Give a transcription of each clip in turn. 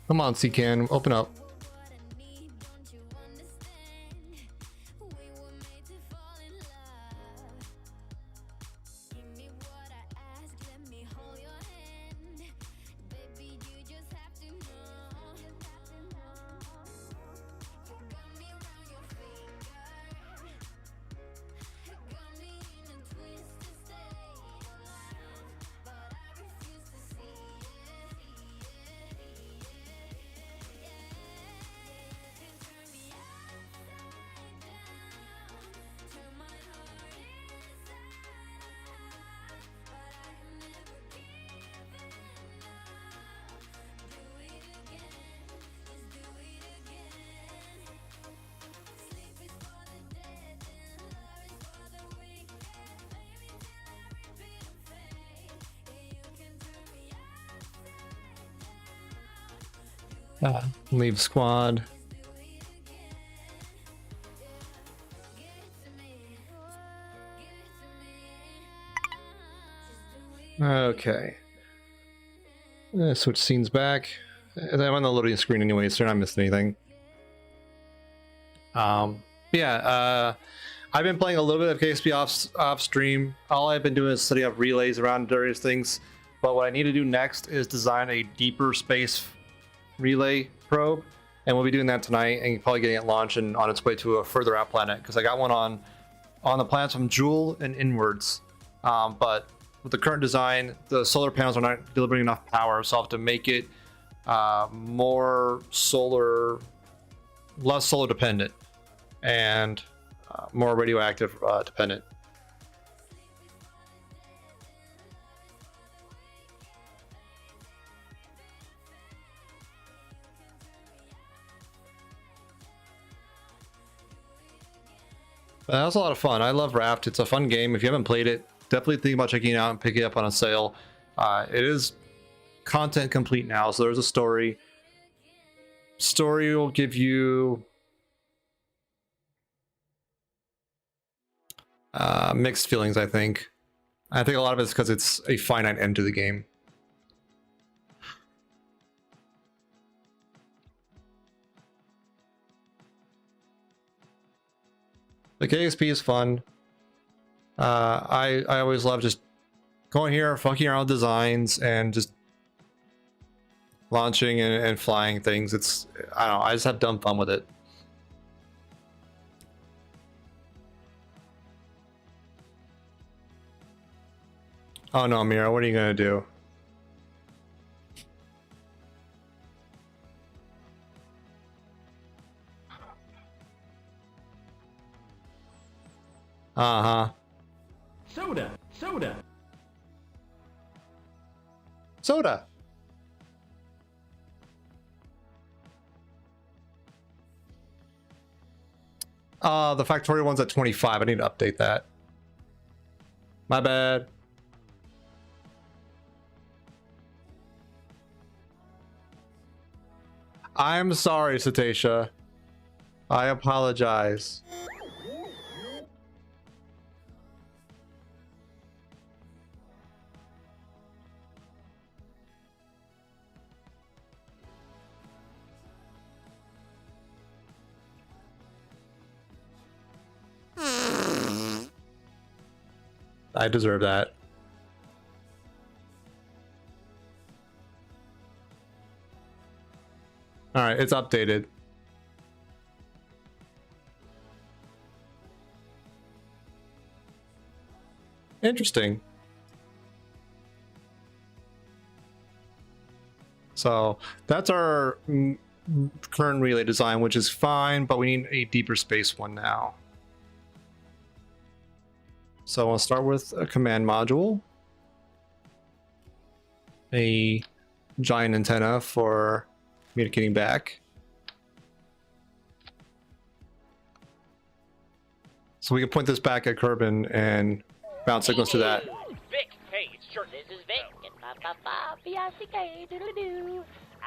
Come on, C-Can, open up. Leave squad. Okay. Switch scenes back. I'm on the loading screen anyway, so you're not missing anything. I've been playing a little bit of KSP off stream. All I've been doing is setting up relays around various things. But what I need to do next is design a deeper space relay probe, and we'll be doing that tonight and probably getting it launched and on its way to a further out planet, because I got one on the planets from Jewel and inwards, but with the current design the solar panels are not delivering enough power, so I'll have to make it less solar dependent and more radioactive dependent. That was a lot of fun. I love Raft. It's a fun game. If you haven't played it, definitely think about checking it out and picking it up on a sale. It is content complete now, so there's a story. Story will give you mixed feelings, I think. I think a lot of it's because it's a finite end to the game. The KSP is fun. I always love just going here, fucking around with designs, and just launching and flying things. It's, I don't know, I just have dumb fun with it. Oh no, Mira, what are you gonna do? Uh-huh. Soda! Soda! Soda! The Factorio one's at 25. I need to update that. My bad. I'm sorry, Cetacea. I apologize. I deserve that. All right, it's updated. Interesting. So that's our current relay design, which is fine, but we need a deeper space one now. So I'll start with a command module, a giant antenna for communicating back. So we can point this back at Kerbin and bounce signals to that. Vic, hey, it's Church. This is Vic. I'm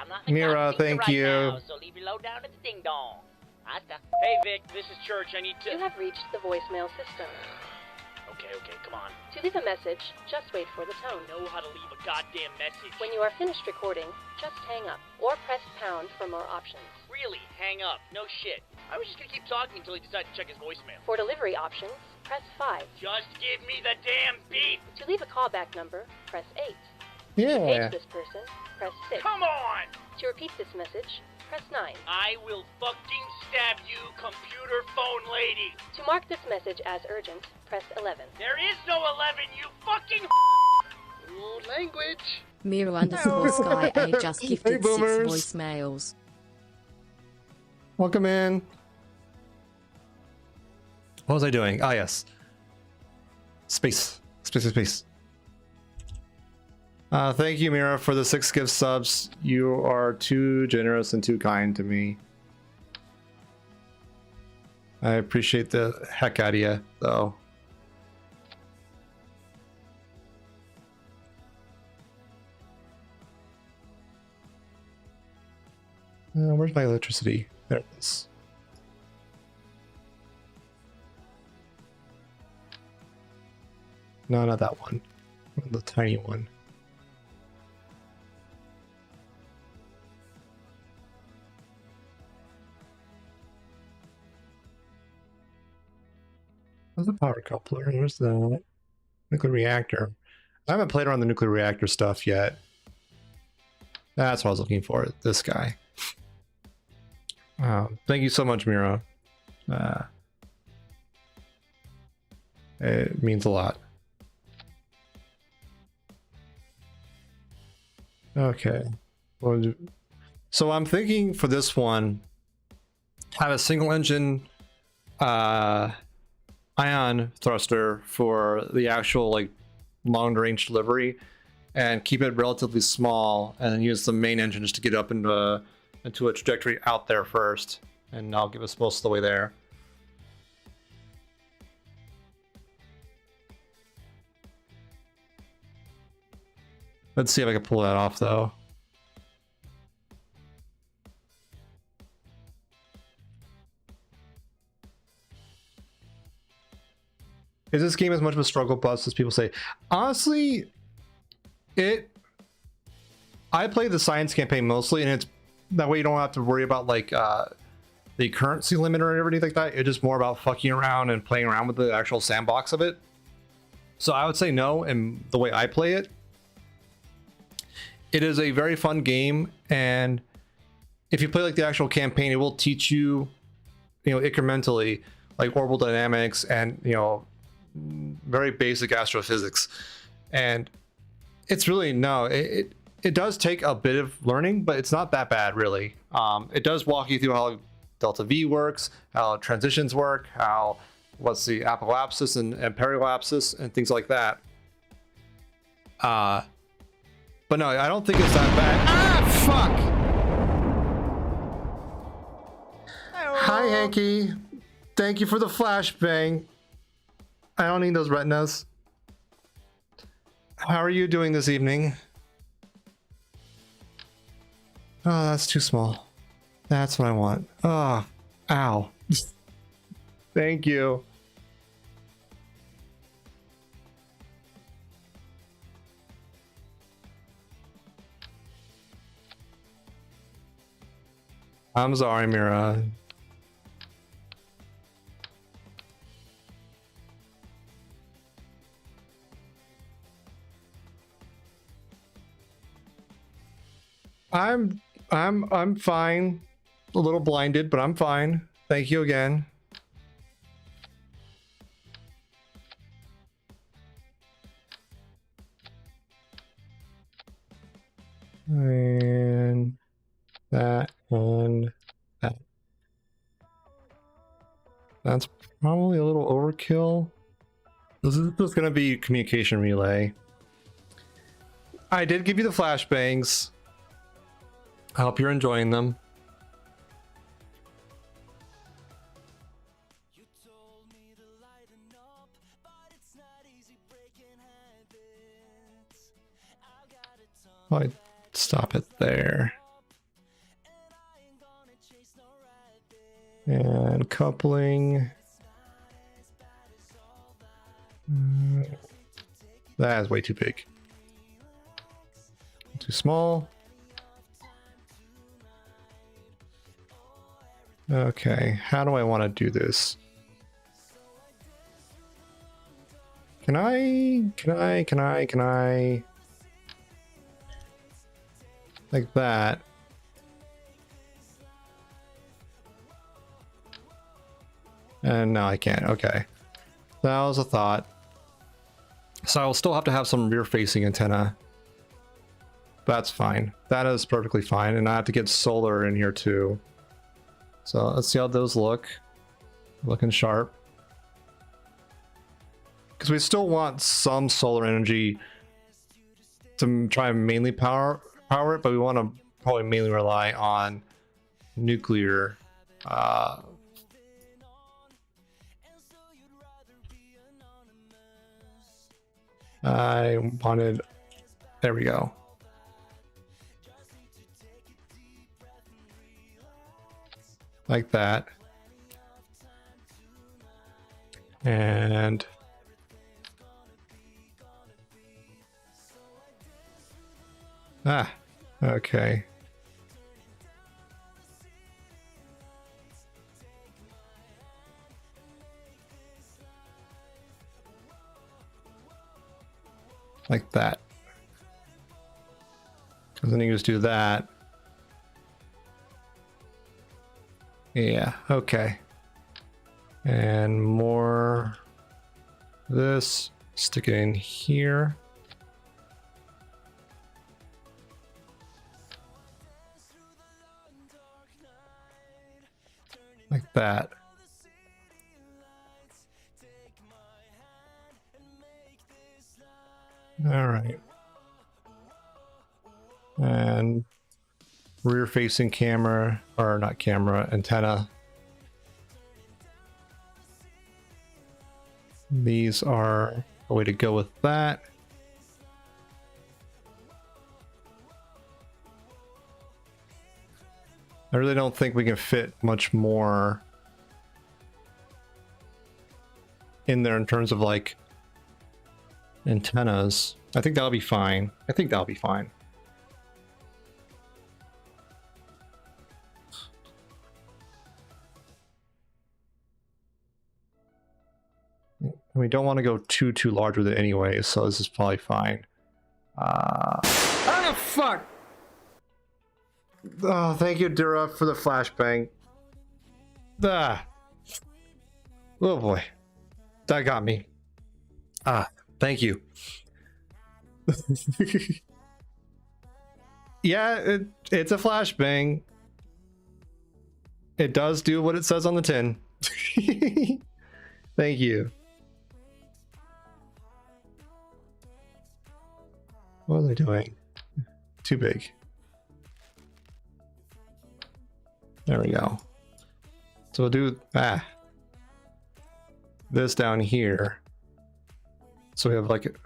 not in the Mira, conference thank right you. Now, so leave your load down at the ding dong. Hey Vic, this is Church. I need to. You have reached the voicemail system. Okay, come on. To leave a message, just wait for the tone. Know how to leave a goddamn message? When you are finished recording, just hang up or press pound for more options. Really, hang up. No shit. I was just gonna keep talking until he decided to check his voicemail. For delivery options, press 5. Just give me the damn beep! To leave a callback number, press 8. Yeah. Page this person, press 6. Come on! To repeat this message, press 9. I will fucking stab you, computer phone lady! To mark this message as urgent, press 11. There is no 11, you fucking language! Mira_Sky just gifted Hey, 6 boomers. voicemails. Welcome in. What was I doing? Ah, yes. Space. Space. Thank you, Mira, for the 6 gift subs. You are too generous and too kind to me. I appreciate the heck out of you, though. Where's my electricity? There it is. No, not that one. The tiny one. What's the power coupler? Where's the nuclear reactor? I haven't played around the nuclear reactor stuff yet. That's what I was looking for. This guy. Thank you so much, Mira. It means a lot. Okay. So I'm thinking for this one, have a single engine ion thruster for the actual like long range delivery, and keep it relatively small, and then use the main engine just to get up into a trajectory out there first, and I'll give us most of the way there. Let's see if I can pull that off though. Is this game as much of a struggle bus as people say? Honestly, I play the science campaign mostly, and it's that way you don't have to worry about like the currency limit or everything like that. It's just more about fucking around and playing around with the actual sandbox of it. So I would say no, and the way I play it, it is a very fun game, and if you play like the actual campaign, it will teach you, incrementally, like orbital dynamics and very basic astrophysics. And it's really it does take a bit of learning, but it's not that bad really. It does walk you through how delta V works, how transitions work, what's the apoapsis and periapsis and things like that. But no, I don't think it's that bad. Ah, fuck! Hi, Hanky. Thank you for the flashbang. I don't need those retinas. How are you doing this evening? Oh, that's too small. That's what I want. Oh, ow. Thank you. I'm sorry, Mira. I'm fine. A little blinded, but I'm fine. Thank you again. And that and that. That's probably a little overkill. This is just gonna be communication relay. I did give you the flashbangs. I hope you're enjoying them. I'd stop it there. And coupling. That is way too big. Too small. Okay, how do I want to do this? Can I? Like that. And no, I can't. Okay. That was a thought. So I'll still have to have some rear-facing antenna. That's fine. That is perfectly fine. And I have to get solar in here too. So let's see how those look. Looking sharp. Because we still want some solar energy to try and mainly power it, but we want to probably mainly rely on nuclear. I wanted, there we go. Like that. And okay. Like that. And then you just do that. Yeah, okay. And more this, stick it in here. Like that. All right. And rear facing camera, or not camera, antenna. These are a way to go with that. I really don't think we can fit much more in there in terms of like antennas. I think that'll be fine. I think that'll be fine. We don't want to go too large with it anyway, so this is probably fine. Ah, fuck! Oh, thank you, Dura, for the flashbang. Ah. Oh boy. That got me. Ah, thank you. Yeah, it's a flashbang. It does do what it says on the tin. Thank you. What are they doing? Too big. There we go. So we'll do this down here. So we have like,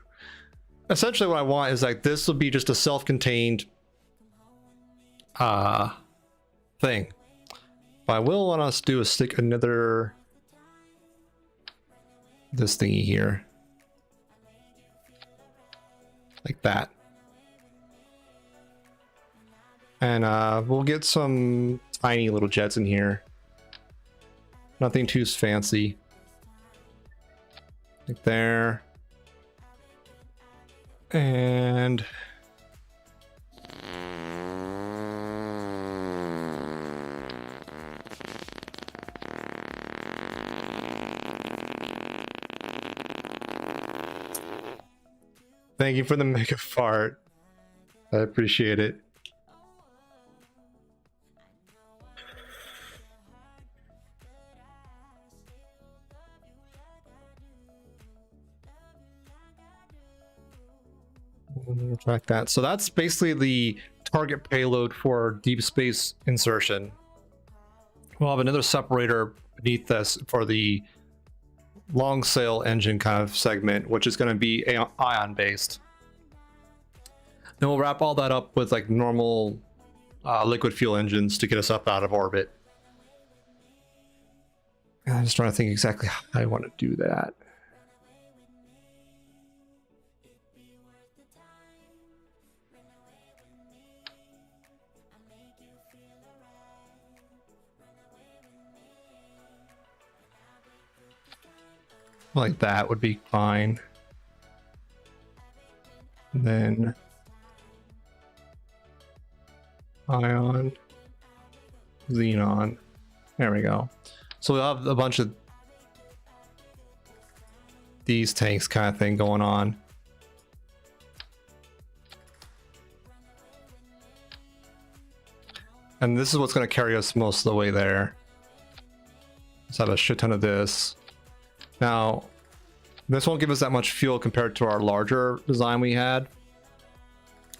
essentially what I want is like, this will be just a self-contained thing. But I will want us to do is stick another, this thingy here. Like that. And we'll get some tiny little jets in here. Nothing too fancy. Like there. And thank you for the mega fart. I appreciate it. Track that. So that's basically the target payload for deep space insertion. We'll have another separator beneath this for the long sail engine kind of segment, which is going to be ion based. Then we'll wrap all that up with like normal liquid fuel engines to get us up out of orbit. And I'm just trying to think exactly how I want to do that. Like that would be fine. And then ion, xenon. There we go. So we'll have a bunch of these tanks kind of thing going on. And this is what's going to carry us most of the way there. Let's have a shit ton of this. Now, this won't give us that much fuel compared to our larger design we had.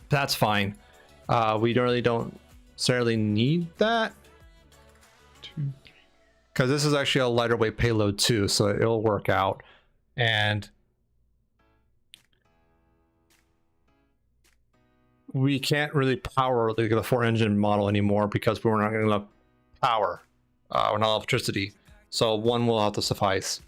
That's fine. We really don't necessarily need that. Because this is actually a lighter weight payload too, so it'll work out. And we can't really power the 4-engine model anymore because we're not getting enough power or not electricity. So one will have to suffice.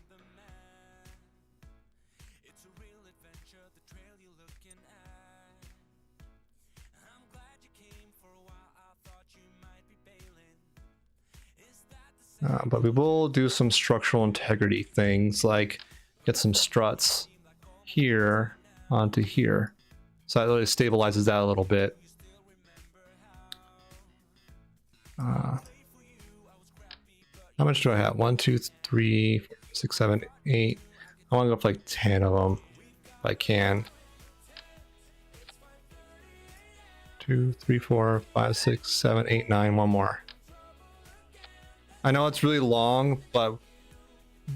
But we will do some structural integrity things, like get some struts here onto here. So that really stabilizes that a little bit. How much do I have? 1, 2, 3, 4, 6, 7, 8. I want to go for like 10 of them if I can. 2, 3, 4, 5, 6, 7, 8, 9. One more. I know it's really long, but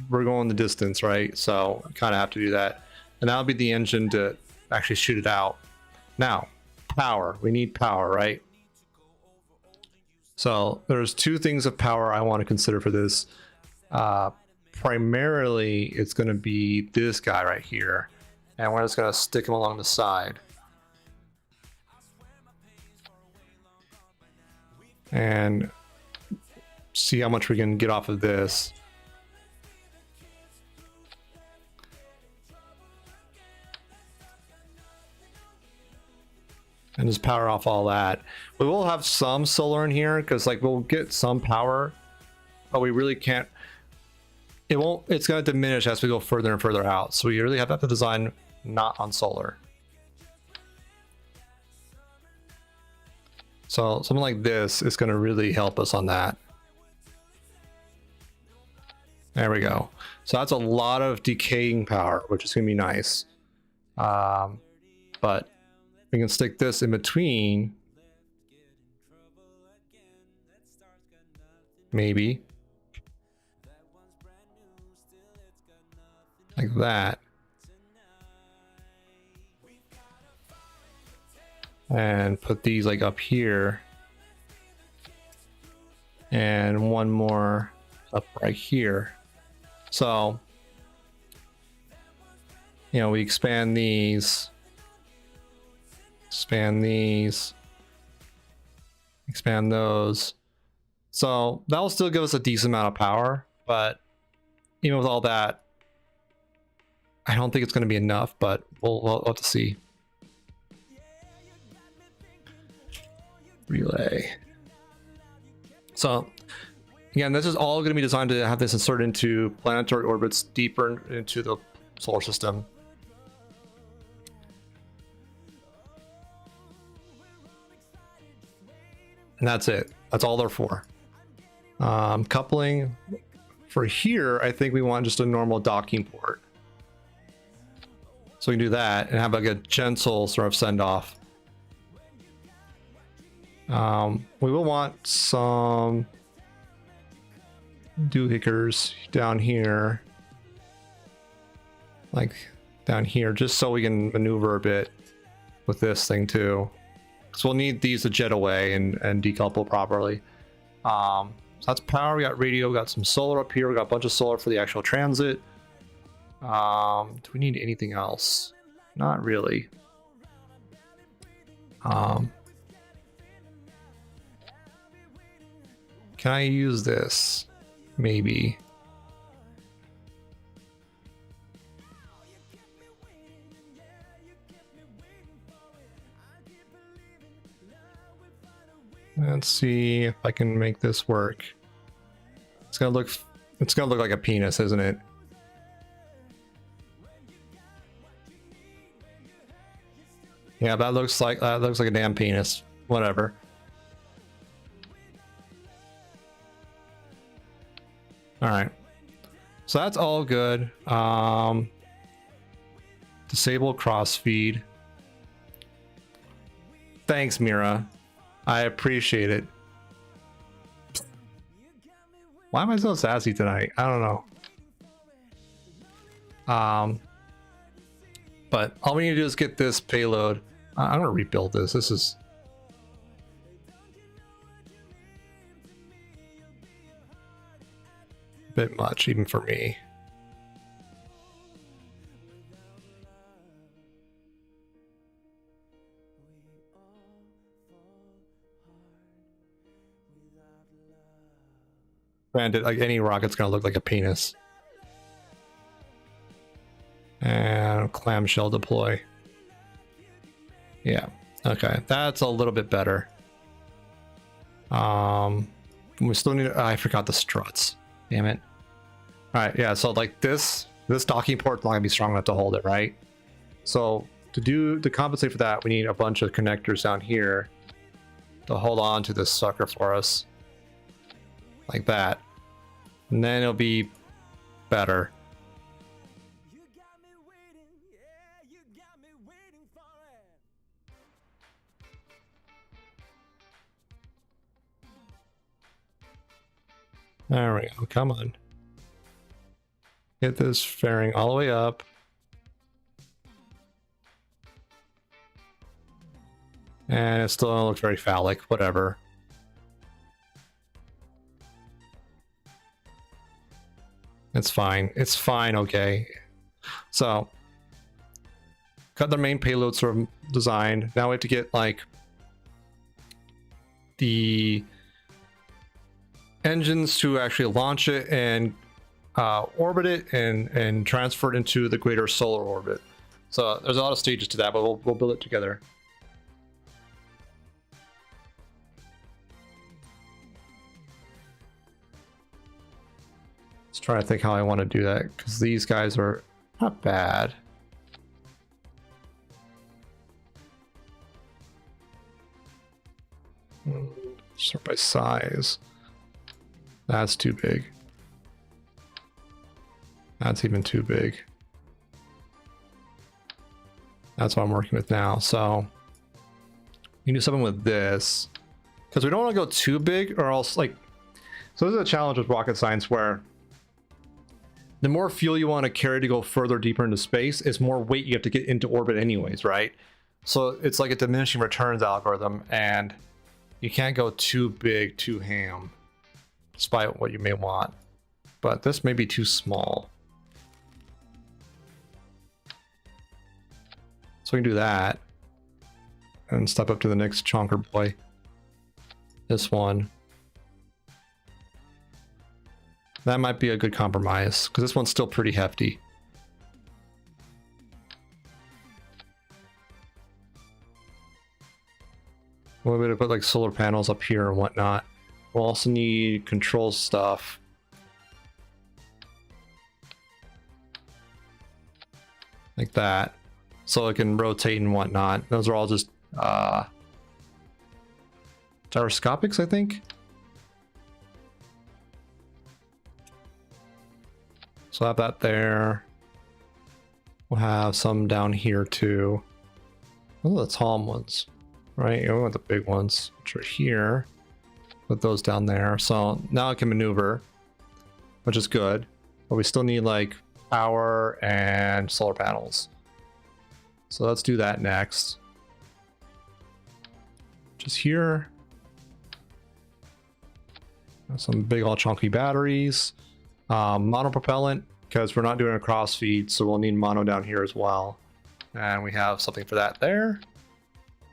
we're going the distance, right? So I kind of have to do that. And that'll be the engine to actually shoot it out. Now, power. We need power, right? So there's two things of power I want to consider for this. Primarily, it's going to be this guy right here. And we're just going to stick him along the side. And see how much we can get off of this. And just power off all that. We will have some solar in here because like we'll get some power, but we really can't. It's going to diminish as we go further and further out. So we really have to design not on solar. So something like this is going to really help us on that. There we go. So that's a lot of decaying power, which is going to be nice. But we can stick this in between. Maybe. Like that. And put these like up here. And one more up right here. So, you know, we expand these, expand those. So that will still give us a decent amount of power, but even with all that, I don't think it's going to be enough, but we'll have to see. Relay. So again, this is all going to be designed to have this inserted into planetary orbits deeper into the solar system. And that's it. That's all they're for. Coupling for here, I think we want just a normal docking port. So we can do that and have like a gentle sort of send off. We will want some doohickers down here, like down here, just so we can maneuver a bit with this thing too, because we'll need these to jet away and decouple properly. So that's power. We got radio, we got some solar up here, we got a bunch of solar for the actual transit. Do we need anything else? Not really. Can I use this? Maybe. Let's see if I can make this work. It's gonna look like a penis, isn't it? Yeah, that looks like a damn penis. Whatever. All right. So that's all good. Disable crossfeed. Thanks, Mira. I appreciate it. Why am I so sassy tonight? I don't know. But all we need to do is get this payload. I'm gonna rebuild this. This is a bit much even for me. Granted, like any rocket's gonna look like a penis. And clamshell deploy. Yeah, okay, that's a little bit better. We still need. I forgot the struts. Damn it. All right, yeah. So like this docking port's not gonna be strong enough to hold it, right? So to compensate for that, we need a bunch of connectors down here to hold on to this sucker for us, like that, and then it'll be better. There we go. Come on. Get this fairing all the way up. And it still looks very phallic. Whatever. It's fine. It's fine. Okay. So, got the main payload sort of designed. Now we have to get like the engines to actually launch it and orbit it and transfer it into the greater solar orbit. So there's a lot of stages to that, but we'll build it together. Let's try to think how I want to do that, because these guys are not bad. Start by size. That's too big. That's even too big. That's what I'm working with now. So you do something with this, because we don't want to go too big or else like, so this is a challenge with rocket science where the more fuel you want to carry to go further deeper into space is more weight you have to get into orbit anyways, right? So it's like a diminishing returns algorithm, and you can't go too big, too ham, despite what you may want. But this may be too small. So we can do that and step up to the next chonker boy. This one. That might be a good compromise, because this one's still pretty hefty. We're going to put like solar panels up here and whatnot. We'll also need control stuff. Like that. So it can rotate and whatnot. Those are all just gyroscopics, I think. So I'll have that there. We'll have some down here too. Those are the tall ones, right? We want the big ones, which are here. Put those down there. So now I can maneuver, which is good. But we still need like power and solar panels. So let's do that next. Just here. Some big old chunky batteries. Mono propellant, because we're not doing a cross feed, so we'll need mono down here as well. And we have something for that there.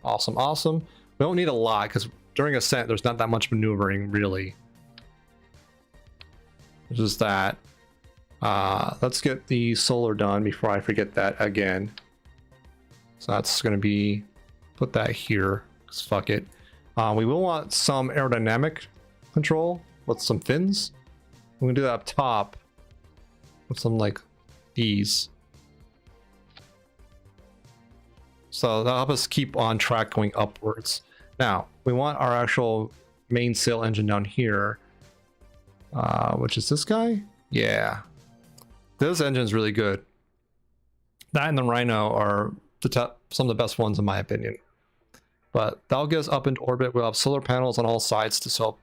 Awesome, awesome. We don't need a lot, because during ascent, there's not that much maneuvering, really. It's just that. Let's get the solar done before I forget that again. So that's going to be, put that here, because fuck it. We will want some aerodynamic control with some fins. We're going to do that up top with some like these. So that'll help us keep on track going upwards. Now, we want our actual main sail engine down here, which is this guy. Yeah, this engine's really good. That and the Rhino are some of the best ones in my opinion. But that'll get us up into orbit. We'll have solar panels on all sides to help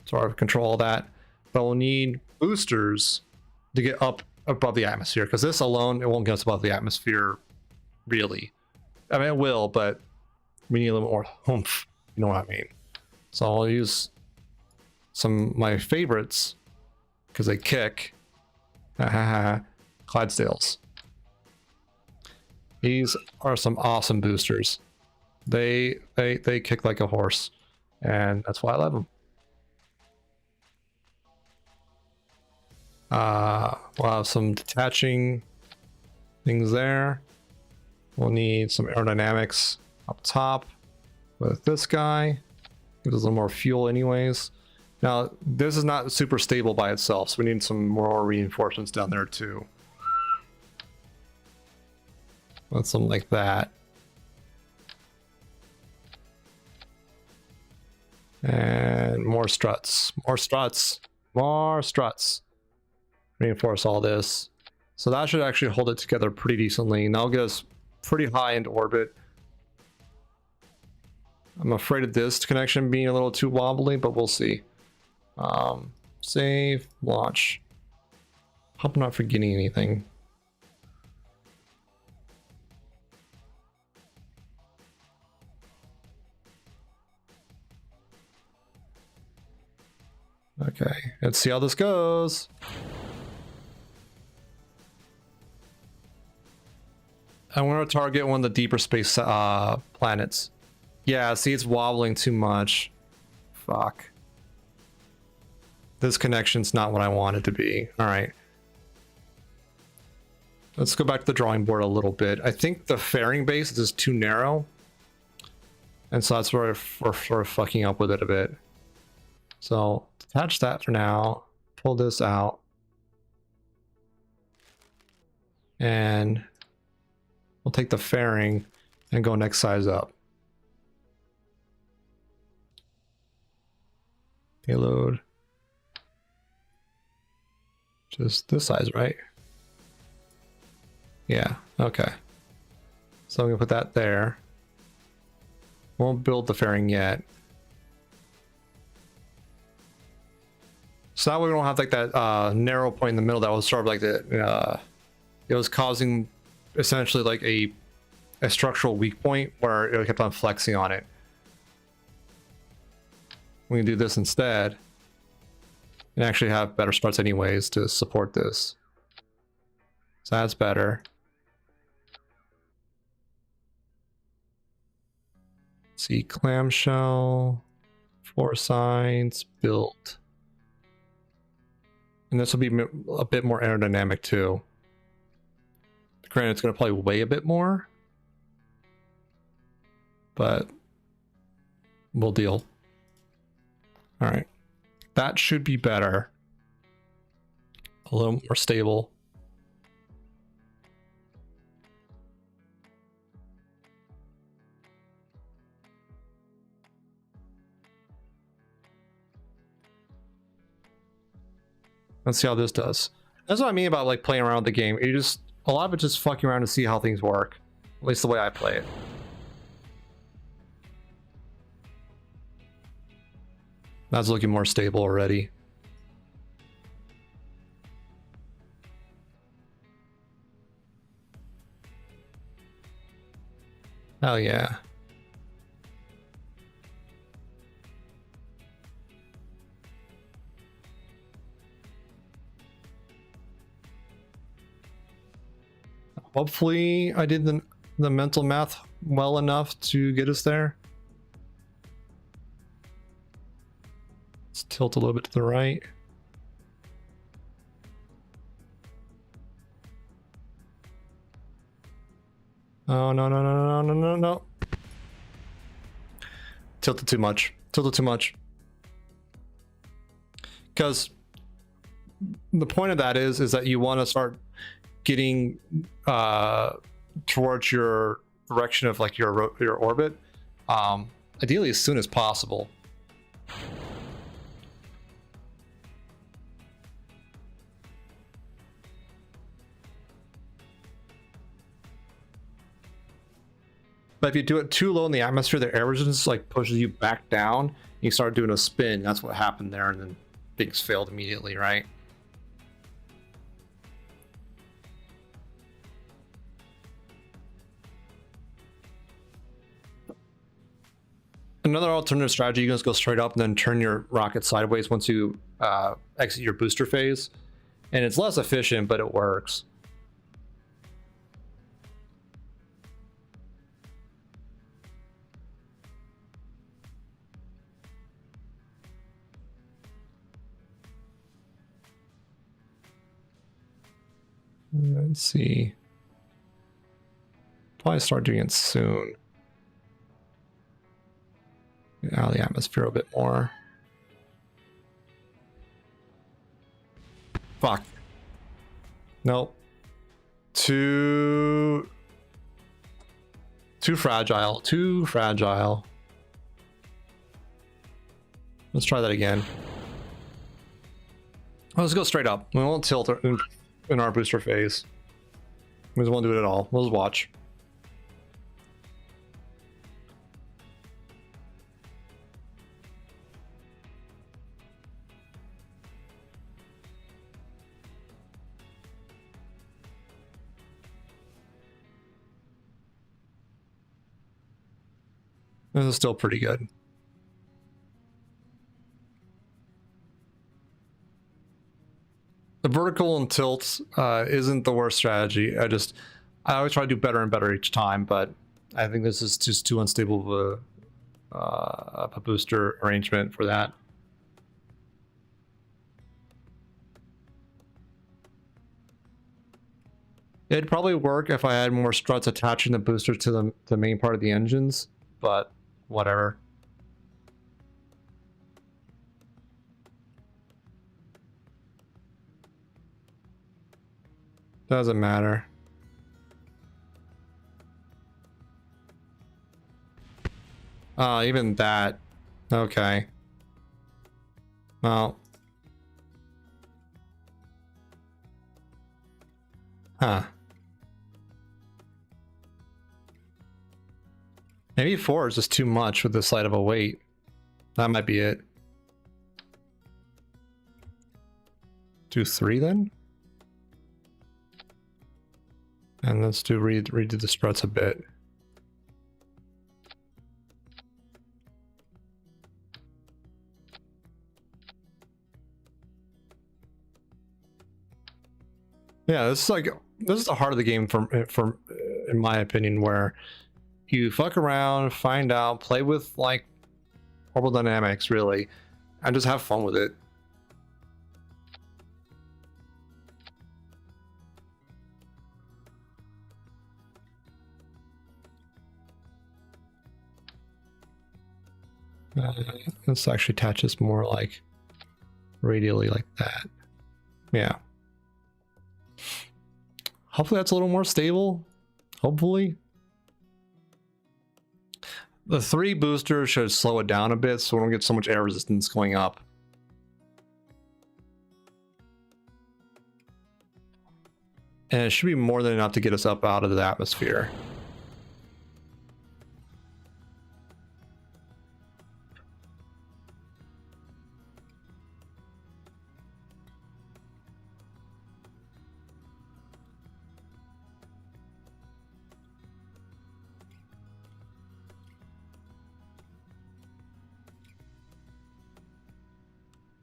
sort of control that. But we'll need boosters to get up above the atmosphere, because this alone, it won't get us above the atmosphere, really. I mean, it will, but we need a little more oomph. You know what I mean? So I'll use some of my favorites, because they kick. Clydesdales. These are some awesome boosters. They kick like a horse, and that's why I love them. We'll have some detaching things there. We'll need some aerodynamics up top with this guy. Gives us a little more fuel anyways. Now, this is not super stable by itself, so we need some more reinforcements down there too. With something like that. And more struts. More struts. More struts. Reinforce all this. So that should actually hold it together pretty decently. And that'll get us pretty high into orbit. I'm afraid of this connection being a little too wobbly, but we'll see. Save, launch. Hope I'm not forgetting anything. Okay, let's see how this goes. I'm going to target one of the deeper space planets. Yeah, see, it's wobbling too much. Fuck. This connection's not what I want it to be. All right. Let's go back to the drawing board a little bit. I think the fairing base is just too narrow. And so that's where we're sort of fucking up with it a bit. So detach that for now. Pull this out. And we'll take the fairing and go next size up. Payload. Just this size, right? Yeah, okay. So I'm gonna put that there. Won't build the fairing yet. So that way we don't have like that narrow point in the middle that was sort of like the it was causing essentially like a structural weak point where it kept on flexing on it. We can do this instead and actually have better struts anyways to support this. So that's better. Let's see, clamshell, 4 sides, build. And this will be a bit more aerodynamic too. Granted, it's going to probably weigh a bit more, but we'll deal. All right, that should be better. A little more stable. Let's see how this does. That's what I mean about like playing around with the game. You just, a lot of it just fucking around to see how things work. At least the way I play it. That's looking more stable already. Hell yeah. Hopefully I did the mental math well enough to get us there. Let's tilt a little bit to the right. Oh, no, no, no, no, no, no, no. Tilted too much. Tilted too much. Because the point of that is that you want to start getting towards your direction of like your orbit, ideally as soon as possible. But if you do it too low in the atmosphere, the air resistance like pushes you back down, and you start doing a spin. That's what happened there, and then things failed immediately, right? Another alternative strategy, you can just go straight up and then turn your rocket sideways once you exit your booster phase. And it's less efficient, but it works. Let's see. Probably start doing it soon. Get out of the atmosphere a bit more. Fuck. Nope. Too fragile. Too fragile. Let's try that again. Let's go straight up. We won't tilt in our booster phase. We just won't do it at all. We'll just watch. This is still pretty good. The vertical and tilt isn't the worst strategy. I always try to do better and better each time, but I think this is just too unstable of a booster arrangement for that. It'd probably work if I had more struts attaching the booster to the main part of the engines, but whatever. Doesn't matter. Even that. Okay. Well. Huh. Maybe 4 is just too much with this light of a weight. That might be it. Do 3 then? And let's do redo the struts a bit. Yeah, this is the heart of the game from in my opinion, where you fuck around, find out, play with like orbital dynamics really, and just have fun with it. Let's actually attach this more like radially like that. Yeah. Hopefully that's a little more stable. Hopefully. The 3 boosters should slow it down a bit so we don't get so much air resistance going up. And it should be more than enough to get us up out of the atmosphere.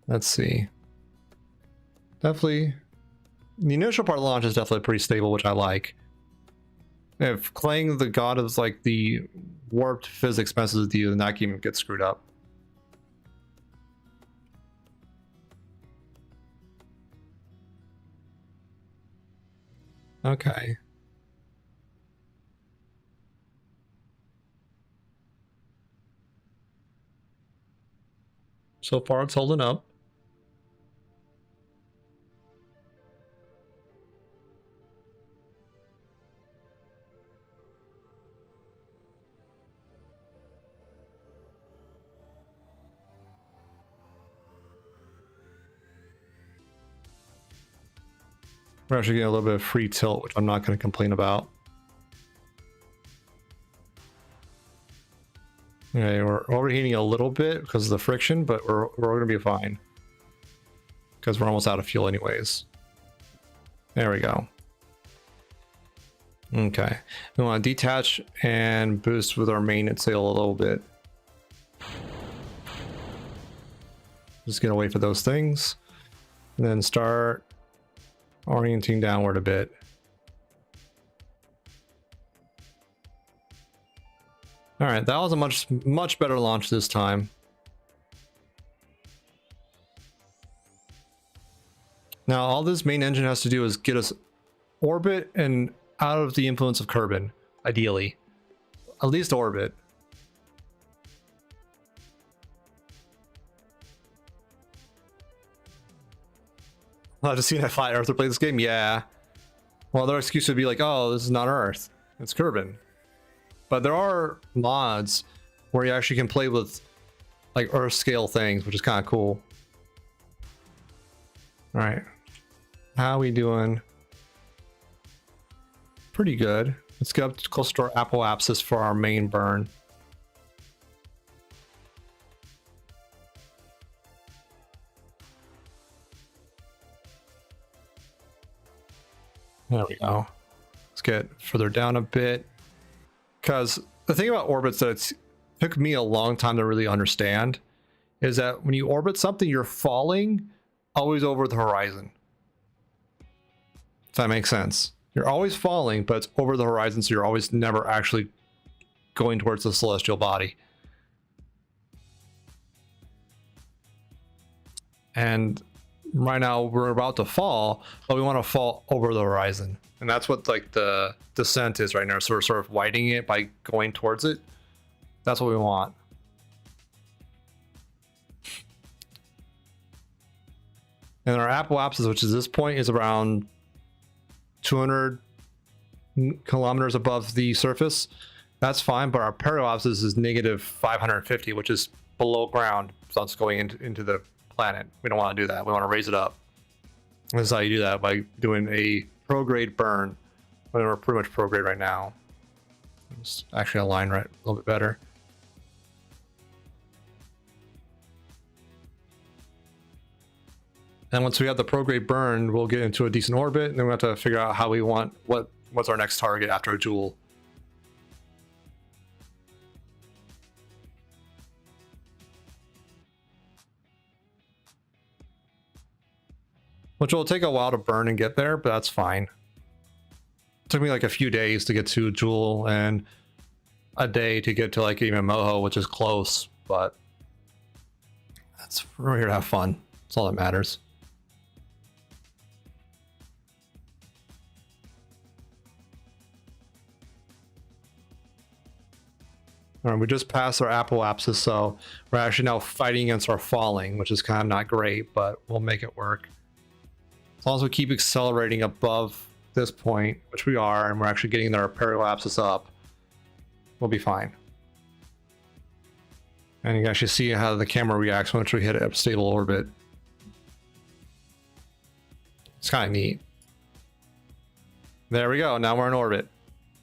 Let's see. Definitely, the initial part of the launch is definitely pretty stable, which I like. If playing the god of like the warped physics messes with you, then that game gets screwed up. Okay. So far it's holding up. We're actually getting a little bit of free tilt, which I'm not going to complain about. Okay, we're overheating a little bit because of the friction, but we're going to be fine. Because we're almost out of fuel anyways. There we go. Okay. We want to detach and boost with our maintenance sail a little bit. Just get away for those things. And then start orienting downward a bit. All right, that was a much better launch this time. Now, all this main engine has to do is get us orbit and out of the influence of Kerbin, ideally. At least orbit. I've just seen a flat earther play this game? Yeah. Well, their excuse would be like, oh, this is not Earth. It's Kerbin. But there are mods where you actually can play with like Earth scale things, which is kind of cool. All right. How we doing? Pretty good. Let's get up close to our apoapsis for our main burn. There we go. Let's get further down a bit. Because the thing about orbits that it took me a long time to really understand is that when you orbit something, you're falling always over the horizon. If that makes sense. You're always falling, but it's over the horizon, so you're always never actually going towards the celestial body. And right now we're about to fall, but we want to fall over the horizon. And that's what like the descent is right now. So we're sort of widening it by going towards it. That's what we want. And our apoapsis, which is this point, is around 200 kilometers above the surface. That's fine, but our periapsis is negative 550, which is below ground. So it's going into the planet. We don't want to do that. We want to raise it up. This is how you do that, by doing a pro-grade burn. We're pretty much pro-grade right now. Let's actually align right a little bit better. And once we have the pro-grade burn, we'll get into a decent orbit, and then we have to figure out how we want what's our next target after a Joule. Which will take a while to burn and get there, but that's fine. It took me like a few days to get to Joule and a day to get to like even Moho, which is close, but we're here to have fun. That's all that matters. All right, we just passed our apoapsis, so we're actually now fighting against our falling, which is kind of not great, but we'll make it work. As long as we keep accelerating above this point, which we are, and we're actually getting our periapsis up, we'll be fine. And you can actually see how the camera reacts once we hit a stable orbit. It's kind of neat. There we go. Now we're in orbit.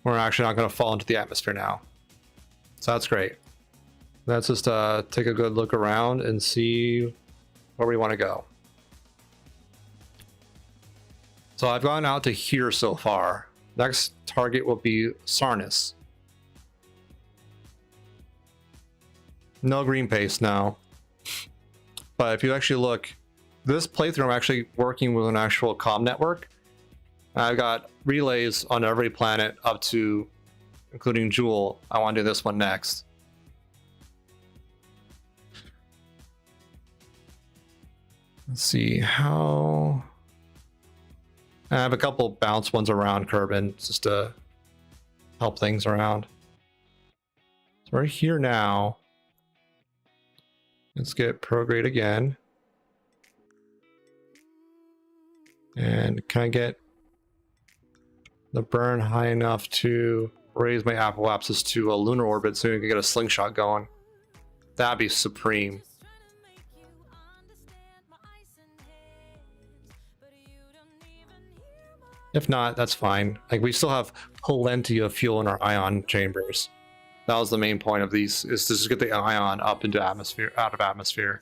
We're actually not going to fall into the atmosphere now. So that's great. Let's just take a good look around and see where we want to go. So I've gone out to here so far. Next target will be Sarnis. No green paste now. But if you actually look, this playthrough I'm actually working with an actual comm network. I've got relays on every planet up to including Joule. I want to do this one next. Let's see how... I have a couple bounce ones around Kerbin just to help things around. So we're here now. Let's get prograde again. And can I get the burn high enough to raise my apoapsis to a lunar orbit so we can get a slingshot going? That'd be supreme. If not, that's fine. Like, we still have plenty of fuel in our ion chambers. That was the main point of these, is to just get the ion up into atmosphere, out of atmosphere.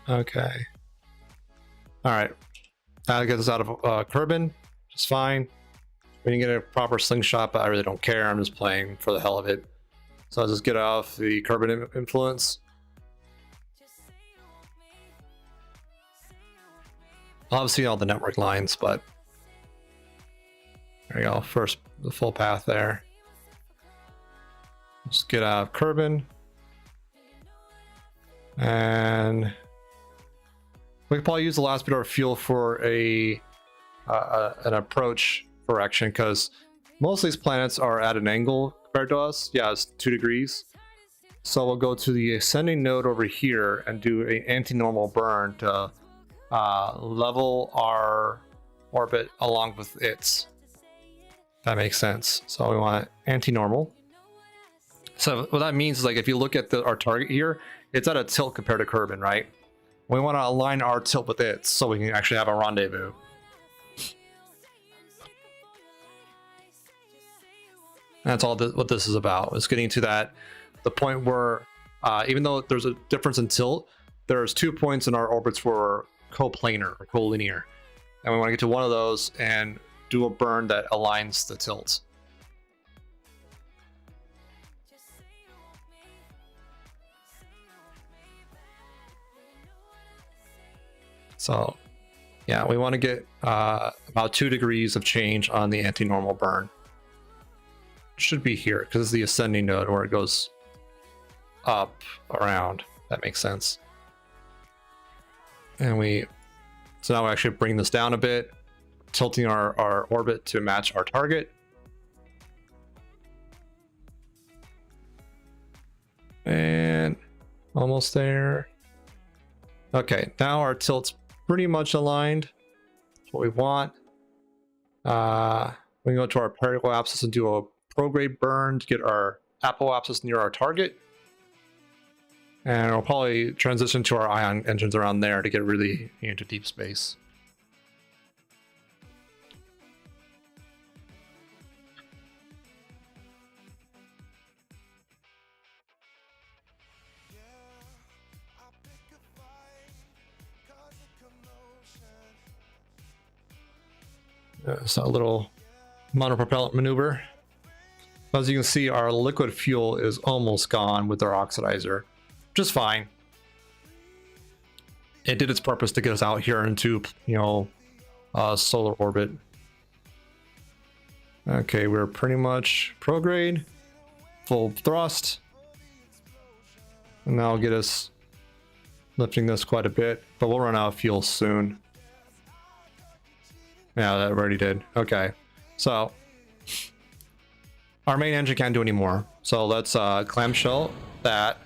Okay. Alright. That'll get us out of Kerbin. It's fine. We didn't get a proper slingshot, but I really don't care. I'm just playing for the hell of it. So I'll just get off the Kerbin influence. I'll obviously all the network lines, but there you go. First, the full path there. Just get out of Kerbin. And we could probably use the last bit of our fuel for an approach correction, because most of these planets are at an angle compared to us. Yeah, it's 2 degrees. So we'll go to the ascending node over here and do an anti-normal burn to level our orbit along with its. That makes sense. So we want anti-normal. So what that means is, like, if you look at our target here, it's at a tilt compared to Kerbin, right? We want to align our tilt with it so we can actually have a rendezvous. That's all what this is about. It's getting to the point where even though there's a difference in tilt, there's 2 points in our orbits where we're coplanar or collinear, and we want to get to one of those and do a burn that aligns the tilt. So yeah, we want to get about 2 degrees of change on the anti-normal burn. Should be here because it's the ascending node where it goes up around. That makes sense. And so now we actually bring this down a bit, tilting our orbit to match our target. And almost there. Okay, now our tilt's pretty much aligned. That's what we want. We can go to our periapsis and do a prograde burn to get our apoapsis near our target. And we'll probably transition to our ion engines around there to get really into deep space. So a little monopropellant maneuver. As you can see, our liquid fuel is almost gone with our oxidizer, which is fine. It did its purpose to get us out here into, solar orbit. Okay, we're pretty much prograde, full thrust, and that'll get us lifting this quite a bit, but we'll run out of fuel soon. Yeah, that already did. Okay, so our main engine can't do anymore. So let's clamshell that.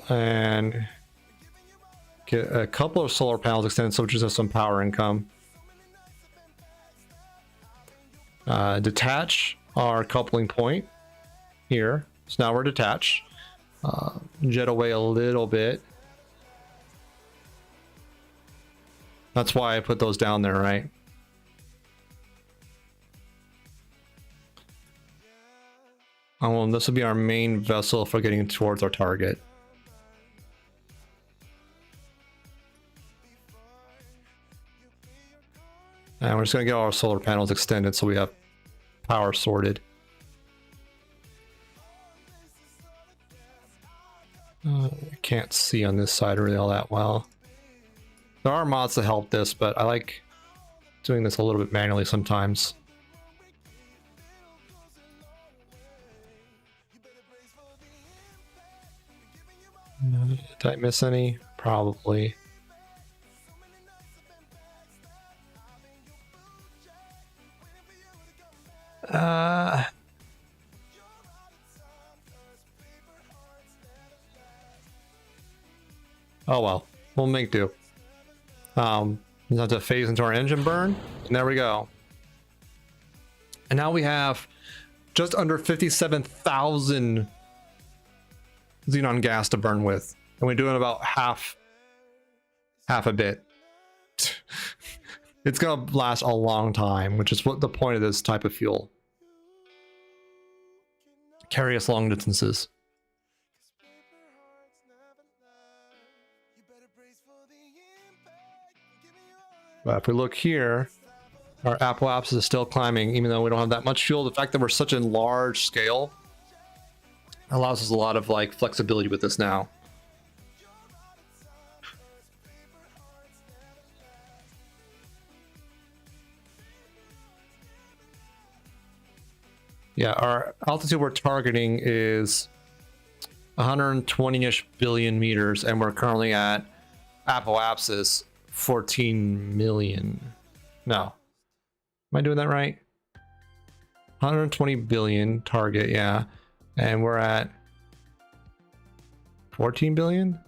And get a couple of solar panels extended so we just have some power income. Detach our coupling point here. So now we're detached. Jet away a little bit. That's why I put those down there, right? Well, this will be our main vessel for getting towards our target. And we're just going to get all our solar panels extended so we have power sorted. I can't see on this side really all that well. There are mods to help this, but I like doing this a little bit manually sometimes. Did I miss any? Probably. Oh well, we'll make do. Just have to phase into our engine burn, and there we go. And now we have just under 57,000 xenon gas to burn with, and we're doing about half a bit. It's gonna last a long time, which is what the point of this type of fuel. Carry us long distances. But if we look here, our apoapsis is still climbing, even though we don't have that much fuel. The fact that we're such a large scale allows us a lot of like flexibility with this now. Yeah, our altitude we're targeting is 120-ish billion meters, and we're currently at apoapsis 14 million. No. Am I doing that right? 120 billion target, yeah. And we're at 14 billion?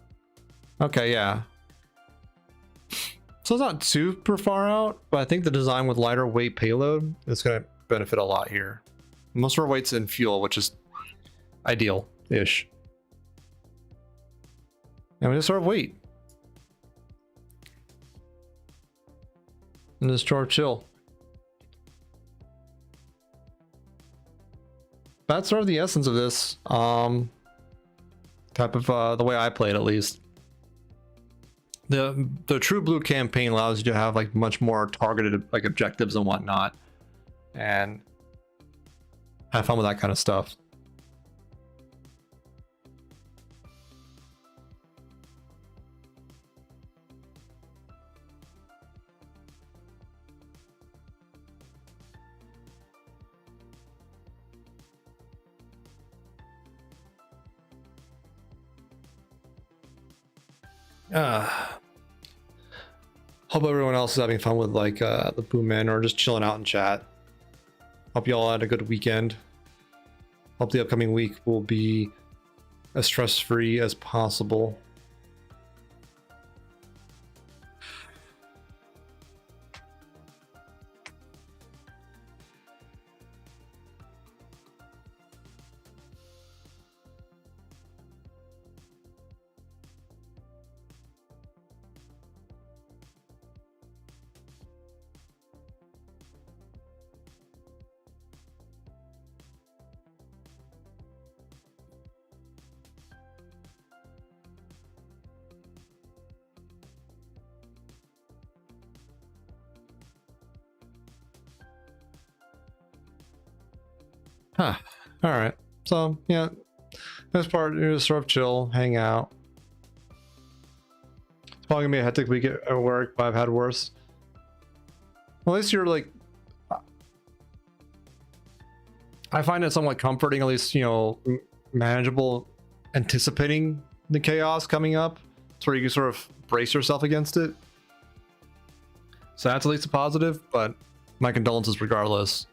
Okay, yeah. So it's not super far out, but I think the design with lighter weight payload is going to benefit a lot here. Most of our weight's in fuel, which is ideal-ish. And we just sort of wait. And just sort of chill. That's sort of the essence of this type of the way I play it, at least. The True Blue campaign allows you to have like much more targeted like objectives and whatnot, and have fun with that kind of stuff. Hope everyone else is having fun with like the Boom Man or just chilling out in chat. Hope you all had a good weekend. Hope the upcoming week will be as stress-free as possible. Huh. All right. So yeah, this part is sort of chill, hang out. It's probably gonna be a hectic week at work, but I've had worse. Well, at least you're like, I find it somewhat comforting, at least, you know, manageable, anticipating the chaos coming up. It's where you can sort of brace yourself against it. So that's at least a positive, but my condolences regardless.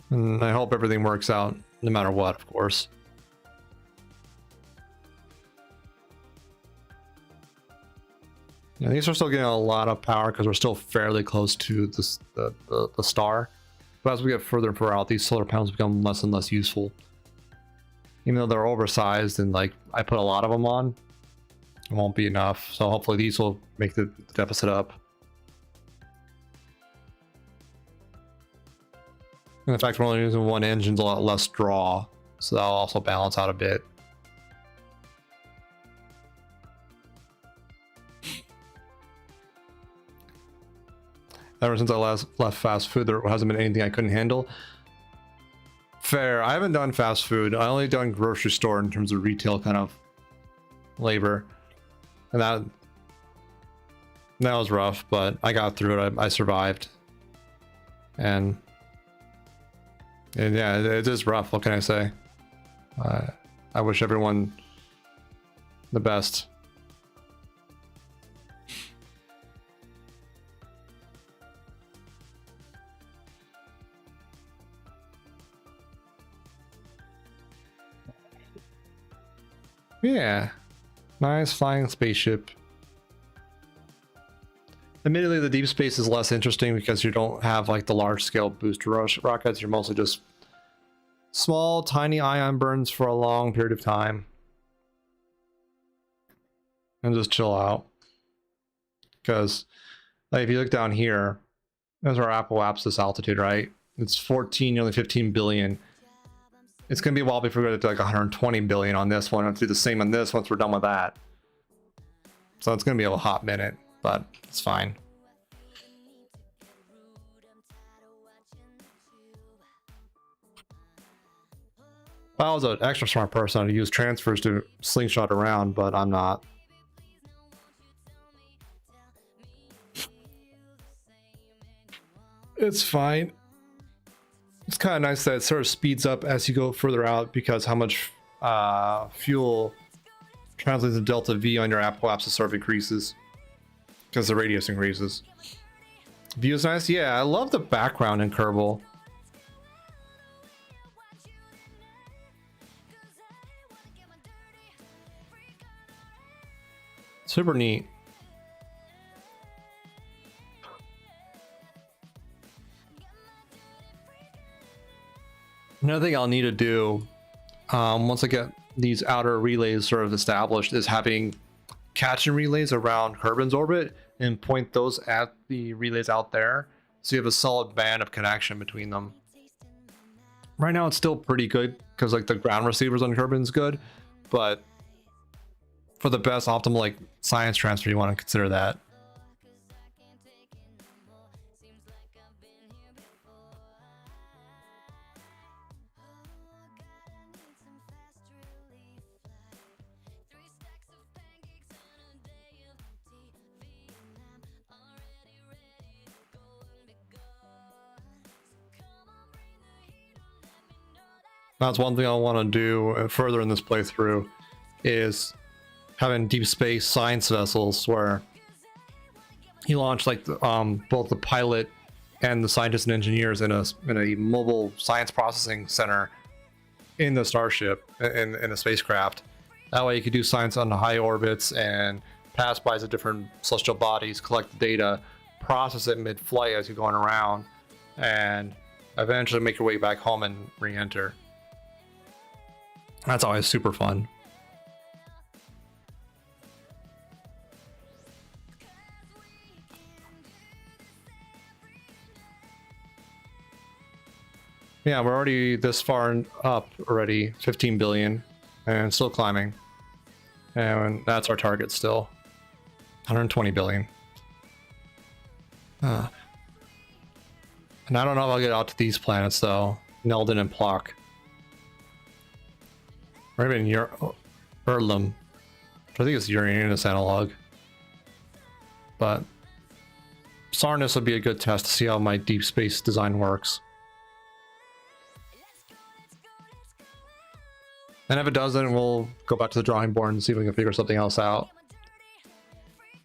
And I hope everything works out no matter what, of course. Yeah, these are still getting a lot of power because we're still fairly close to this, the star. But as we get further and further out, these solar panels become less and less useful. Even though they're oversized and like I put a lot of them on, it won't be enough. So hopefully these will make the deficit up. And the fact we're only using one engine's a lot less draw, so that'll also balance out a bit. Ever since I last left fast food, there hasn't been anything I couldn't handle. Fair. I haven't done fast food. I only done grocery store in terms of retail kind of labor, and that was rough, but I got through it. I survived, and yeah, it is rough. What can I say? I wish everyone the best. Yeah, nice flying spaceship. Admittedly, the deep space is less interesting because you don't have like the large scale booster rockets. You're mostly just small, tiny ion burns for a long period of time. And just chill out. Because like, if you look down here, there's our apoapsis altitude, right? It's 14, nearly 15 billion. It's going to be a while before we get to like 120 billion on this one. I'll do the same on this once we're done with that. So it's going to be a hot minute, but it's fine. If I was an extra smart person, I'd use transfers to slingshot around, but I'm not. It's fine. It's kind of nice that it sort of speeds up as you go further out because how much fuel translates to delta V on your apoapsis sort of increases because the radius increases. View is nice. Yeah, I love the background in Kerbal. Super neat. Another thing I'll need to do once I get these outer relays sort of established is having catching relays around Kerbin's orbit and point those at the relays out there so you have a solid band of connection between them. Right now it's still pretty good because like the ground receivers on Kerbin's good, but for the best optimal like science transfer you want to consider that. That's one thing I want to do further in this playthrough is having deep space science vessels where you launch like both the pilot and the scientists and engineers in a mobile science processing center in the starship in a spacecraft. That way you could do science on the high orbits and pass by the different celestial bodies, collect the data, process it mid-flight as you're going around, and eventually make your way back home and re-enter. That's always super fun. Yeah, we're already this far up already, 15 billion, and still climbing. And that's our target still, 120 billion. And I don't know if I'll get out to these planets though, Nelden and Plock. Or even Erlum, which I think is Uranus analog. But Sarnus would be a good test to see how my deep space design works. And if it doesn't, we'll go back to the drawing board and see if we can figure something else out.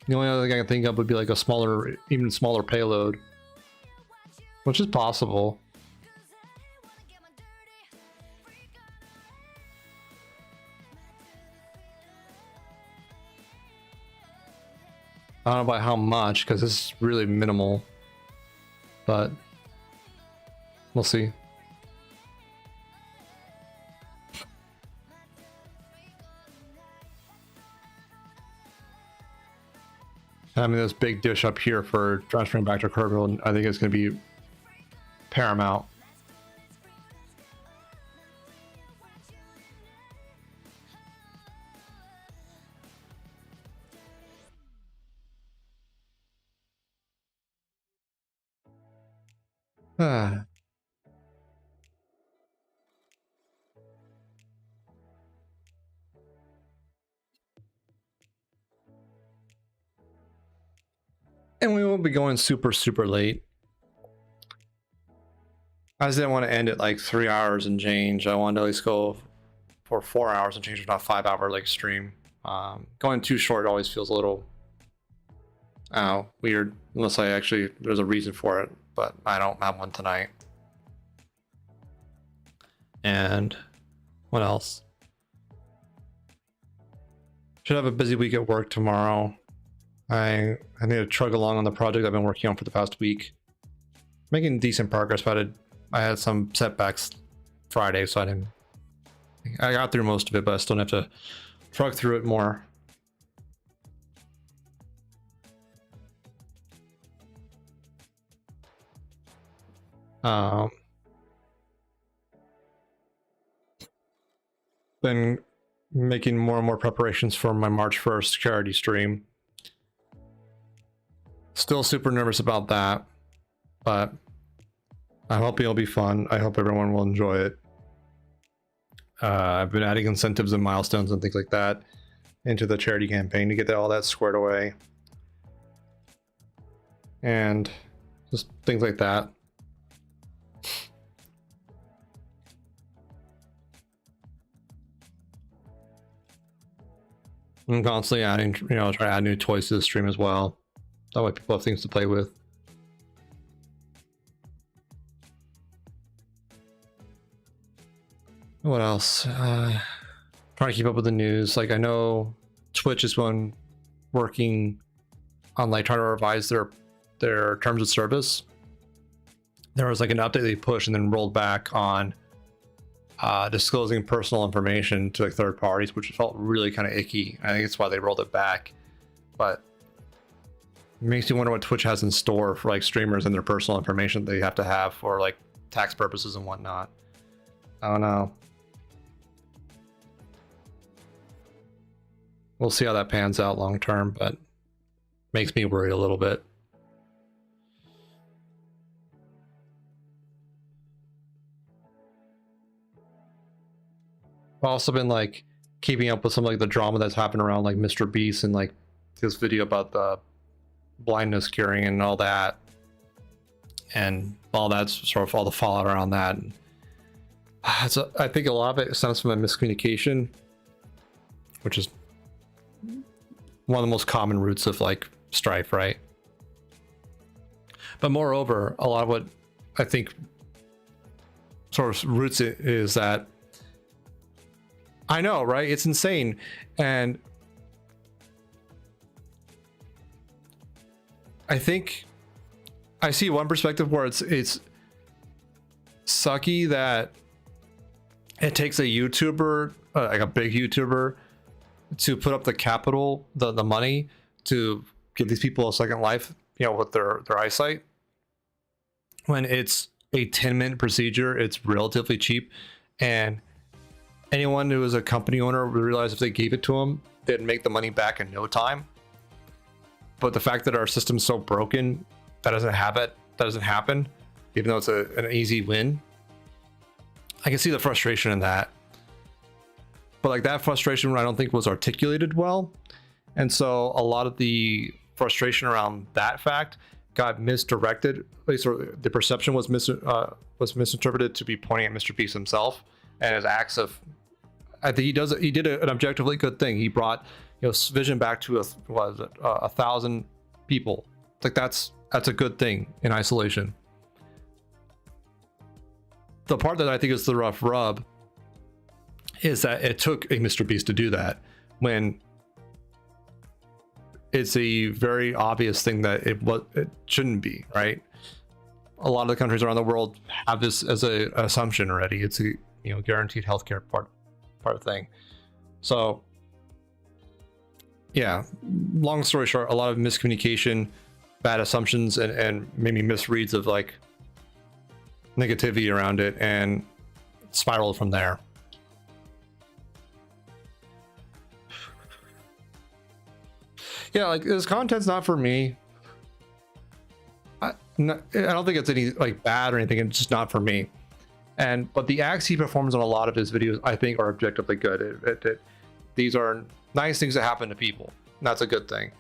The only other thing I can think of would be like a smaller, even smaller payload, which is possible. I don't know by how much, because it's really minimal, but we'll see. Having this big dish up here for transferring back to Kerbal, I think it's going to be paramount. And we won't be going super late. I just didn't want to end it like 3 hours and change. I wanted to at least go for 4 hours and change, not 5 hour like stream. Going too short always feels a little weird, unless there's a reason for it, but I don't have one tonight. And what else? Should have a busy week at work tomorrow. I need to chug along on the project I've been working on for the past week. Making decent progress, but I had some setbacks Friday, so I got through most of it, but I still have to truck through it more. Been making more and more preparations for my March 1st charity stream. Still super nervous about that, but I hope it'll be fun. I hope everyone will enjoy it. I've been adding incentives and milestones and things like that into the charity campaign to get all that squared away. And just things like that. I'm constantly adding, trying to add new toys to the stream as well. That way people have things to play with. What else? Trying to keep up with the news. Like, I know Twitch is working on like trying to revise their terms of service. There was like an update they pushed and then rolled back on disclosing personal information to like third parties, which felt really kind of icky. I think it's why they rolled it back, but it makes you wonder what Twitch has in store for like streamers and their personal information they have to have for like tax purposes and whatnot. I don't know. We'll see how that pans out long term, but makes me worry a little bit. I've also been like keeping up with some like the drama that's happened around like Mr. Beast and like this video about the blindness curing and all that, and all that's sort of all the fallout around that. And I think a lot of it stems from a miscommunication, which is one of the most common roots of like strife, right? But moreover, a lot of what I think sort of roots it is that I know, right? It's insane. And I think I see one perspective where it's sucky that it takes a YouTuber, like a big YouTuber, to put up the capital, the money to give these people a second life, with their eyesight. When it's a 10-minute procedure, it's relatively cheap, and anyone who is a company owner would realize if they gave it to them, they'd make the money back in no time. But the fact that our system's so broken, that doesn't happen, even though it's an easy win. I can see the frustration in that. But like that frustration, I don't think was articulated well. And so a lot of the frustration around that fact got misdirected, at least the perception was misinterpreted to be pointing at Mr. Beast himself and his acts of, I think he did an objectively good thing. He brought vision back to 1,000 people. Like that's a good thing in isolation. The part that I think is the rough rub is that it took a Mr. Beast to do that, when it's a very obvious thing that it shouldn't be, right? A lot of the countries around the world have this as an assumption already. It's a guaranteed healthcare part of thing. So yeah, long story short, a lot of miscommunication, bad assumptions, and maybe misreads of like negativity around it, and spiraled from there. Yeah, like this content's not for me. I don't think it's any like bad or anything. It's just not for me. But the acts he performs on a lot of his videos, I think, are objectively good. These are nice things that happen to people. And that's a good thing.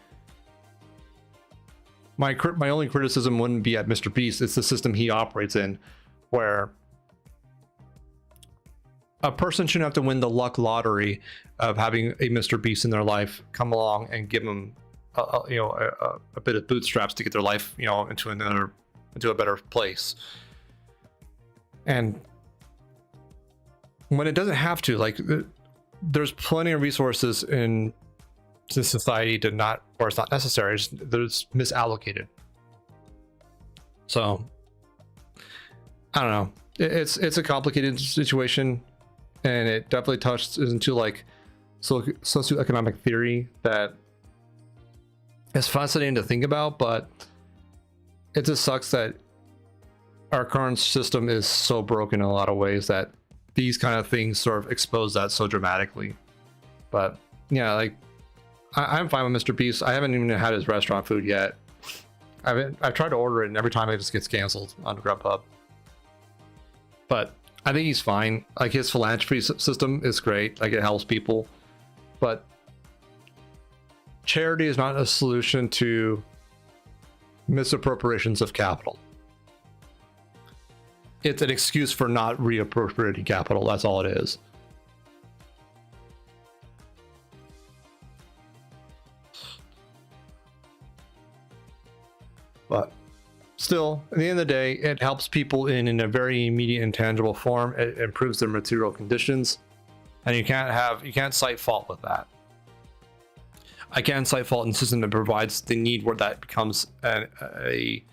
My only criticism wouldn't be at Mr. Beast. It's the system he operates in, where a person shouldn't have to win the luck lottery of having a Mr. Beast in their life come along and give them a bit of bootstraps to get their life into a better place. And when it doesn't have to, like, there's plenty of resources in to society to not, or it's not necessary, they're just misallocated. So I don't know. It's a complicated situation, and it definitely touches into like socioeconomic theory that is fascinating to think about, but it just sucks that our current system is so broken in a lot of ways that these kind of things sort of expose that so dramatically. But yeah, like I'm fine with Mr. Beast. I haven't even had his restaurant food yet. I've tried to order it, and every time it just gets canceled on Grubhub. But I think he's fine. Like his philanthropy system is great. Like it helps people, but charity is not a solution to misappropriations of capital. It's an excuse for not reappropriating capital. That's all it is. But still, at the end of the day, it helps people in a very immediate and tangible form. It improves their material conditions, and you can't cite fault with that. I can't cite fault in a system that provides the need where that becomes a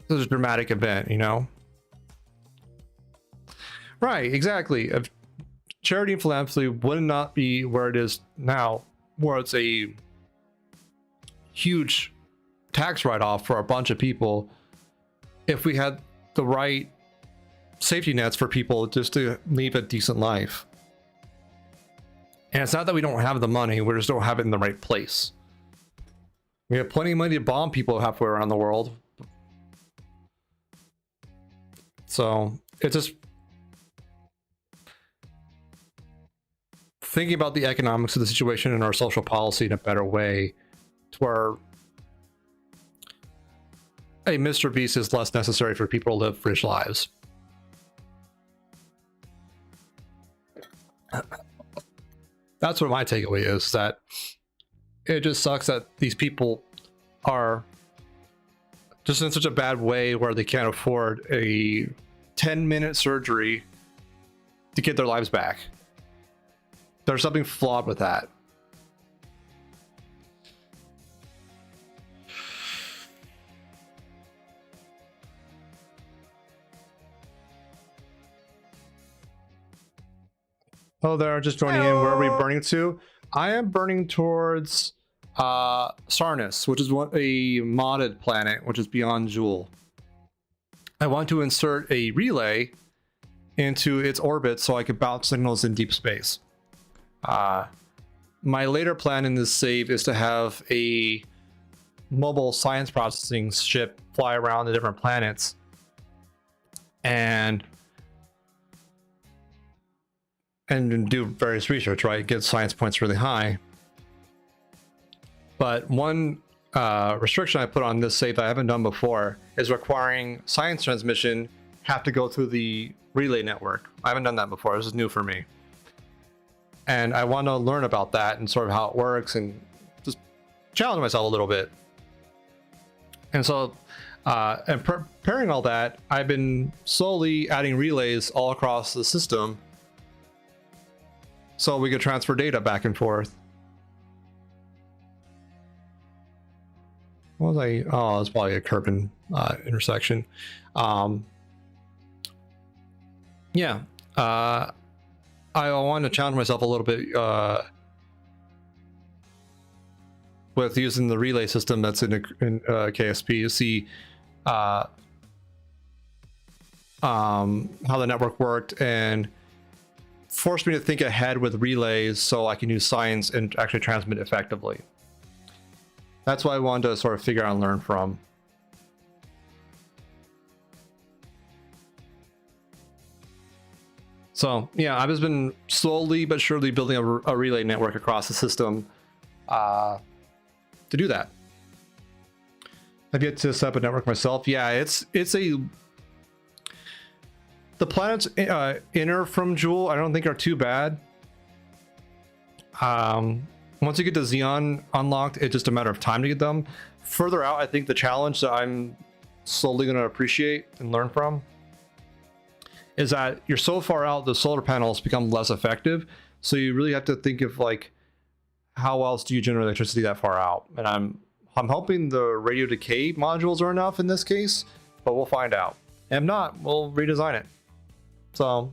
dramatic event, you know? Right, exactly. If charity and philanthropy would not be where it is now, where it's a huge tax write-off for a bunch of people, if we had the right safety nets for people just to lead a decent life. And it's not that we don't have the money, we just don't have it in the right place. We have plenty of money to bomb people halfway around the world. So it's just thinking about the economics of the situation and our social policy in a better way, to where a Mr. Beast is less necessary for people to live rich lives. That's what my takeaway is, that it just sucks that these people are just in such a bad way where they can't afford a 10-minute surgery to get their lives back. There's something flawed with that. Oh, they're just joining in. Where are we burning to? I am burning towards Sarnus, which is a modded planet, which is beyond Jewel. I want to insert a relay into its orbit so I can bounce signals in deep space. My later plan in this save is to have a mobile science processing ship fly around the different planets and do various research, right? Get science points really high. But one restriction I put on this save that I haven't done before is requiring science transmission have to go through the relay network. I haven't done that before. This is new for me. And I want to learn about that and sort of how it works and just challenge myself a little bit. And so, and preparing all that, I've been slowly adding relays all across the system so we could transfer data back and forth. What was I? Oh, it's probably a Kerbin intersection. Yeah. I want to challenge myself a little bit with using the relay system that's in KSP to see how the network worked, and forced me to think ahead with relays so I can use science and actually transmit effectively. That's what I wanted to sort of figure out and learn from. So yeah, I've just been slowly but surely building a relay network across the system to do that. I've yet to set up a network myself. Yeah, it's the planets inner from Jewel, I don't think are too bad. Once you get the Xeon unlocked, it's just a matter of time to get them. Further out, I think the challenge that I'm slowly going to appreciate and learn from is that you're so far out, the solar panels become less effective. So you really have to think of like how else do you generate electricity that far out? And I'm hoping the radio decay modules are enough in this case, but we'll find out. And if not, we'll redesign it. So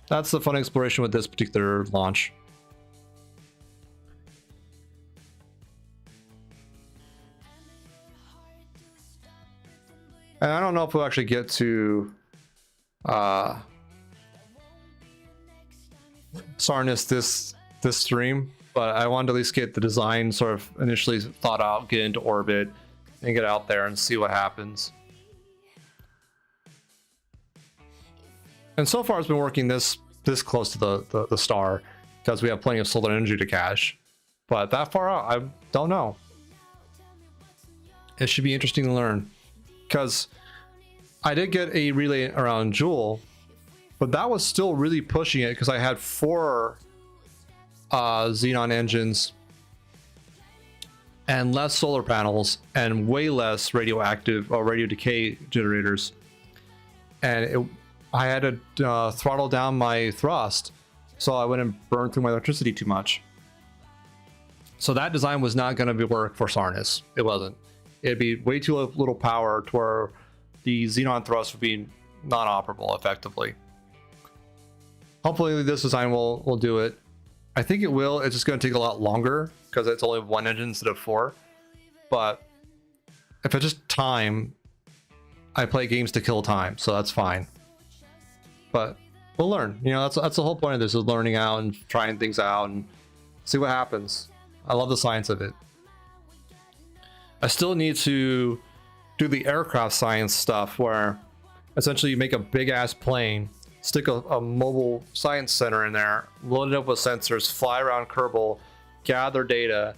that's the fun exploration with this particular launch. And I don't know if we'll actually get to Sarnis this stream, but I wanted to at least get the design sort of initially thought out, get into orbit, and get out there and see what happens. And so far it's been working this close to the star because we have plenty of solar energy to cache. But that far out, I don't know. It should be interesting to learn. Because I did get a relay around Joule, but that was still really pushing it because I had 4 xenon engines and less solar panels and way less radioactive or radio decay generators. And I had to throttle down my thrust so I wouldn't burn through my electricity too much. So that design was not going to work for Sarnis. It wasn't. It'd be way too little power to where the xenon thrust would be non-operable effectively. Hopefully this design will do it. I think it will. It's just going to take a lot longer because it's only 1 engine instead of 4. But if it's just time, I play games to kill time, so that's fine. But we'll learn. You know, that's the whole point of this, is learning out and trying things out and see what happens. I love the science of it. I still need to do the aircraft science stuff where essentially you make a big ass plane, stick a mobile science center in there, load it up with sensors, fly around Kerbal, gather data,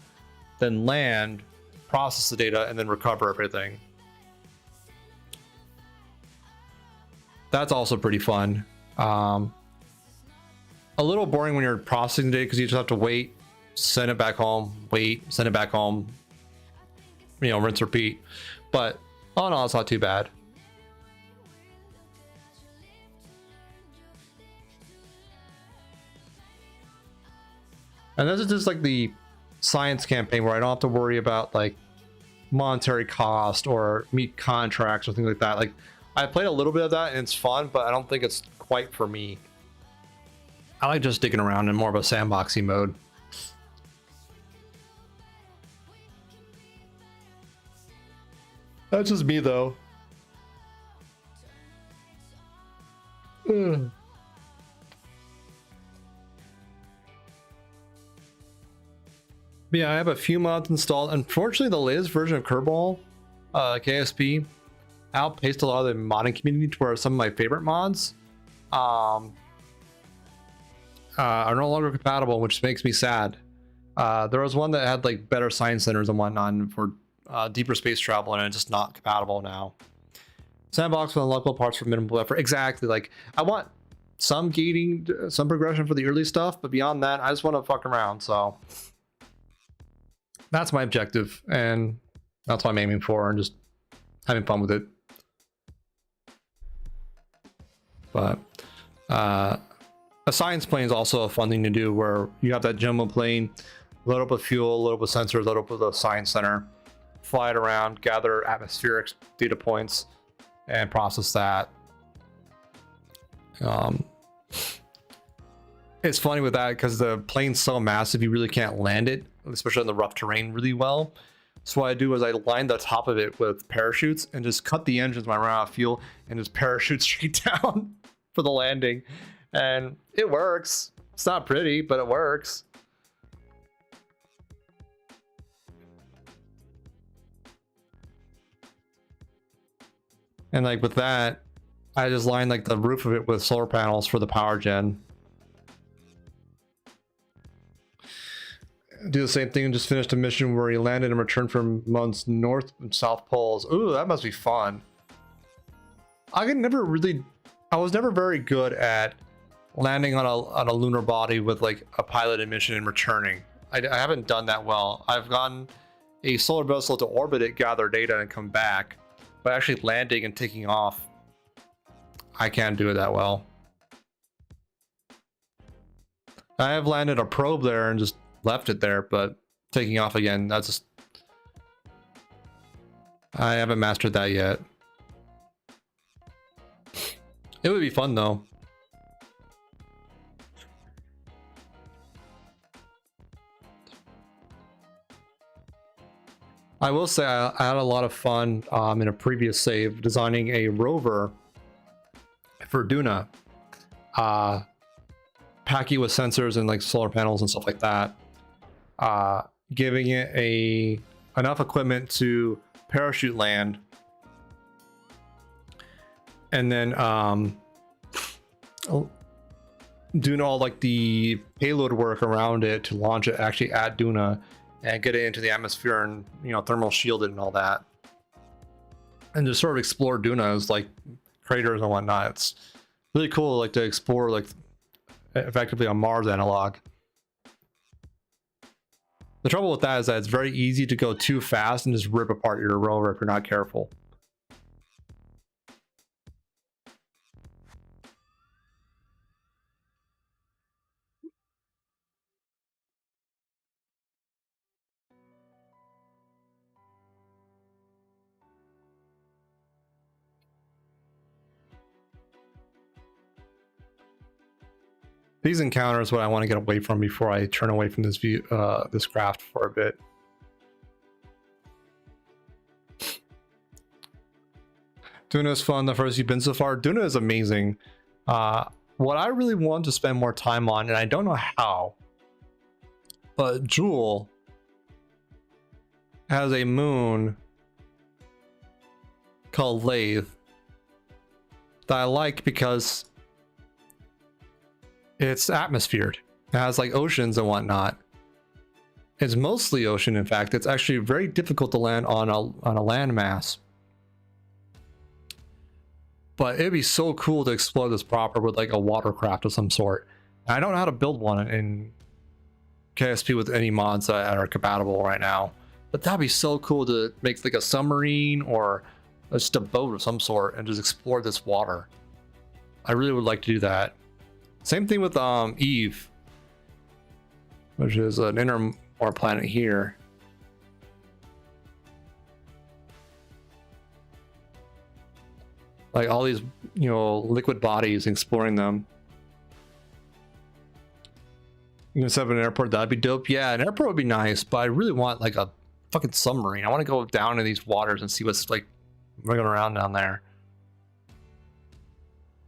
then land, process the data, and then recover everything. That's also pretty fun. A little boring when you're processing data because you just have to wait, send it back home, wait, send it back home, you know, rinse, repeat. But all in all, it's not too bad. And this is just like the science campaign where I don't have to worry about like monetary cost or meet contracts or things like that. Like, I played a little bit of that and it's fun, but I don't think it's quite for me. I like just digging around in more of a sandboxy mode. That's just me though. But yeah, I have a few mods installed. Unfortunately, the latest version of Kerbal, KSP, outpaced a lot of the modding community to where some of my favorite mods are no longer compatible, which makes me sad. There was one that had like better science centers and whatnot for deeper space travel, and it's just not compatible now. Sandbox with unlockable parts for minimal effort. Exactly. Like, I want some gating, some progression for the early stuff, but beyond that, I just want to fuck around. So that's my objective, and that's what I'm aiming for, and just having fun with it. But a science plane is also a fun thing to do, where you have that jumbo plane, load up with fuel, load up with sensors, load up with a science center, fly it around, gather atmospheric data points, and process that. It's funny with that because the plane's so massive you really can't land it, especially on the rough terrain, really well. So what I do is I line the top of it with parachutes and just cut the engines when I run out of fuel and just parachute straight down for the landing. And it works. It's not pretty, but it works. And like with that, I just line like the roof of it with solar panels for the power gen. Do the same thing and just finished a mission where he landed and returned from Moon's north and south poles. Ooh, that must be fun. I was never very good at landing on a lunar body with like a piloted mission and returning. I haven't done that well. I've gotten a solar vessel to orbit it, gather data, and come back. But actually landing and taking off, I can't do it that well. I have landed a probe there and just left it there, but taking off again, that's just... I haven't mastered that yet. It would be fun though. I will say I had a lot of fun in a previous save designing a rover for Duna. Packy with sensors and like solar panels and stuff like that. Giving it enough equipment to parachute land. And then doing all like the payload work around it to launch it actually at Duna and get it into the atmosphere and, you know, thermal shielded and all that. And just sort of explore Duna's like craters and whatnot. It's really cool like to explore like effectively a Mars analog. The trouble with that is that it's very easy to go too fast and just rip apart your rover if you're not careful. These encounters what I want to get away from before I turn away from this view, this craft for a bit. Duna is fun. The first you've been so far. Duna is amazing. What I really want to spend more time on, and I don't know how, but Jewel has a moon called Lathe that I like because it's atmosphered. It has like oceans and whatnot. It's mostly ocean, in fact. It's actually very difficult to land on a landmass. But it'd be so cool to explore this proper with like a watercraft of some sort. I don't know how to build one in KSP with any mods that are compatible right now. But that'd be so cool to make like a submarine or just a boat of some sort and just explore this water. I really would like to do that. Same thing with Eve, which is an inner planet here. Like all these, you know, liquid bodies, exploring them. You can set up an airport, that'd be dope. Yeah, an airport would be nice, but I really want like a fucking submarine. I want to go down in these waters and see what's like running around down there.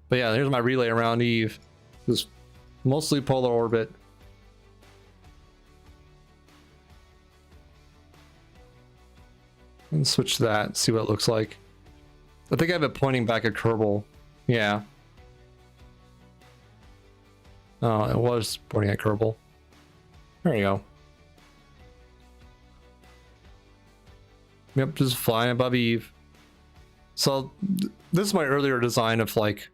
But yeah, here's my relay around Eve. Just mostly polar orbit. And switch to that, see what it looks like. I think I have it pointing back at Kerbal. Yeah. Oh, it was pointing at Kerbal. There you go. Yep, just flying above Eve. So this is my earlier design of like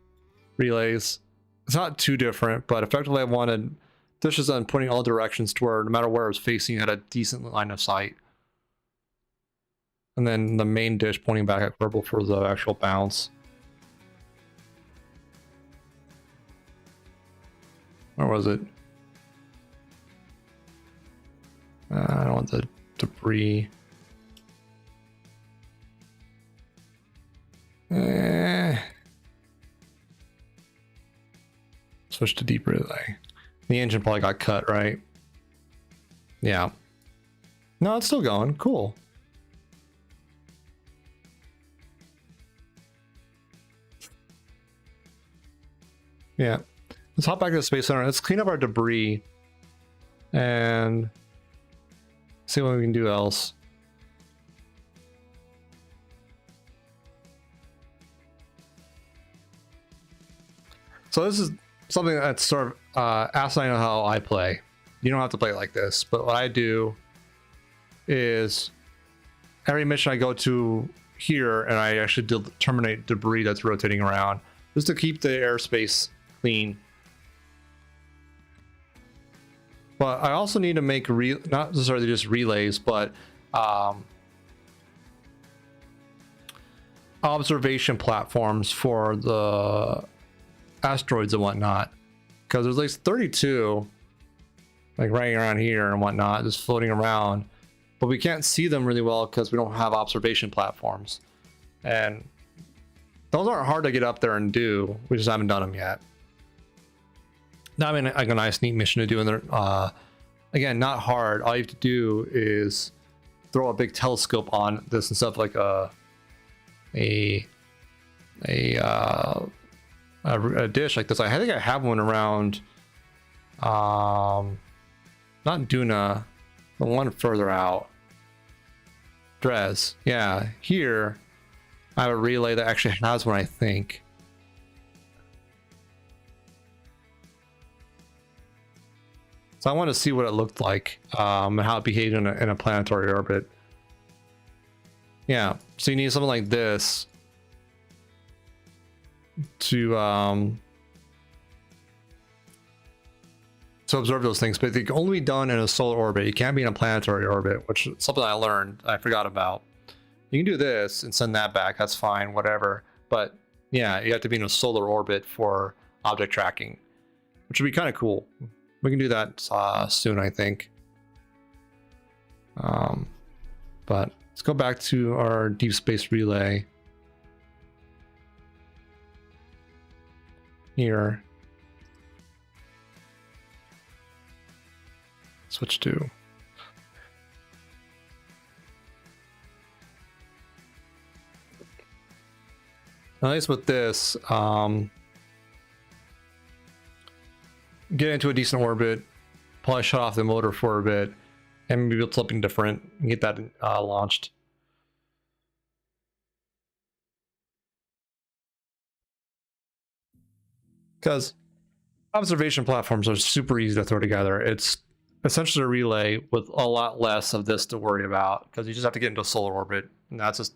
relays. It's not too different, but effectively I wanted dishes on pointing all directions to where no matter where I was facing, I had a decent line of sight. And then the main dish pointing back at Kerbal for the actual bounce. Where was it? I don't want the debris. Switch to deep relay. The engine probably got cut, right? Yeah. No, it's still going. Cool. Yeah. Let's hop back to the Space Center. Let's clean up our debris and see what we can do else. So this is something that's sort of asinine on how I play. You don't have to play it like this, but what I do is every mission I go to here and I actually terminate debris that's rotating around just to keep the airspace clean. But I also need to make not necessarily just relays, but observation platforms for the asteroids and whatnot, because there's like 32 like right around here and whatnot, just floating around. But we can't see them really well because we don't have observation platforms. And those aren't hard to get up there and do. We just haven't done them yet. Now, I mean, like a nice, neat mission to do. And they're, again, not hard. All you have to do is throw a big telescope on this and stuff, like a dish like this. I think I have one around, not Duna, the one further out. Dres, yeah. Here, I have a relay that actually has one, I think. So I want to see what it looked like, and how it behaved in a planetary orbit. Yeah, so you need something like this to observe those things, but they can only be done in a solar orbit. You can't be in a planetary orbit, which is something I learned, I forgot about. You can do this and send that back, that's fine, whatever. But yeah, you have to be in a solar orbit for object tracking, which would be kind of cool. We can do that soon, I think. But let's go back to our deep space relay. Here. Switch to. Nice with this. Get into a decent orbit, probably shut off the motor for a bit, and maybe build something different and get that launched. Because observation platforms are super easy to throw together. It's essentially a relay with a lot less of this to worry about, because you just have to get into a solar orbit, and that's just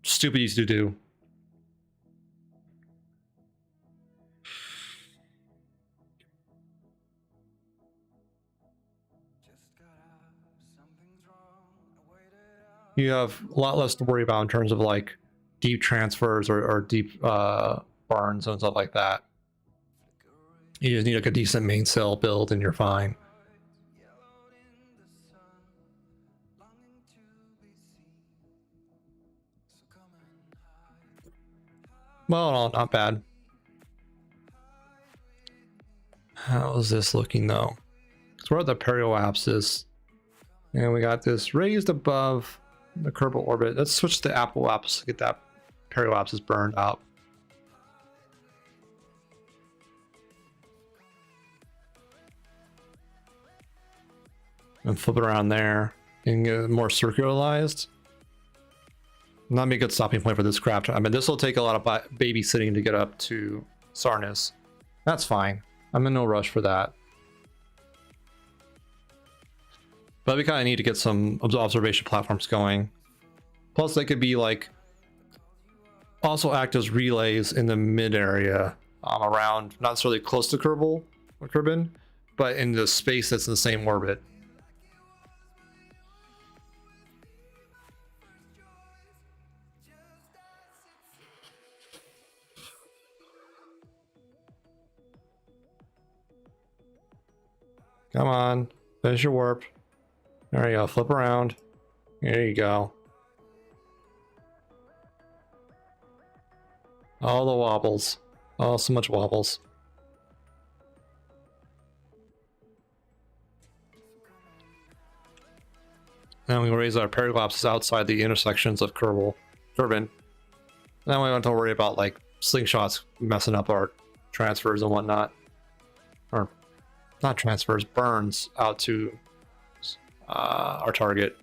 stupid easy to do. You have a lot less to worry about in terms of like deep transfers or deep burns and stuff like that. You just need like a decent main cell build and you're fine. Well, no, not bad. How's this looking though? So we're at the perioapsis, and we got this raised above the Kerbal orbit. Let's switch to apoapsis to get that perioapsis burned out. And flip it around there and get it more circularized. Not be a good stopping point for this craft. I mean, this will take a lot of babysitting to get up to Sarnis. That's fine. I'm in no rush for that. But we kind of need to get some observation platforms going. Plus, they could be like also act as relays in the mid area, around, not necessarily close to Kerbal or Kerbin, but in the space that's in the same orbit. Come on, finish your warp. There you go, flip around. There you go. All the wobbles. Oh, so much wobbles. Now we raise our perioapsis outside the intersections of Kerbin. Now we don't have to worry about like slingshots messing up our transfers and whatnot. Or not transfers, burns out to our target.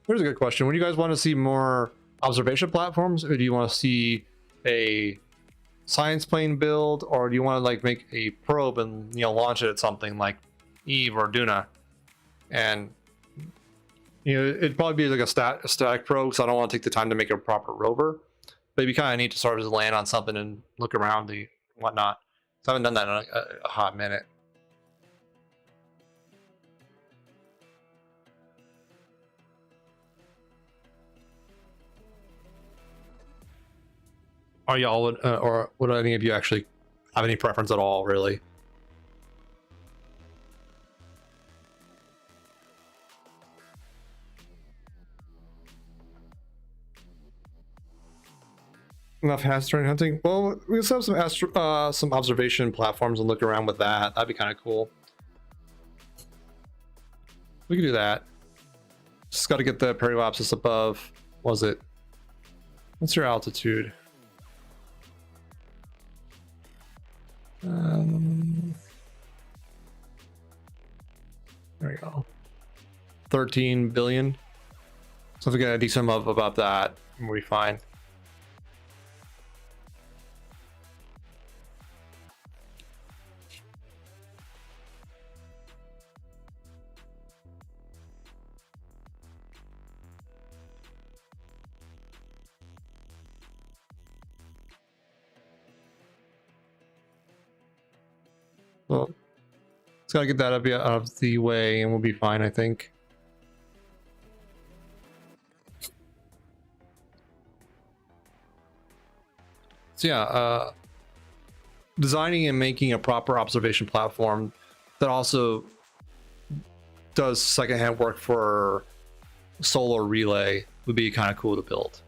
Here's a good question. Would you guys want to see more observation platforms, or do you want to see a science plane build, or do you want to like make a probe and launch it at something like Eve or Duna? And it'd probably be like a static probe, so I don't want to take the time to make a proper rover. But you kind of need to sort of just land on something and look around the whatnot. So I haven't done that in a hot minute. are y'all or would any of you actually have any preference at all, really? Enough hazard hunting. Well, we just have some observation platforms and look around with that. That'd be kind of cool. We can do that. Just got to get the periapsis above. Was it? What's your altitude? There we go. 13 billion. So if we get a decent amount above that, we'll be fine. Well, just gotta get that out of the way and we'll be fine, I think. So yeah, designing and making a proper observation platform that also does secondhand work for solar relay would be kind of cool to build.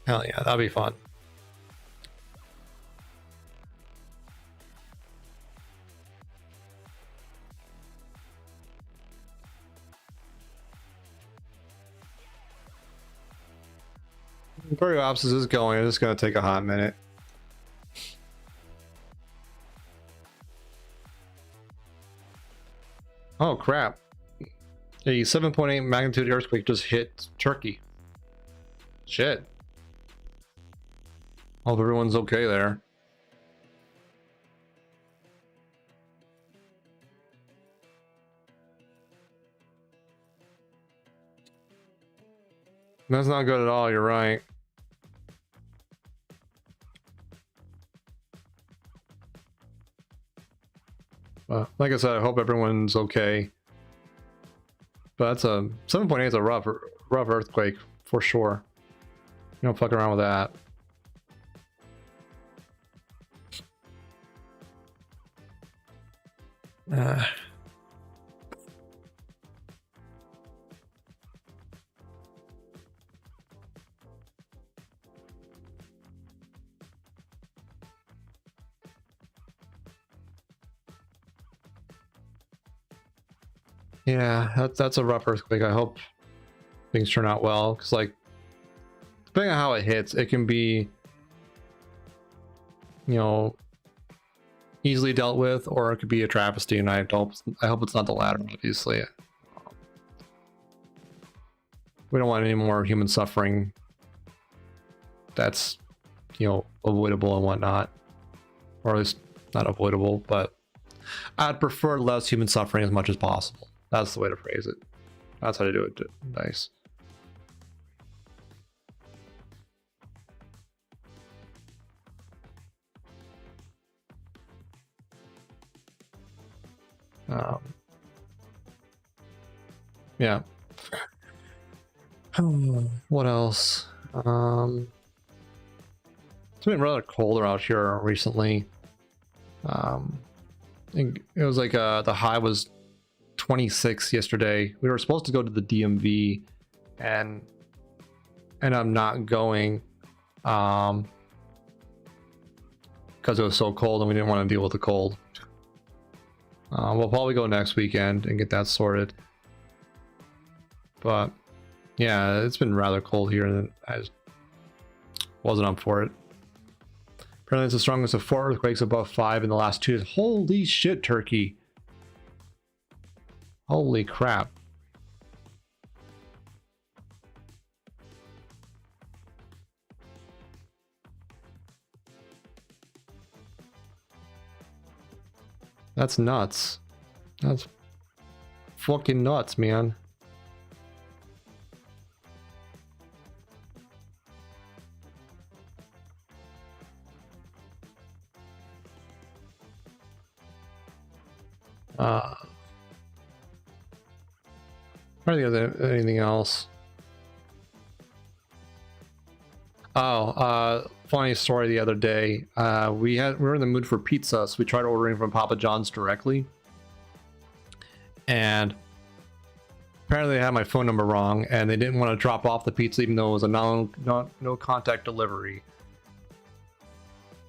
Hell yeah, that'd be fun. Periapsis is going. It's going to take a hot minute. Oh crap! A 7.8 magnitude earthquake just hit Turkey. Shit. Hope everyone's okay there. That's not good at all, you're right. Like I said, I hope everyone's okay. But that's a 7.8 is a rough earthquake for sure. You don't fuck around with that. Yeah, that's a rough earthquake. I hope things turn out well, because like depending on how it hits, it can be, you know, easily dealt with, or it could be a travesty, and I hope it's not the latter, obviously. We don't want any more human suffering that's, you know, avoidable and whatnot, or at least not avoidable, but I'd prefer less human suffering as much as possible. That's the way to phrase it. That's how to do it. Nice. Yeah. What else? It's been rather colder out here recently. It was like the high was 26 yesterday. We were supposed to go to the DMV, and I'm not going because it was so cold and we didn't want to deal with the cold. We'll probably go next weekend and get that sorted. But yeah, it's been rather cold here, and I just wasn't up for it. Apparently it's the strongest of 4 earthquakes above 5 in the last 2 days. Holy shit, Turkey. Holy crap. That's nuts. That's fucking nuts, man. I don't think there's anything else. Oh, funny story the other day. We were in the mood for pizza, so we tried ordering from Papa John's directly. And apparently they had my phone number wrong, and they didn't want to drop off the pizza even though it was a no contact delivery.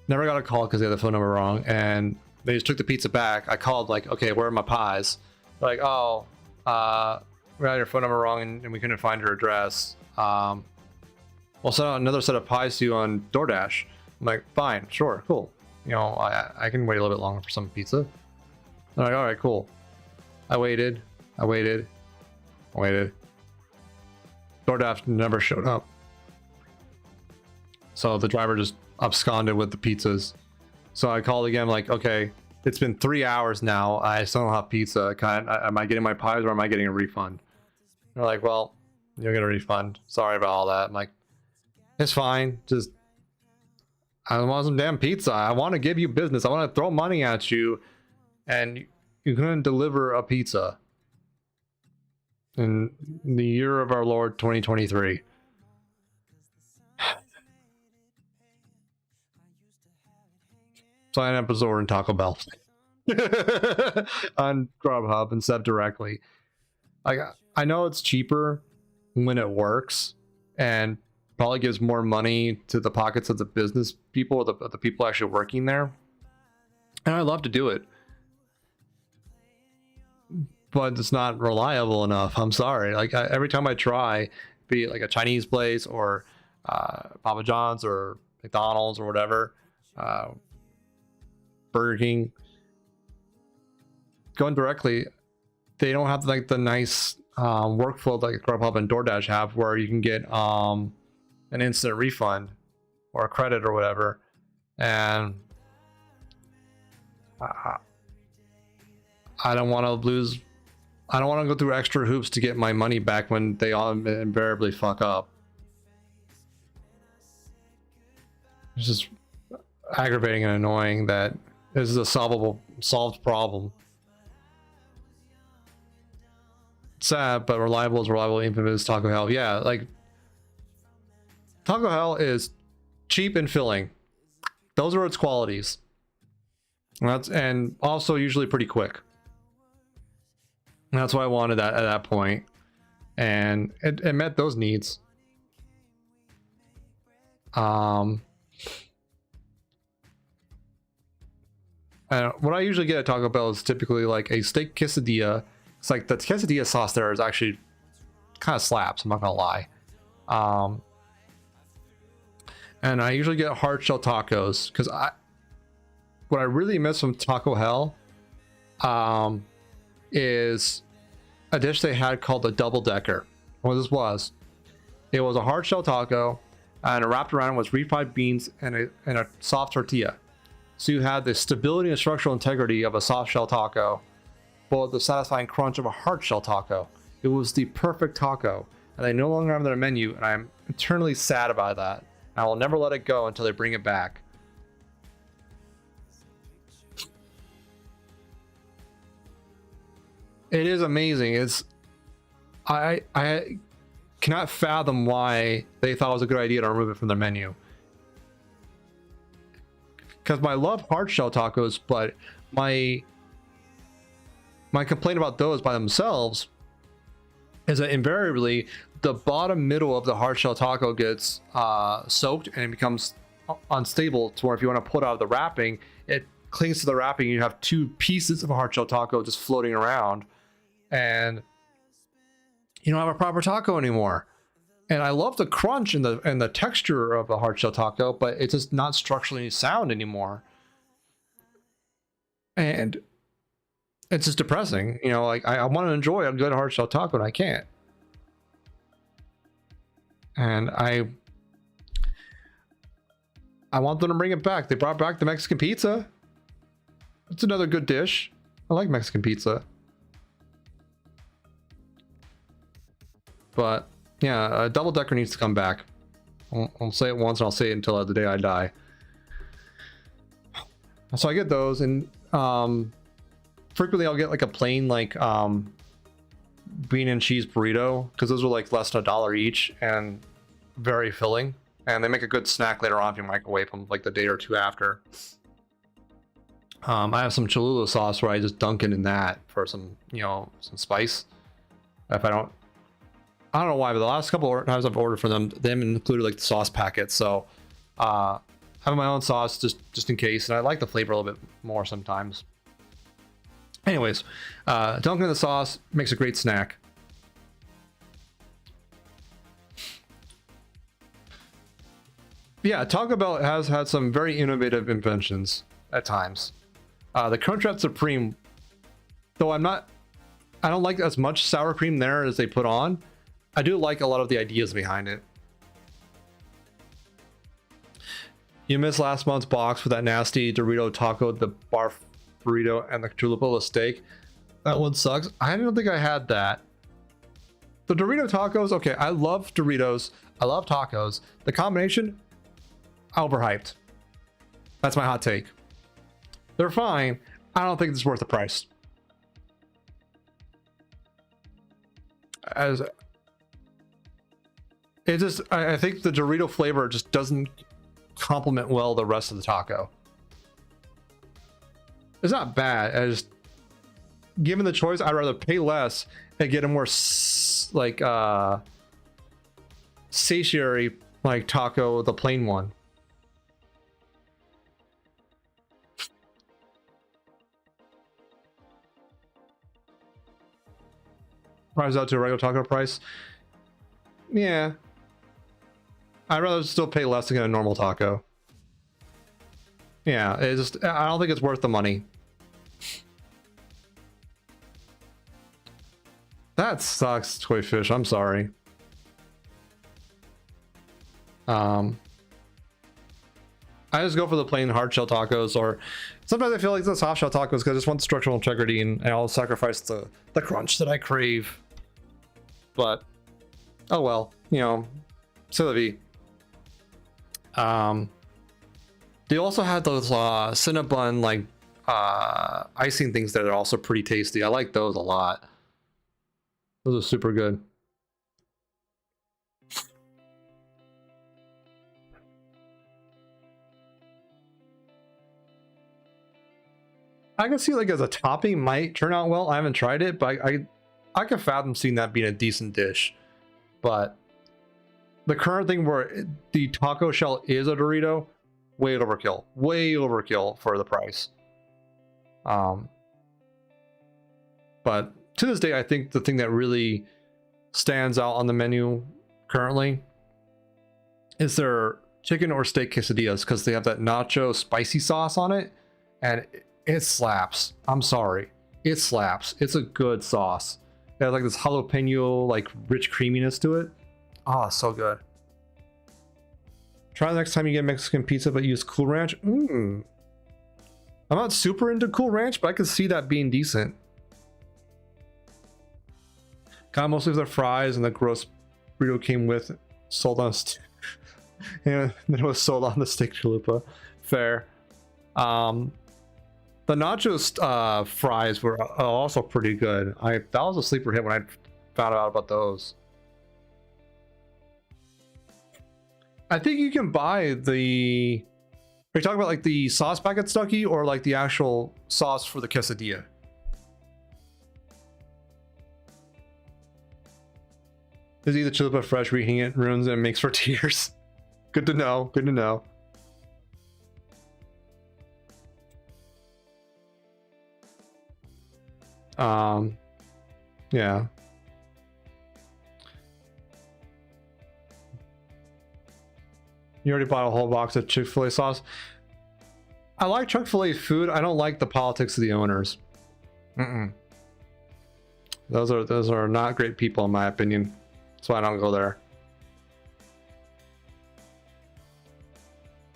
Never got a call because they had the phone number wrong, and they just took the pizza back. I called like, okay, where are my pies? They're like, oh, we had your phone number wrong and we couldn't find your address. We'll send out another set of pies to you on DoorDash. I'm like, fine, sure, cool. You know, I can wait a little bit longer for some pizza. They're like, all right, cool. I waited. DoorDash never showed up. So the driver just absconded with the pizzas. So I called again, like, okay, it's been 3 hours now. I still don't have pizza. Am I getting my pies or am I getting a refund? They're like, well, you'll get a refund. Sorry about all that. I'm like, it's fine. Just, I want some damn pizza. I want to give you business. I want to throw money at you, and you couldn't deliver a pizza in the year of our Lord 2023. So I ended up ordering Taco Bell on Grubhub instead of directly. I know it's cheaper when it works, and probably gives more money to the pockets of the business people, or the people actually working there. And I love to do it, but it's not reliable enough. I'm sorry. Like every time I try, be it like a Chinese place or Papa John's or McDonald's or whatever, Burger King, going directly, they don't have like the nice workflow like Grubhub and DoorDash have, where you can get an instant refund or a credit or whatever. And I don't want to lose. I don't want to go through extra hoops to get my money back when they all invariably fuck up. It's just aggravating and annoying that this is a solved problem. Sad, but reliable is reliable. Infamous Taco Hell. Yeah, like Taco Hell is cheap and filling. Those are its qualities. And also usually pretty quick. And that's what I wanted at that point. And it met those needs. And what I usually get at Taco Bell is typically like a steak quesadilla. It's like the quesadilla sauce there is actually kind of slaps, I'm not gonna lie. And I usually get hard shell tacos, because what I really miss from Taco Hell is a dish they had called the double decker. What this was, it was a hard shell taco, and wrapped around was refried beans and a soft tortilla. So you had the stability and structural integrity of a soft shell taco, but with the satisfying crunch of a hard shell taco. It was the perfect taco, and they no longer have their menu, and I'm eternally sad about that. I will never let it go until they bring it back. It is amazing. I cannot fathom why they thought it was a good idea to remove it from their menu. Because I love hard shell tacos, but my complaint about those by themselves is that invariably the bottom middle of the hard shell taco gets soaked and it becomes unstable, to where if you want to pull it out of the wrapping, it clings to the wrapping. You have two pieces of a hard shell taco just floating around, and you don't have a proper taco anymore. And I love the crunch and the texture of a hard shell taco, but it's just not structurally sound anymore. And it's just depressing. You know, like I want to enjoy a good hard shell taco and I can't. And I want them to bring it back. They brought back the Mexican pizza. It's another good dish. I like Mexican pizza. But yeah, a double decker needs to come back. I'll say it once and I'll say it until the day I die. So I get those, and for frequently I'll get like a plain like bean and cheese burrito, because those are like less than $1 each and very filling, and they make a good snack later on if you microwave them like the day or two after. I have some Cholula sauce where I just dunk it in that for some, you know, some spice. If I don't know why, but the last couple of times I've ordered from them, they haven't included like the sauce packets. So having my own sauce just in case, and I like the flavor a little bit more sometimes. Anyways, dunking in the sauce makes a great snack. Yeah, Taco Bell has had some very innovative inventions at times. The Crunchwrap Supreme, though I don't like as much sour cream there as they put on, I do like a lot of the ideas behind it. You missed last month's box with that nasty Dorito taco, the barf burrito, and the chalupa steak. That one sucks. I don't think I had that. The Dorito tacos, okay, I love Doritos. I love tacos. The combination, overhyped. That's my hot take. They're fine. I don't think it's worth the price. As it just, I think the Dorito flavor just doesn't complement well the rest of the taco. It's not bad. I just, given the choice, I'd rather pay less and get a more like satiary like taco, the plain one. Price out to a regular taco price. Yeah, I'd rather still pay less to get a normal taco. Yeah, it just, I don't think it's worth the money. That sucks, Toy Fish. I'm sorry. I just go for the plain hard shell tacos, or sometimes I feel like the soft shell tacos because I just want structural integrity, and I'll sacrifice the crunch that I crave. But oh well, you know, c'est la vie. They also had those Cinnabon like icing things that are also pretty tasty. I like those a lot. Those are super good. I can see like as a topping might turn out well. I haven't tried it, but I can fathom seeing that being a decent dish. But the current thing where the taco shell is a Dorito, way overkill. Way overkill for the price. But to this day, I think the thing that really stands out on the menu currently is their chicken or steak quesadillas, because they have that nacho spicy sauce on it, and it slaps. I'm sorry, it slaps. It's a good sauce. It has like this jalapeno, like rich creaminess to it. Oh, so good. Try the next time you get Mexican pizza, but use Cool Ranch. I'm not super into Cool Ranch, but I can see that being decent. Got mostly the fries, and the gross burrito came with sold on and then it was sold on the steak chalupa. Fair. The nachos fries were also pretty good. That was a sleeper hit when I found out about those. I think you can buy the... Are you talking about like the sauce packet Stucky, or like the actual sauce for the quesadilla? Is either chalupa fresh, reheating it ruins it and makes for tears? Good to know. Good to know. Yeah. You already bought a whole box of Chick-fil-A sauce. I like Chick-fil-A food. I don't like the politics of the owners. Those are not great people in my opinion. That's why I don't go there.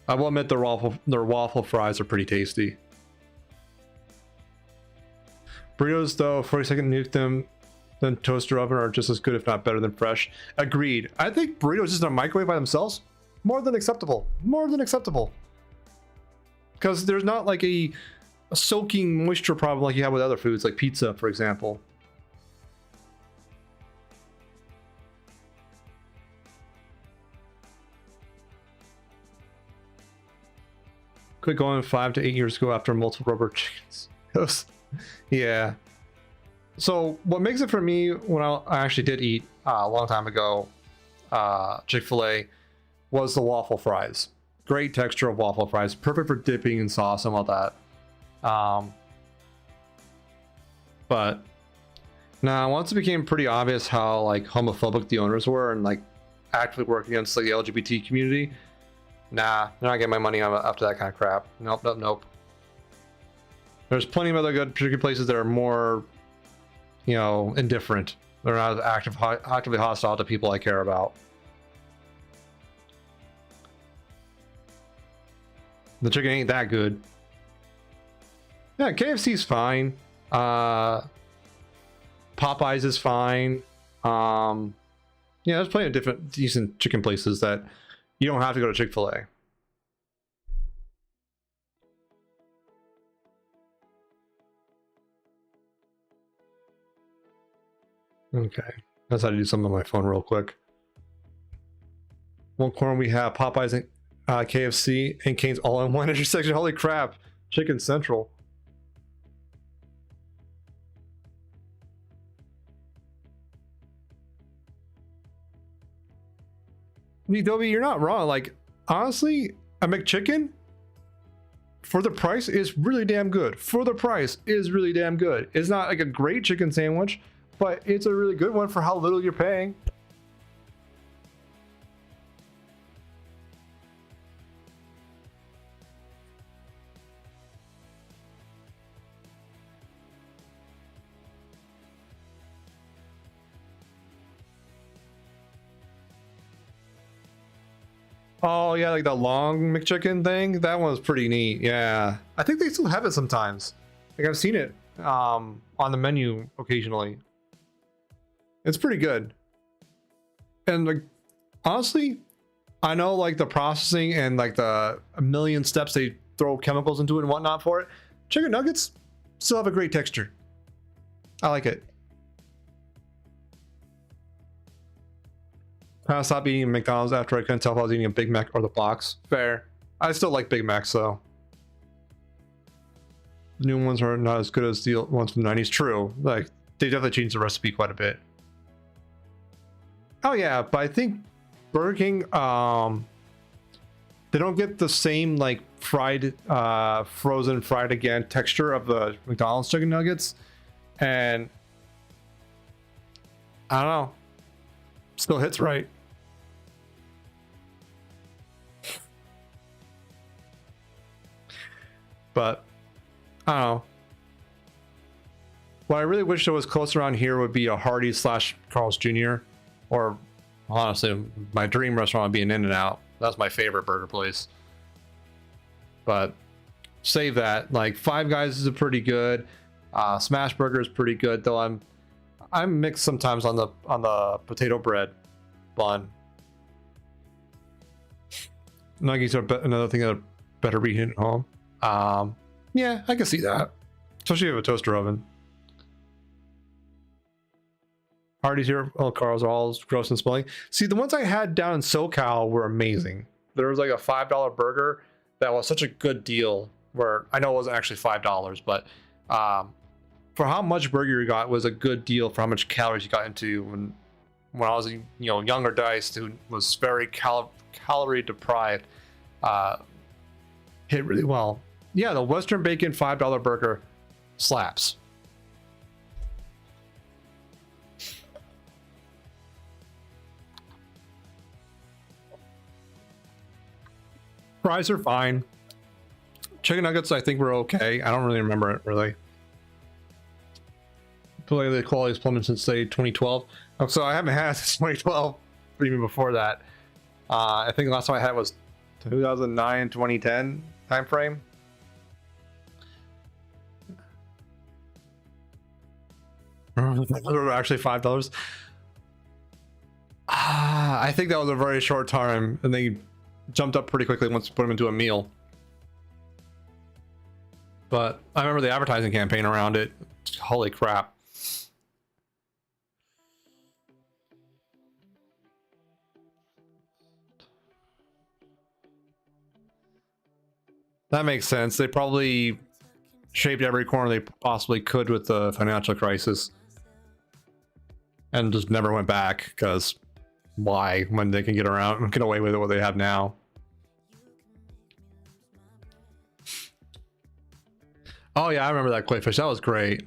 I will admit their waffle fries are pretty tasty. Burritos though, 40-second nuke them, then toaster oven are just as good, if not better than fresh. Agreed. I think burritos just in a microwave by themselves, more than acceptable. More than acceptable. Because there's not like a a soaking moisture problem like you have with other foods, like pizza, for example. Quit going 5 to 8 years ago after multiple rubber chickens. Yeah. So what makes it for me when I actually did eat a long time ago Chick-fil-A was the waffle fries. Great texture of waffle fries, perfect for dipping in sauce and all that. But now once it became pretty obvious how like homophobic the owners were and like actively working against like the LGBT community, nah, they're not getting my money after that kind of crap. Nope, nope, nope. There's plenty of other good chicken places that are more, you know, indifferent. They're not actively hostile to people I care about. The chicken ain't that good. Yeah, KFC's fine. Popeyes is fine. Yeah, there's plenty of different decent chicken places that you don't have to go to Chick-fil-A. Okay, that's how to do something on my phone real quick. One corner we have Popeyes and KFC and Cane's all in one intersection. Holy crap, Chicken Central. Dobie, you're not wrong. Like, honestly, a McChicken for the price is really damn good. For the price is really damn good. It's not like a great chicken sandwich, but it's a really good one for how little you're paying. Oh yeah, like the long McChicken thing. That one was pretty neat. Yeah, I think they still have it sometimes. Like I've seen it on the menu occasionally. It's pretty good. And like honestly, I know like the processing and like the a million steps they throw chemicals into it and whatnot for it. Chicken nuggets still have a great texture. I like it. I stopped eating McDonald's after I couldn't tell if I was eating a Big Mac or the box. Fair. I still like Big Macs though. The new ones are not as good as the ones from the 90s. True. Like, they definitely changed the recipe quite a bit. Oh yeah, but I think Burger King, they don't get the same like fried, frozen fried again texture of the McDonald's chicken nuggets. And I don't know. Still hits right. But I don't know. What I really wish there was close around here would be a Hardee's / Carl's Jr. Or honestly, my dream restaurant would be an In-N-Out. That's my favorite burger place. But save that. Like Five Guys is a pretty good. Smash Burger is pretty good, though I'm mixed sometimes on the potato bread bun. Nuggies are another thing that are better be eaten at home. Yeah, I can see that, especially if you have a toaster oven. Hardee's here. Oh, Carl's are all gross and smelly. See, the ones I had down in SoCal were amazing. There was like a $5 burger that was such a good deal. Where I know it wasn't actually $5, but for how much burger you got was a good deal for how much calories you got into. When I was younger Dice, who was very calorie deprived, hit really well. Yeah, the Western Bacon $5 burger slaps. Fries are fine. Chicken nuggets, I think were okay. I don't really remember it really. The quality is plummeted since say 2012. So I haven't had since 2012, but even before that. I think the last time I had was 2009, 2010 time frame. Actually $5. I think that was a very short time, and they jumped up pretty quickly once you put them into a meal. But I remember the advertising campaign around it. Holy crap. That makes sense. They probably shaped every corner they possibly could with the financial crisis and just never went back, because why, when they can get around and get away with what they have now? Oh yeah, I remember that Clayfish. That was great.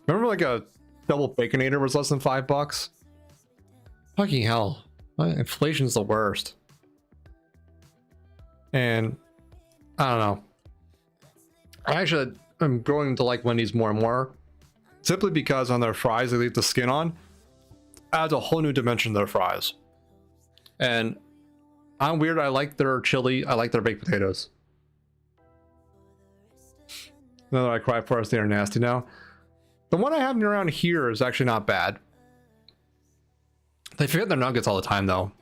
Remember like a double baconator was less than $5? Fucking hell. Inflation's the worst. And I don't know. I actually am growing to like Wendy's more and more, simply because on their fries they leave the skin on. Adds a whole new dimension to their fries. And I'm weird. I like their chili. I like their baked potatoes. Now that I cry for us, they are nasty now. The one I have around here is actually not bad. They forget their nuggets all the time though.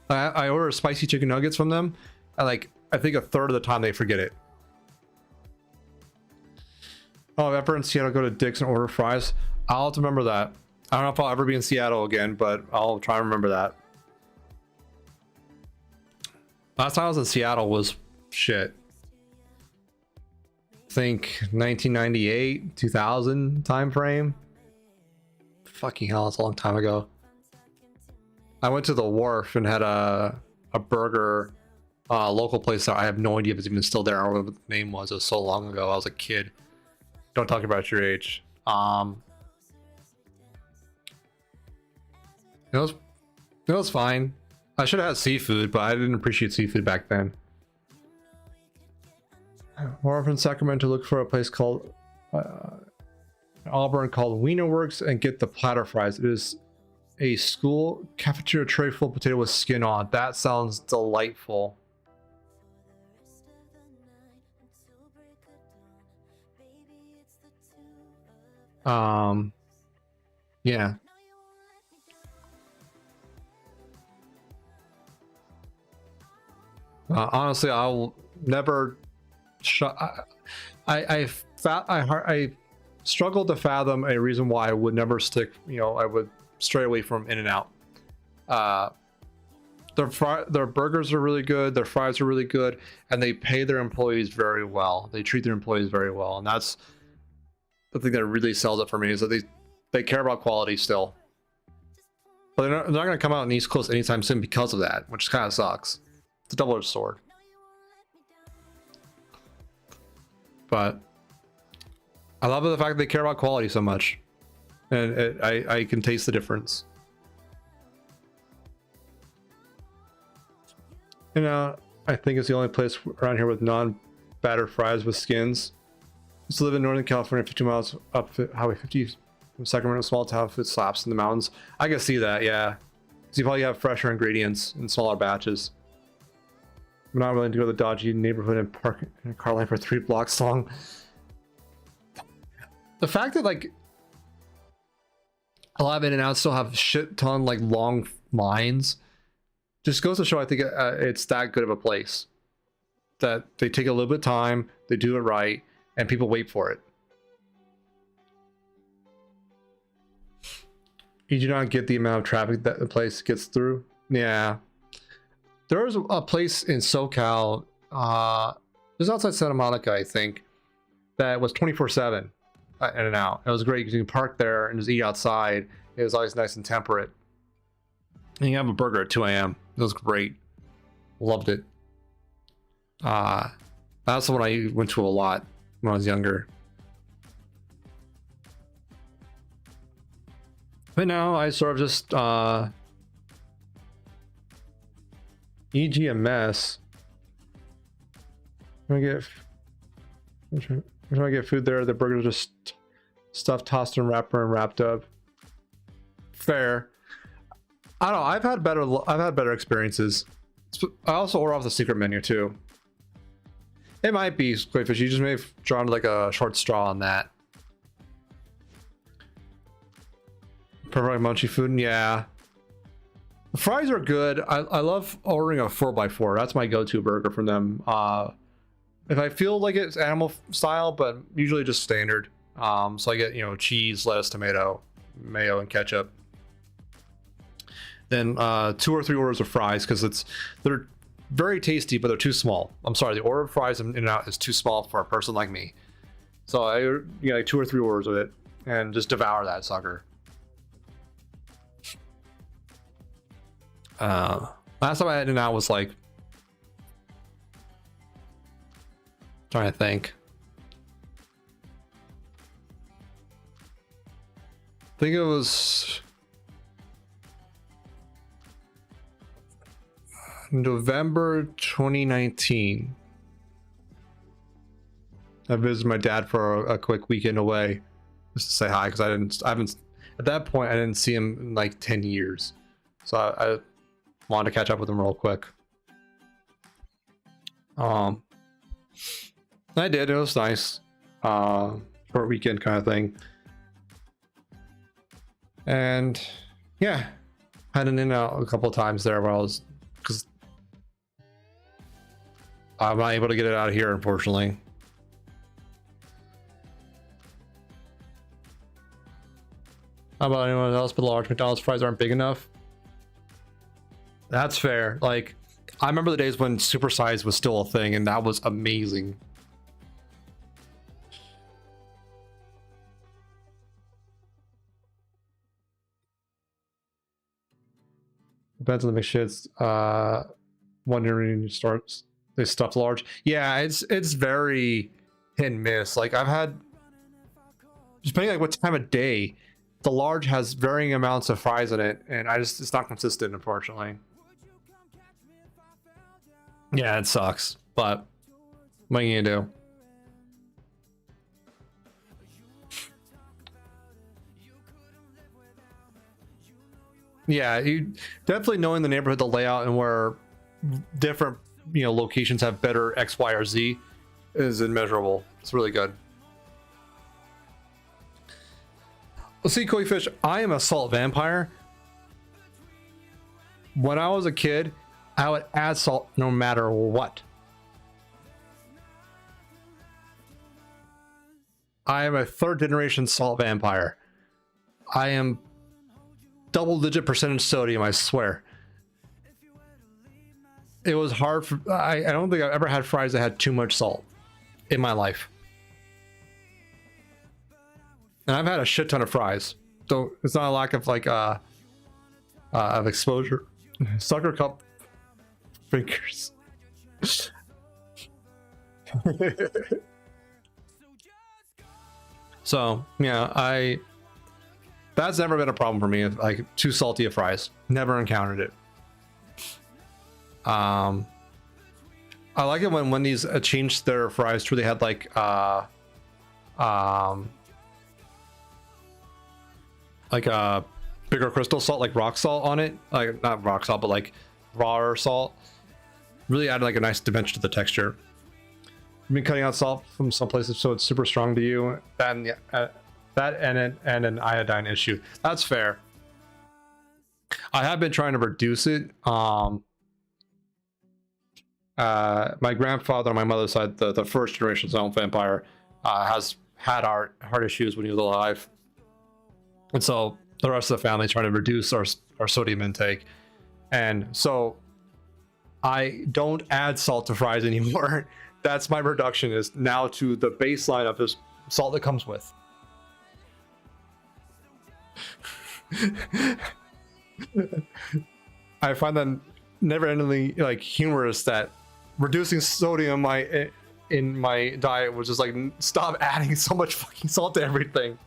I order spicy chicken nuggets from them. I think a third of the time they forget it. Oh, if ever in Seattle, go to Dick's and order fries. I'll have to remember that. I don't know if I'll ever be in Seattle again, but I'll try and remember that. Last time I was in Seattle was shit. I think 1998, 2000 time frame. Fucking hell, it's a long time ago. I went to the Wharf and had a burger, local place that I have no idea if it's even still there or what the name was. It was so long ago. I was a kid. Don't talk about your age. It was fine. I should have had seafood, but I didn't appreciate seafood back then. More often Sacramento, look for a place called Auburn called Wiener Works and get the platter fries. It is a school cafeteria tray full of potato with skin on. That sounds delightful. Yeah. Honestly, I'll never. I struggle to fathom a reason why I would never stick. You know, I would stray away from In-N-Out. Their burgers are really good. Their fries are really good, and they pay their employees very well. They treat their employees very well, and that's the thing that really sells it for me. Is that they care about quality still, but they're not going to come out in the East Coast anytime soon because of that, which kind of sucks. It's a double-edged sword. But I love the fact that they care about quality so much, and I can taste the difference. You know, I think it's the only place around here with non-battered fries with skins. I used to live in Northern California, 50 miles up Highway 50 from Sacramento, small town with slaps in the mountains. I can see that, yeah. Because you probably have fresher ingredients in smaller batches. I'm not willing to go to the dodgy neighborhood and park in a car line for 3 blocks long. The fact that like a lot of In-N-Outs still have shit ton like long lines just goes to show I think it's that good of a place that they take a little bit of time, they do it right, and people wait for it. You do not get the amount of traffic that the place gets through. Yeah. There was a place in SoCal, just outside Santa Monica, I think, that was 24/7 in and out. It was great because you can park there and just eat outside. It was always nice and temperate. And you have a burger at 2 a.m. It was great. Loved it. That's the one I went to a lot when I was younger. But now I sort of just EGMS. When I get food there, the burgers just stuffed, tossed in wrapper and wrapped up. Fair. I don't know. I've had better experiences. I also order off the secret menu too. It might be Squidfish. You just may have drawn like a short straw on that. Perfect munchy food, yeah. The fries are good. I love ordering a 4x4. That's my go-to burger from them. If I feel like it's animal style, but usually just standard. So I get, you know, cheese, lettuce, tomato, mayo, and ketchup. Then 2 or 3 orders of fries, because they're very tasty, but they're too small. I'm sorry, the order of fries in and out is too small for a person like me. So I get like 2 or 3 orders of it and just devour that sucker. Last time I had it out was like, trying to think. I think it was November 2019. I visited my dad for a quick weekend away just to say hi, because I haven't at that point I didn't see him in like 10 years. So I wanted to catch up with him real quick. I did. It was nice. Short weekend kind of thing. And yeah, had an in and out a couple of times there where I was, because I'm not able to get it out of here, unfortunately. How about anyone else? But large McDonald's fries aren't big enough. That's fair. Like, I remember the days when supersize was still a thing, and that was amazing. Depends on the mix shits. Wondering starts they stuff large. Yeah, it's very hit and miss. Like, I've had, depending on what time of day, the large has varying amounts of fries in it, and it's not consistent, unfortunately. Yeah, it sucks, but what are you gonna do? Yeah, you definitely knowing the neighborhood, the layout, and where different, you know, locations have better X, Y, or Z is immeasurable. It's really good. Well, see, Koi Fish, I am a salt vampire. When I was a kid, I would add salt no matter what. I am a 3rd generation salt vampire. I am double-digit percentage sodium, I swear. It was hard for, I don't think I've ever had fries that had too much salt in my life. And I've had a shit ton of fries, so it's not a lack of like of exposure. Sucker cup fingers. So yeah, that's never been a problem for me. Like, too salty of fries, never encountered it. I like it when Wendy's changed their fries to where they had like a bigger crystal salt, like rock salt on it, like not rock salt but like raw salt. Really added like a nice dimension to the texture. I've been cutting out salt from some places so it's super strong to you, and that and an iodine issue. That's fair. I have been trying to reduce it. My grandfather on my mother's side, the 1st generation salt vampire, has had heart issues when he was alive, and so the rest of the family is trying to reduce our sodium intake, and so I don't add salt to fries anymore. That's my reduction, is now to the baseline of this salt that comes with. I find that never-endingly like humorous that reducing sodium in my diet was just like, stop adding so much fucking salt to everything.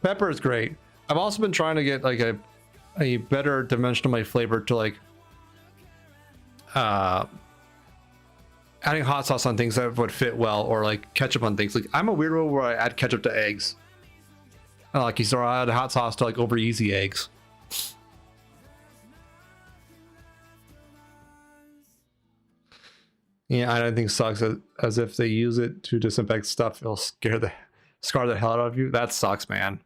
Pepper is great. I've also been trying to get like a better dimension of my flavor to like adding hot sauce on things that would fit well, or like ketchup on things. Like, I'm a weirdo where I add ketchup to eggs. I like, you I add hot sauce to like over easy eggs. Yeah, I don't think sucks as if they use it to disinfect stuff, it'll scar the hell out of you. That sucks, man.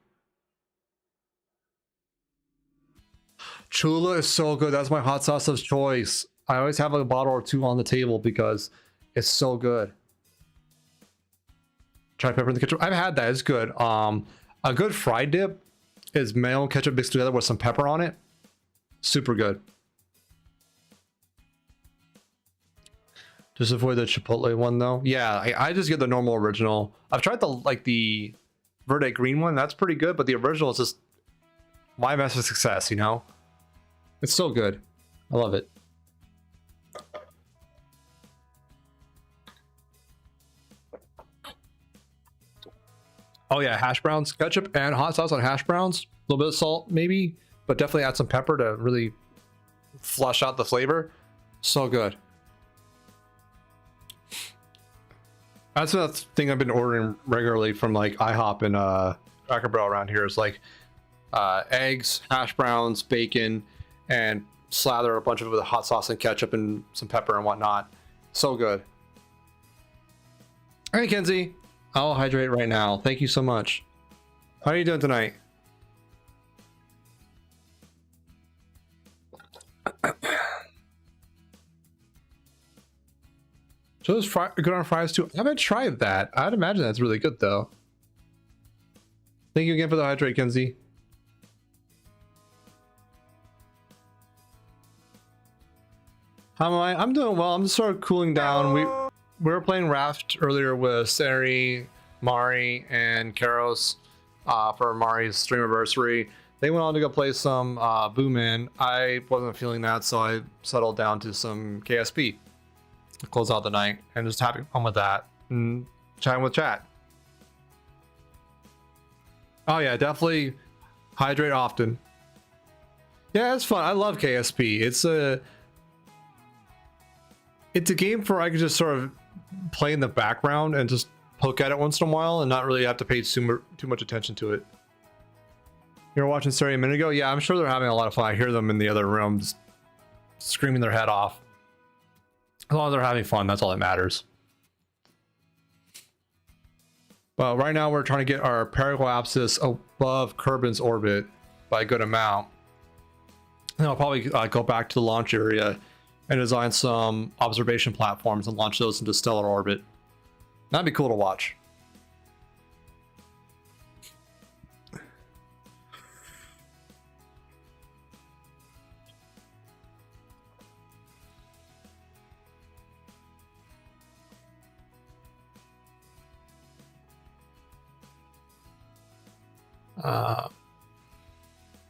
Chula is so good. That's my hot sauce of choice. I always have a bottle or two on the table because it's so good. Try pepper in the ketchup. I've had that. It's good. A good fried dip is mayo and ketchup mixed together with some pepper on it. Super good. Just avoid the chipotle one though. Yeah, I just get the normal original. I've tried the Verde green one. That's pretty good, but the original is just my best of success, you know? It's so good. I love it. Oh yeah, hash browns, ketchup and hot sauce on hash browns. A little bit of salt maybe, but definitely add some pepper to really flush out the flavor. So good. That's the thing I've been ordering regularly from like IHOP and Cracker Barrel around here is like eggs, hash browns, bacon, and slather a bunch of it with hot sauce and ketchup and some pepper and whatnot. So good. Hey Kenzie, I'll hydrate right now. Thank you so much. How are you doing tonight? So is good on fries too. I haven't tried that. I'd imagine that's really good though. Thank you again for the hydrate, Kenzie. How am I? I'm doing well. I'm just sort of cooling down. We were playing Raft earlier with Sari, Mari, and Karos for Mari's stream anniversary. They went on to go play some Boomin. I wasn't feeling that, so I settled down to some KSP to close out the night and just having fun with that and chatting with chat. Oh yeah, definitely hydrate often. Yeah, it's fun. I love KSP. It's a game where I can just sort of play in the background and just poke at it once in a while and not really have to pay too much attention to it. You were watching Sari a minute ago? Yeah, I'm sure they're having a lot of fun. I hear them in the other rooms screaming their head off. As long as they're having fun, that's all that matters. Well, right now we're trying to get our paracoapsis above Kerbin's orbit by a good amount. And I'll probably go back to the launch area and design some observation platforms and launch those into stellar orbit. That'd be cool to watch.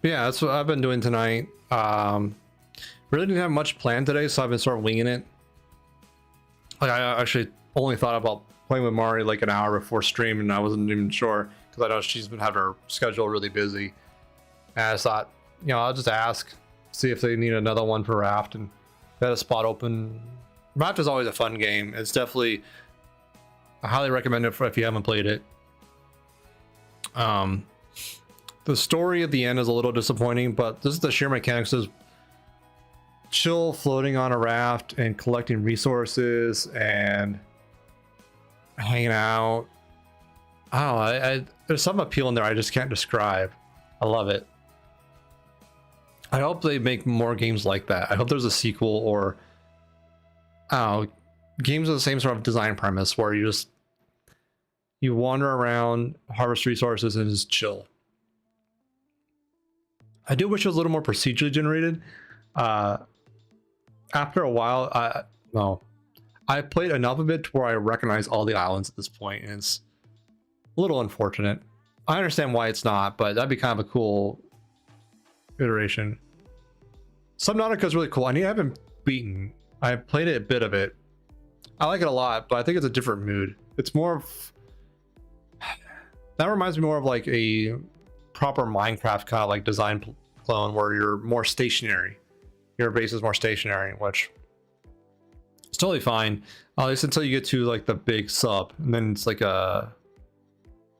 Yeah, that's what I've been doing tonight. Really didn't have much planned today, so I've been sort of winging it. Like I actually only thought about playing with Mari like an hour before stream, and I wasn't even sure because I know she's been having her schedule really busy. And I just thought, you know, I'll just ask, see if they need another one for Raft, and they had a spot open. Raft is always a fun game. It's definitely, I highly recommend it for if you haven't played it. The story at the end is a little disappointing, but this is the sheer mechanics of chill floating on a raft and collecting resources and hanging out. I don't know, there's some appeal in there I just can't describe. I love it. I hope they make more games like that. I hope there's a sequel, or I don't know, games with the same sort of design premise where you wander around, harvest resources, and just chill. I do wish it was a little more procedurally generated. After a while, I played enough of it to where I recognize all the islands at this point, and it's a little unfortunate. I understand why it's not, but that'd be kind of a cool iteration. Subnautica is really cool. I haven't beaten. I played a bit of it. I like it a lot, but I think it's a different mood. It's more of, that reminds me more of like a proper Minecraft kind of like design clone where you're more stationary. Your base is more stationary, which is totally fine. At least until you get to like the big sub, and then it's like a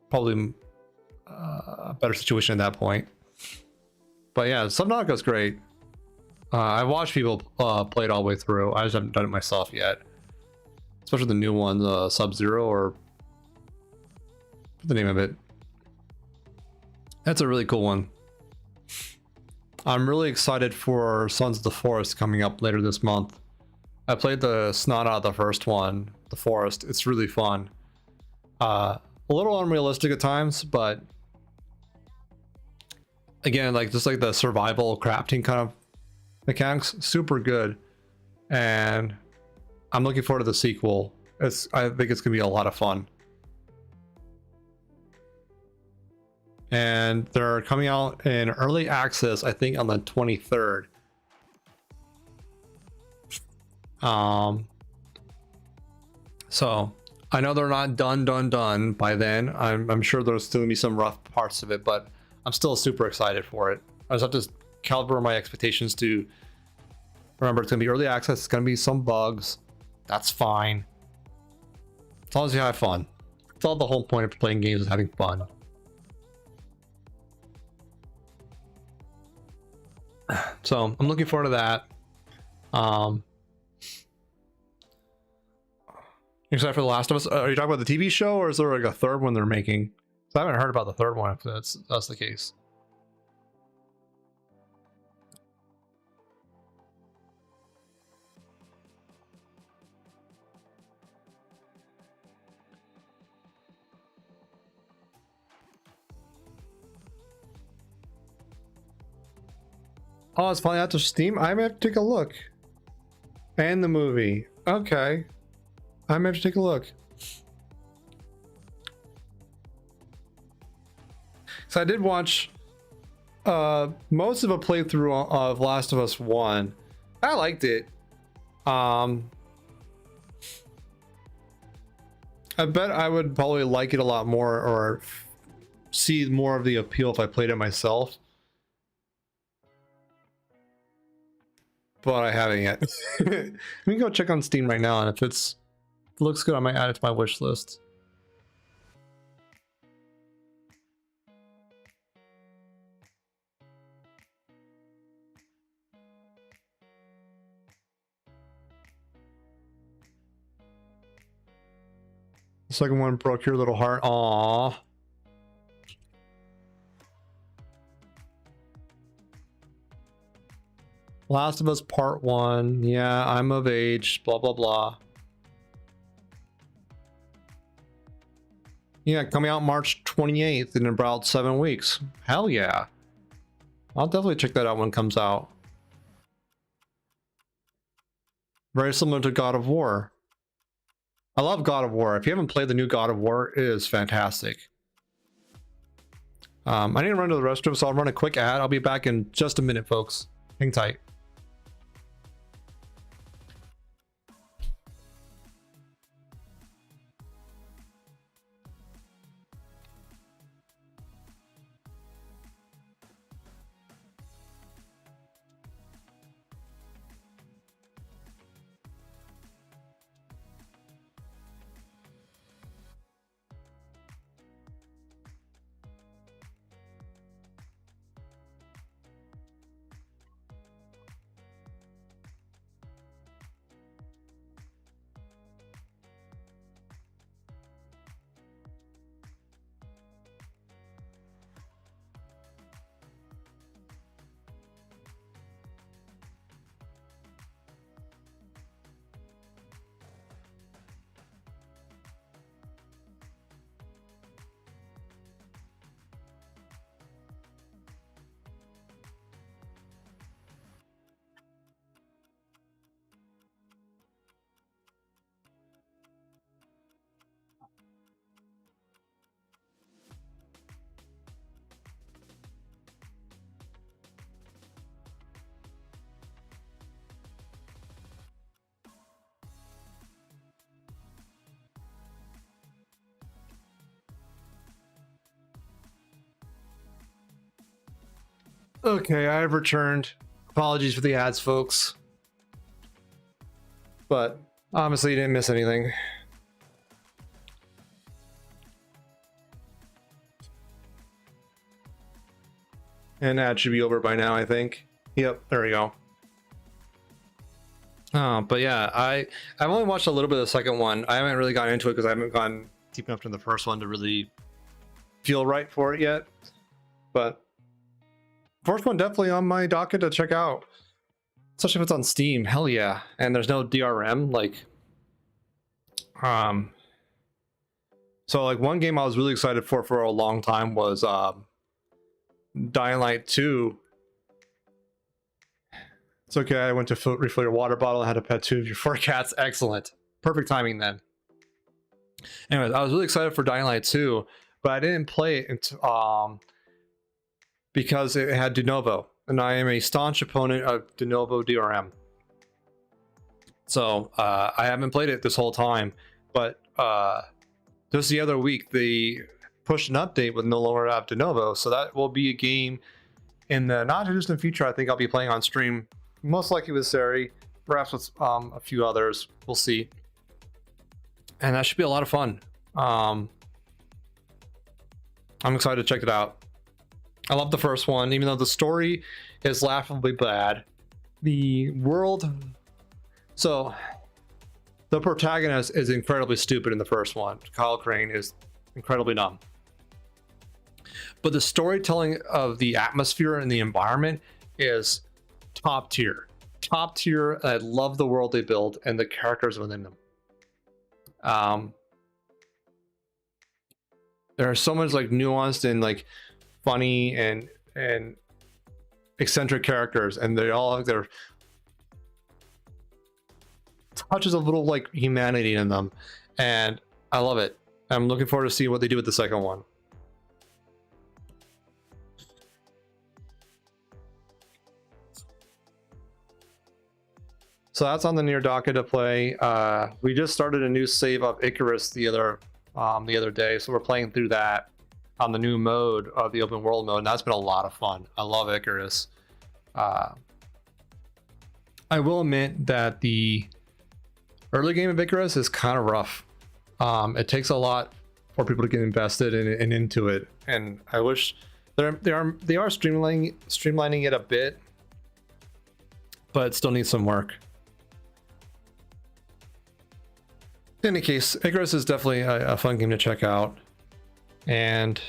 probably a better situation at that point. But yeah, Subnautica is great. I've watched people play it all the way through. I just haven't done it myself yet. Especially the new one, Sub-Zero, or what's the name of it? That's a really cool one. I'm really excited for Sons of the Forest coming up later this month. I played the snot out of the first one, the Forest. It's really fun. A little unrealistic at times, but again, like just like the survival crafting kind of mechanics, super good. And I'm looking forward to the sequel. I think it's gonna be a lot of fun. And they're coming out in early access, I think, on the 23rd. So I know they're not done by then. I'm sure there's still gonna be some rough parts of it, but I'm still super excited for it. I just have to calibrate my expectations to remember it's gonna be early access. It's gonna be some bugs. That's fine. As long as you have fun. It's all the whole point of playing games is having fun. So I'm looking forward to that. Except for The Last of Us. Are you talking about the TV show, or is there like a third one they're making? I haven't heard about the third one, if that's the case. Oh, it's finally out to Steam? I may have to take a look. And the movie. Okay. I may have to take a look. So I did watch most of a playthrough of Last of Us 1. I liked it. I bet I would probably like it a lot more, or see more of the appeal if I played it myself. But I haven't yet. Let me go check on Steam right now, and if it looks good, I might add it to my wish list. The second one broke your little heart. Aww. Last of Us Part 1. Yeah, I'm of age. Blah, blah, blah. Yeah, coming out March 28th in about 7 weeks. Hell yeah. I'll definitely check that out when it comes out. Very similar to God of War. I love God of War. If you haven't played the new God of War, it is fantastic. I need to run to the restroom, so I'll run a quick ad. I'll be back in just a minute, folks. Hang tight. Okay, I have returned. Apologies for the ads, folks. But honestly, you didn't miss anything. And that should be over by now, I think. Yep, there we go. But yeah, I've only watched a little bit of the second one. I haven't really gotten into it because I haven't gone deep enough into the first one to really feel right for it yet. But First one definitely on my docket to check out, especially if it's on Steam. Hell yeah! And there's no DRM. Like, so like one game I was really excited for a long time was Dying Light 2. It's okay. I went to refill your water bottle. I had to pet 2 of your 4 cats. Excellent. Perfect timing then. Anyways, I was really excited for Dying Light 2, but I didn't play it because it had de novo, and I am a staunch opponent of de novo DRM. So I haven't played it this whole time, but just the other week they pushed an update with no longer have de novo, so that will be a game in the not too distant future. I think I'll be playing on stream, most likely with Sari, perhaps with a few others. We'll see, and that should be a lot of fun. I'm excited to check it out. I love the first one, even though the story is laughably bad. The world, so the protagonist is incredibly stupid in the first one. Kyle Crane is incredibly dumb, but the storytelling of the atmosphere and the environment is top tier. I love the world they build and the characters within them. There are so much like nuanced and like funny and eccentric characters, and they all have their touches of little like humanity in them, and I love it. I'm looking forward to see what they do with the second one. So that's on the near docket to play. We just started a new save of Icarus the other day, so we're playing through that on the new mode of the open world mode, and that's been a lot of fun. I love Icarus. I will admit that the early game of Icarus is kind of rough. It takes a lot for people to get invested and into it, and I wish they are streamlining it a bit, but it still needs some work. In any case, Icarus is definitely a fun game to check out, and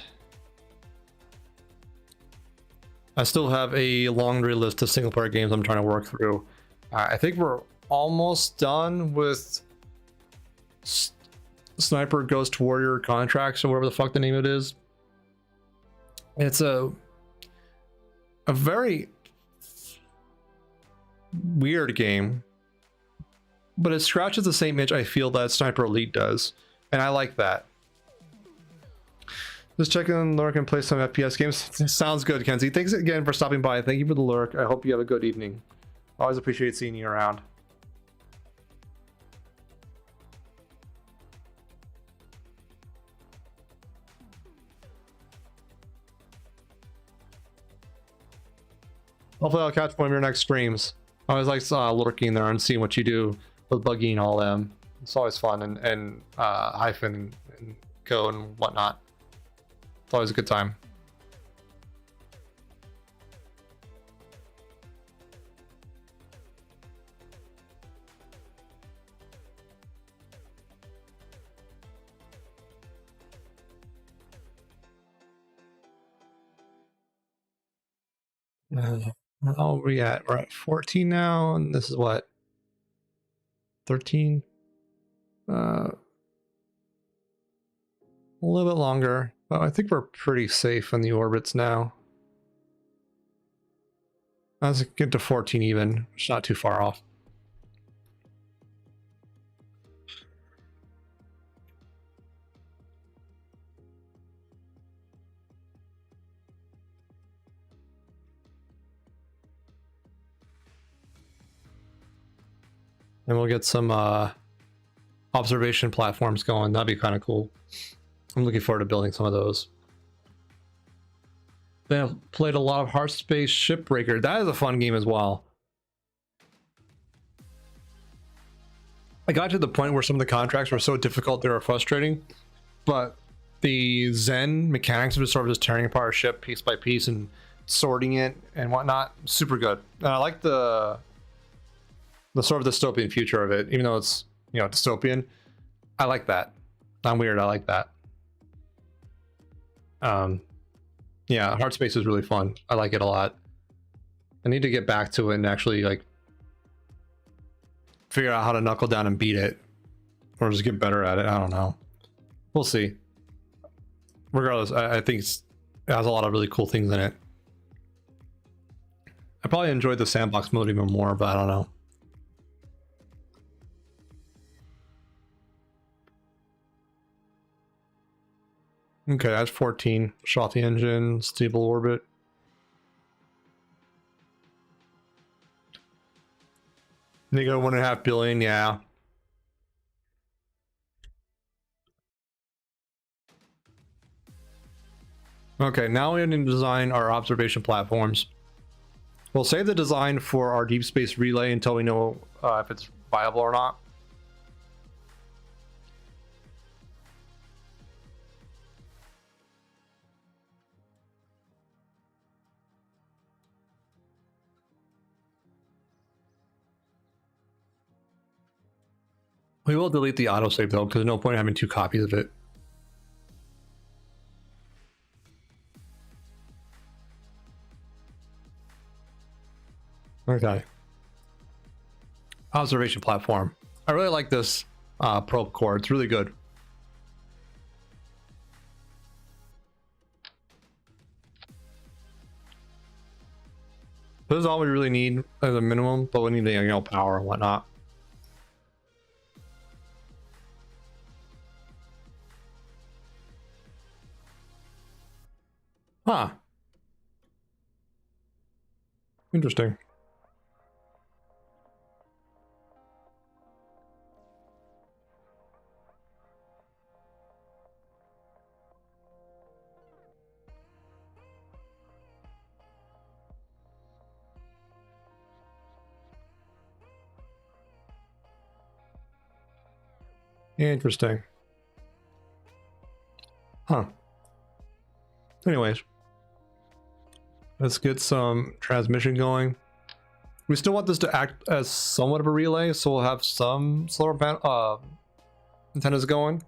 I still have a laundry list of single player games I'm trying to work through. I think we're almost done with Sniper Ghost Warrior Contracts, or whatever the fuck the name of it is. It's a very weird game, but it scratches the same itch I feel that Sniper Elite does, and I like that. Just checking in, lurk and play some FPS games. Sounds good, Kenzie. Thanks again for stopping by. Thank you for the lurk. I hope you have a good evening. Always appreciate seeing you around. Hopefully I'll catch one of your next streams. I always like lurking there and seeing what you do with Buggy and all them. It's always fun, and Hyphen and Co and whatnot. It's always a good time. How are we at? We're at 14 now, and this is what? 13? A little bit longer, but I think we're pretty safe in the orbits now. Let's get to 14 even. It's not too far off. And we'll get some observation platforms going. That'd be kind of cool. I'm looking forward to building some of those. They have played a lot of Heartspace Shipbreaker. That is a fun game as well. I got to the point where some of the contracts were so difficult they were frustrating, but the Zen mechanics of sort of just tearing apart a ship piece by piece and sorting it and whatnot, super good. And I like the sort of dystopian future of it, even though it's, you know, dystopian. I like that. I'm weird. I like that. Yeah, Heartspace is really fun. I like it a lot. I need to get back to it and actually like figure out how to knuckle down and beat it, or just get better at it. I don't know. We'll see. Regardless, I think it has a lot of really cool things in it. I probably enjoyed the sandbox mode even more, but I don't know. Okay, that's 14. Shot the engine, stable orbit. They go 1.5 billion, yeah. Okay, now we need to design our observation platforms. We'll save the design for our deep space relay until we know if it's viable or not. We will delete the autosave though, because there's no point in having 2 copies of it. Okay. Observation platform. I really like this probe core. It's really good. This is all we really need as a minimum, but we need the, you know, power and whatnot. Huh. Interesting. Interesting. Huh. Anyways. Let's get some transmission going. We still want this to act as somewhat of a relay, so we'll have some solar antennas going,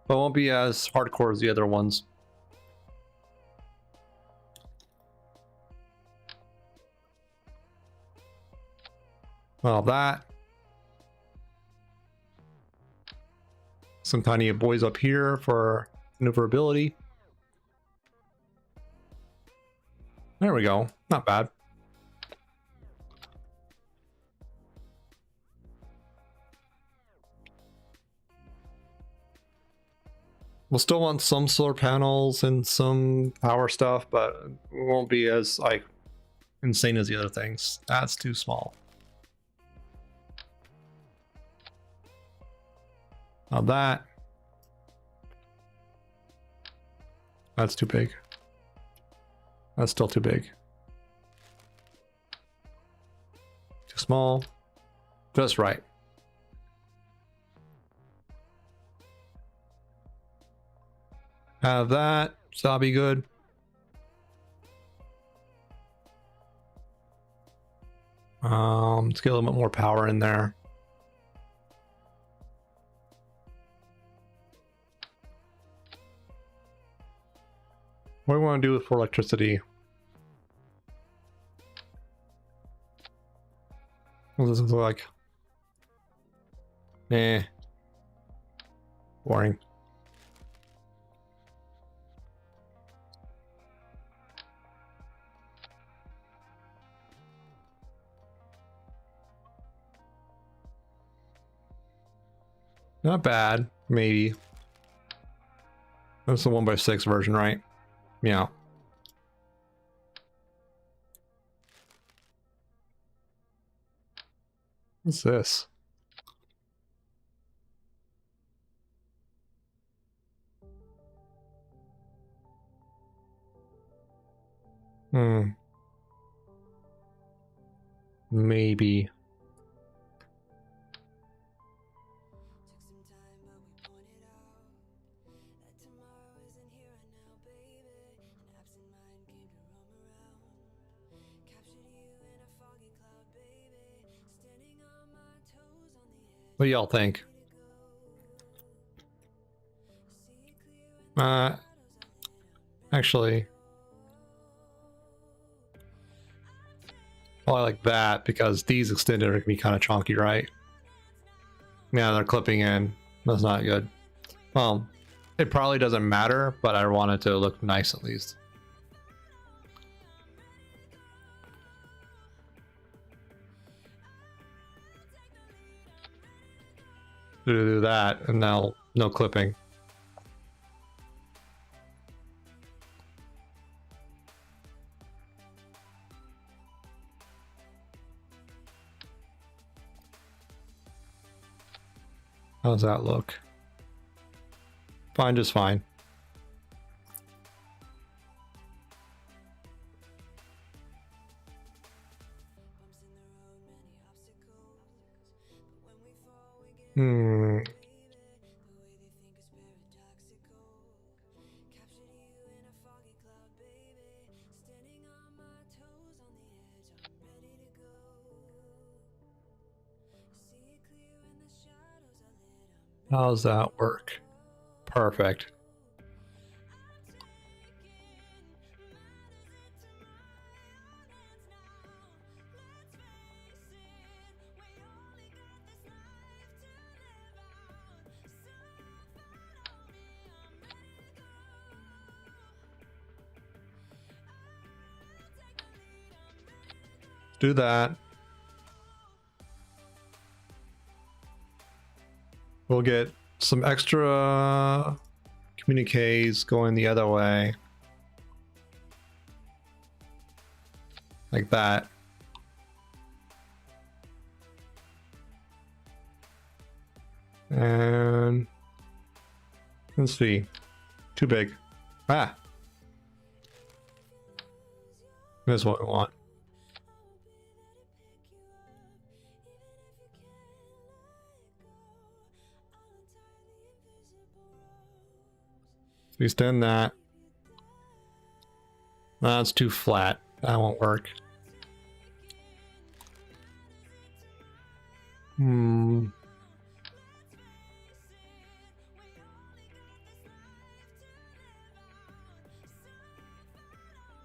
but it won't be as hardcore as the other ones. Well, that. Some tiny boys up here for maneuverability. There we go. Not bad. We'll still want some solar panels and some power stuff, but it won't be as like insane as the other things. That's too small. Now that's too big. That's still too big. Too small. Just right. Have that. So that'll be good. Let's get a little bit more power in there. What do we want to do for electricity? What does this look like? Boring. Not bad, maybe. That's the 1x6 version, right? Yeah. What's this? Maybe. What do y'all think? Actually, Oh, I like that because these extended are gonna be kind of chunky, right? Yeah, they're clipping in. That's not good. Well, it probably doesn't matter, but I want it to look nice at least. Do that, and now no clipping. How's that look? Fine, just fine. Hmm. How's that work? Perfect. Do that. We'll get some extra communiques going the other way. Like that. And let's see. Too big. Ah. That's what we want. So extend that. That's too flat. That won't work. Hmm.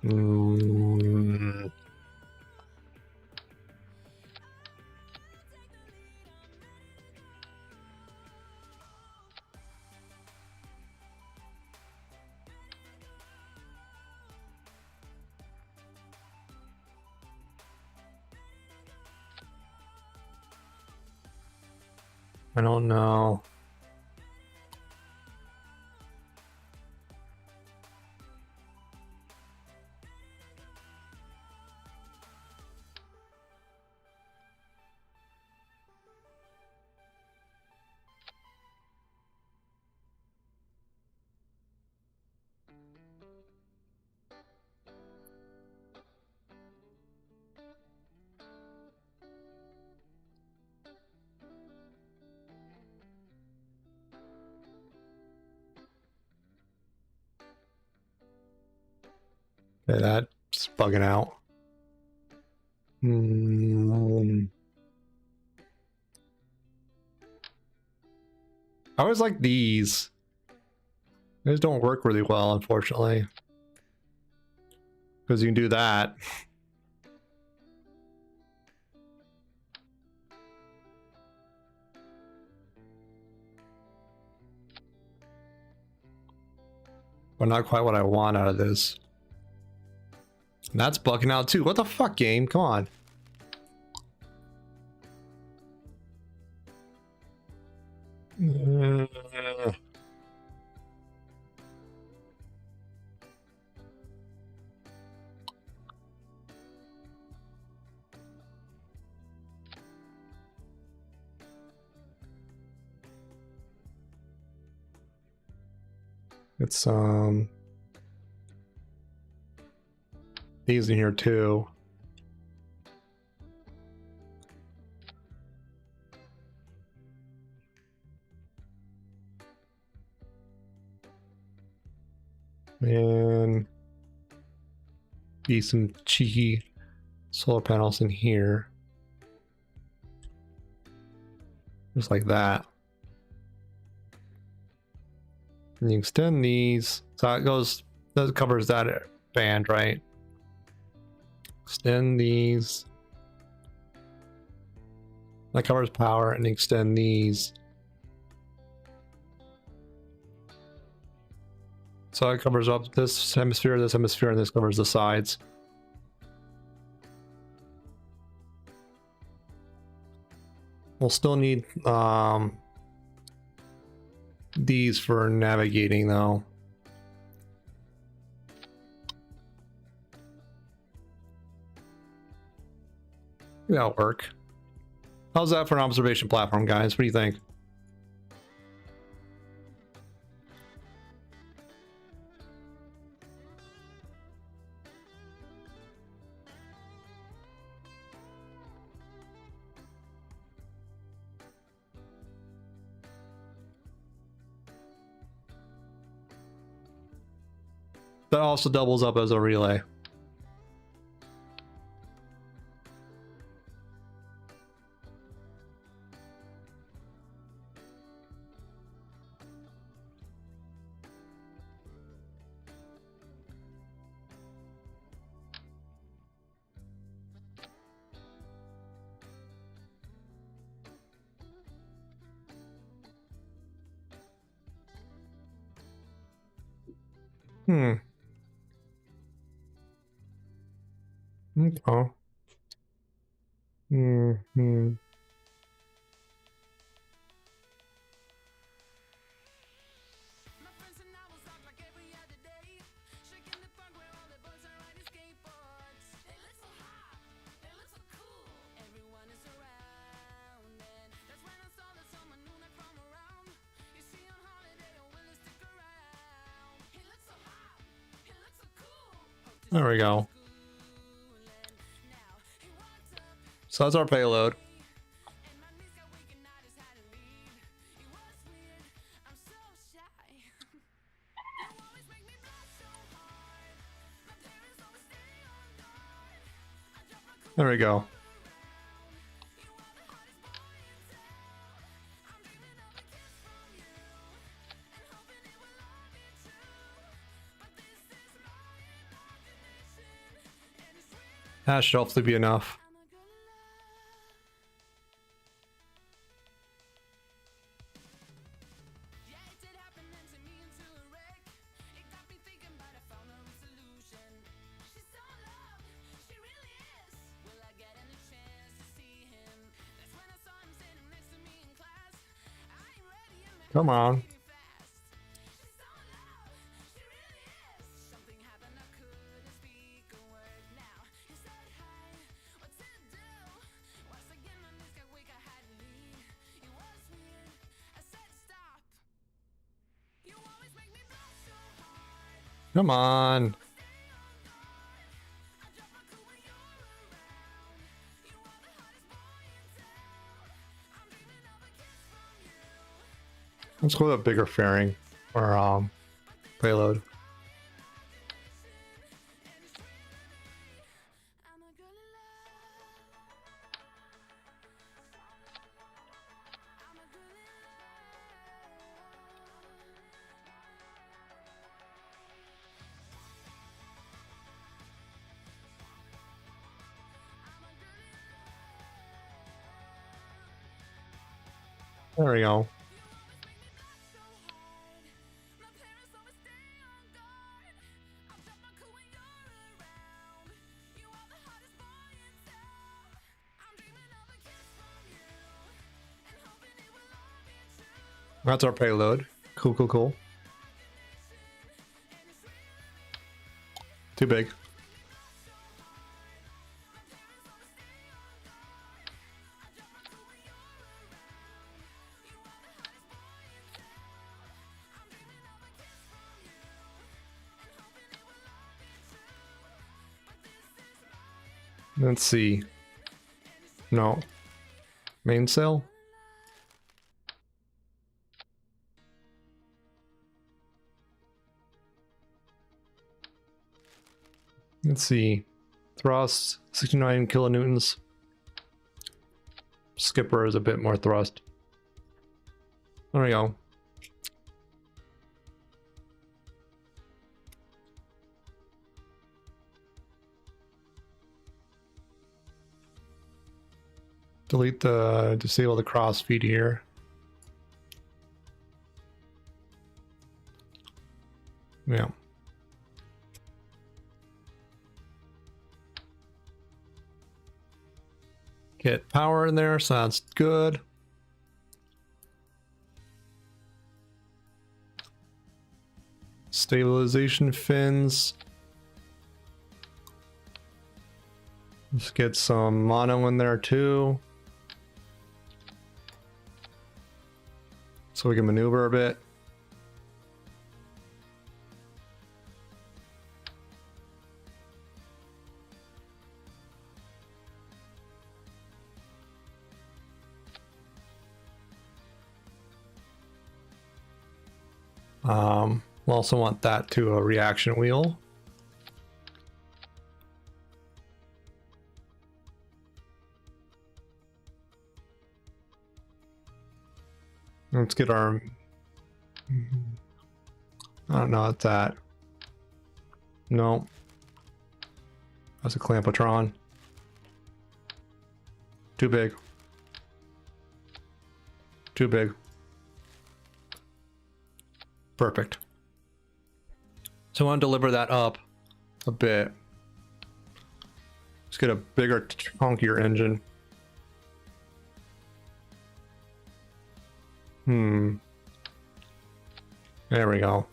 Hmm. I don't know. Okay, that's bugging out. I always like these. These don't work really well, unfortunately. Because you can do that. But not quite what I want out of this. And that's bugging out too. What the fuck, game? Come on. It's these in here too. And be some cheeky solar panels in here. Just like that. And you extend these. So it goes, that covers that band, right? Extend these That covers power, and extend these. So it covers up this hemisphere, and this covers the sides. We'll still need these for navigating though. That'll work. How's that for an observation platform, guys? What do you think? That also doubles up as a relay. Okay. There we go. So that's our payload. There we go. That should hopefully be enough. Come on. Come on. Let's go with a bigger fairing or payload. There we go. That's our payload. Cool, cool, cool. Too big. Let's see. No. Mainsail? Let's see. Thrust, 69 kilonewtons. Skipper is a bit more thrust. There we go. delete the disable the cross feed here. Yeah. Get power in there, sounds good. Stabilization fins. Let's get some mono in there too, so we can maneuver a bit. We'll also want that to a reaction wheel. Let's get our, I don't know what's that. No. That's a clampotron. Too big. Too big. Perfect. So I want to deliver that up a bit. Let's get a bigger, chunkier engine. There we go.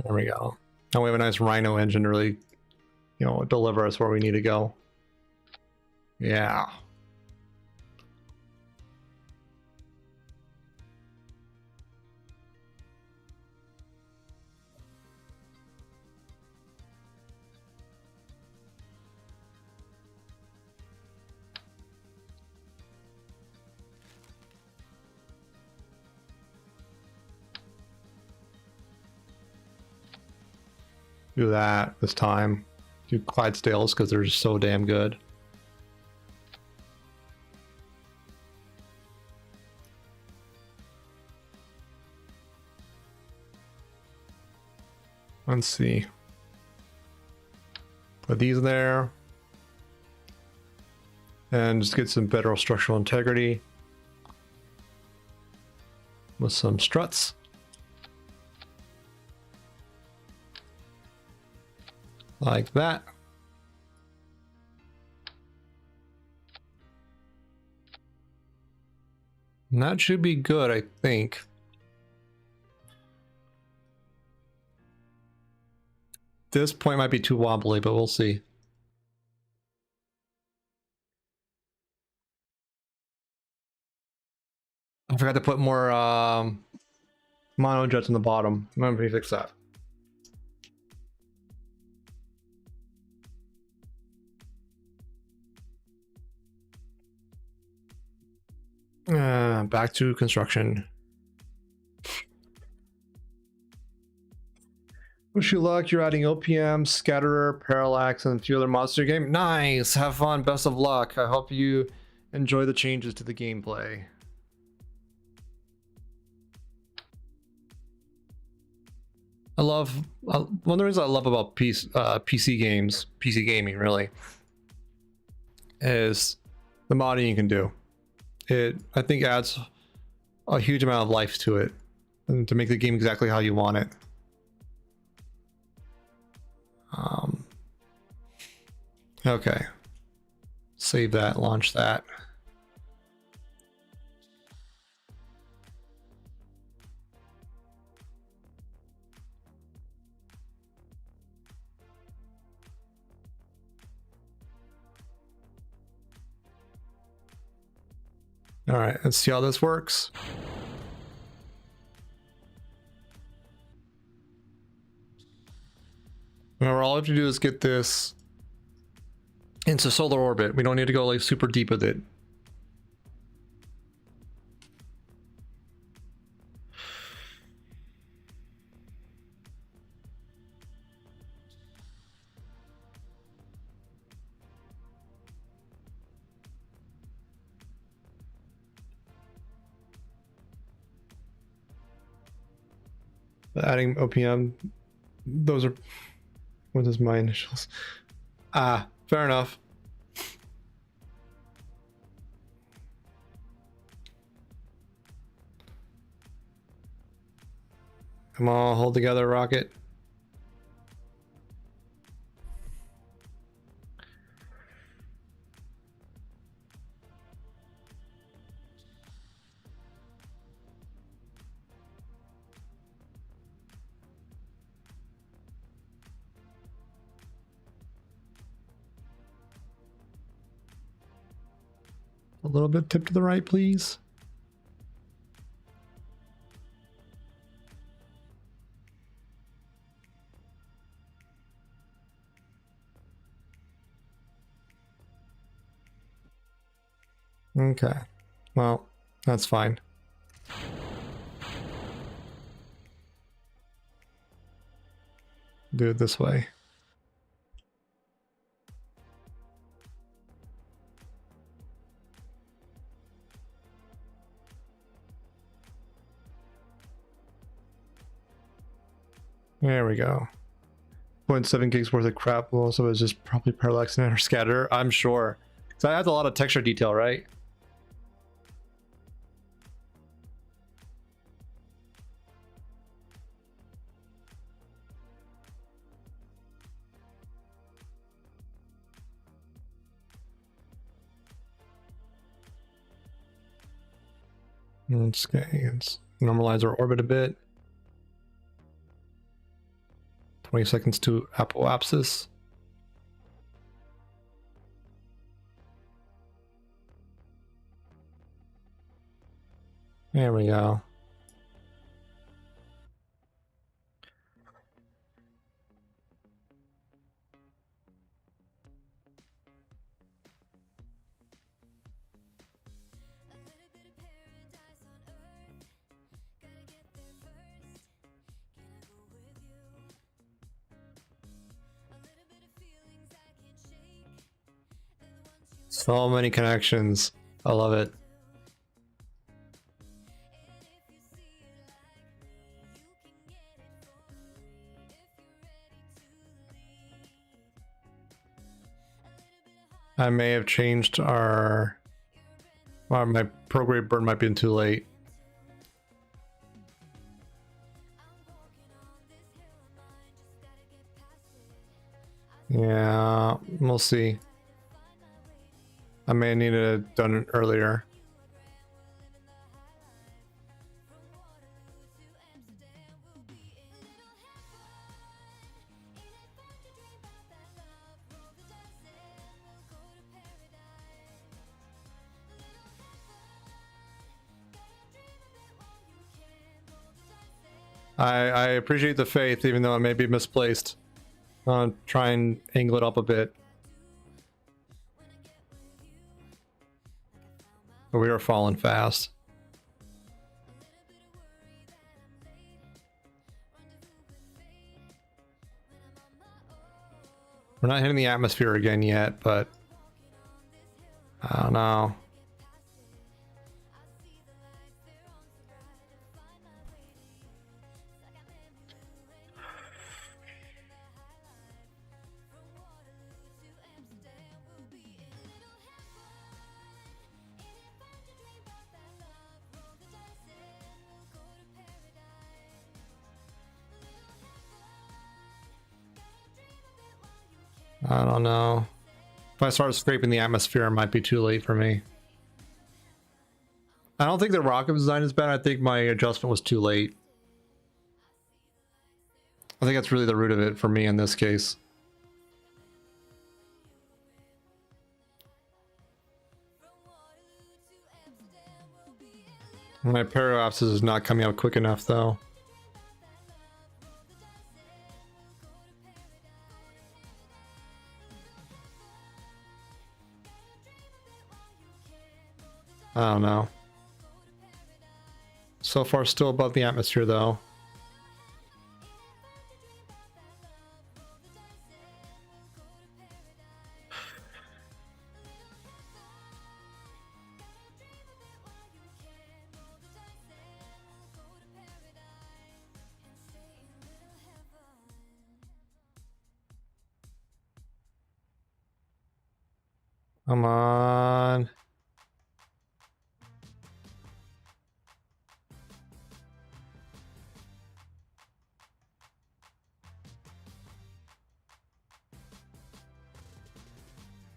There we go. Now we have a nice Rhino engine to really, you know, deliver us where we need to go. Yeah. Do that this time. Do Clydesdales because they're just so damn good. Let's see. Put these there. And just get some better structural integrity. With some struts. Like that. And that should be good, I think. This point might be too wobbly, but we'll see. I forgot to put more mono jets in the bottom. Remember to fix that. Back to construction. Wish you luck. You're adding OPM, Scatterer, Parallax, and a few other mods to your game. Nice. Have fun. Best of luck. I hope you enjoy the changes to the gameplay. I love one of the reasons I love about PC games, PC gaming really, is the modding you can do. It, I think, adds a huge amount of life to it, and to make the game exactly how you want it. Okay, save that, launch that. All right, let's see how this works. Remember, all we have to do is get this into solar orbit. We don't need to go like super deep with it. Adding OPM, those are, what is my initials? Ah, fair enough. Come on, hold together, Rocket. A little bit tip to the right, please. Okay, well, that's fine. Do it this way. There we go. 0.7 gigs worth of crap. Also, is just probably parallax and scatter. I'm sure. So that adds a lot of texture detail, right? Let's normalize our orbit a bit. 20 seconds to apoapsis. There we go. So many connections. I love it. I may have changed our my prograde burn might be too late. Yeah, we'll see. I may need to have done it earlier. I appreciate the faith, even though it may be misplaced. I'll try and angle it up a bit. But we are falling fast. We're not hitting the atmosphere again yet, but I don't know. I don't know. If I start scraping the atmosphere, it might be too late for me. I don't think the rocket design is bad. I think my adjustment was too late. I think that's really the root of it for me in this case. My parallaxes is not coming out quick enough though. I don't know. So far still above the atmosphere though. Come on.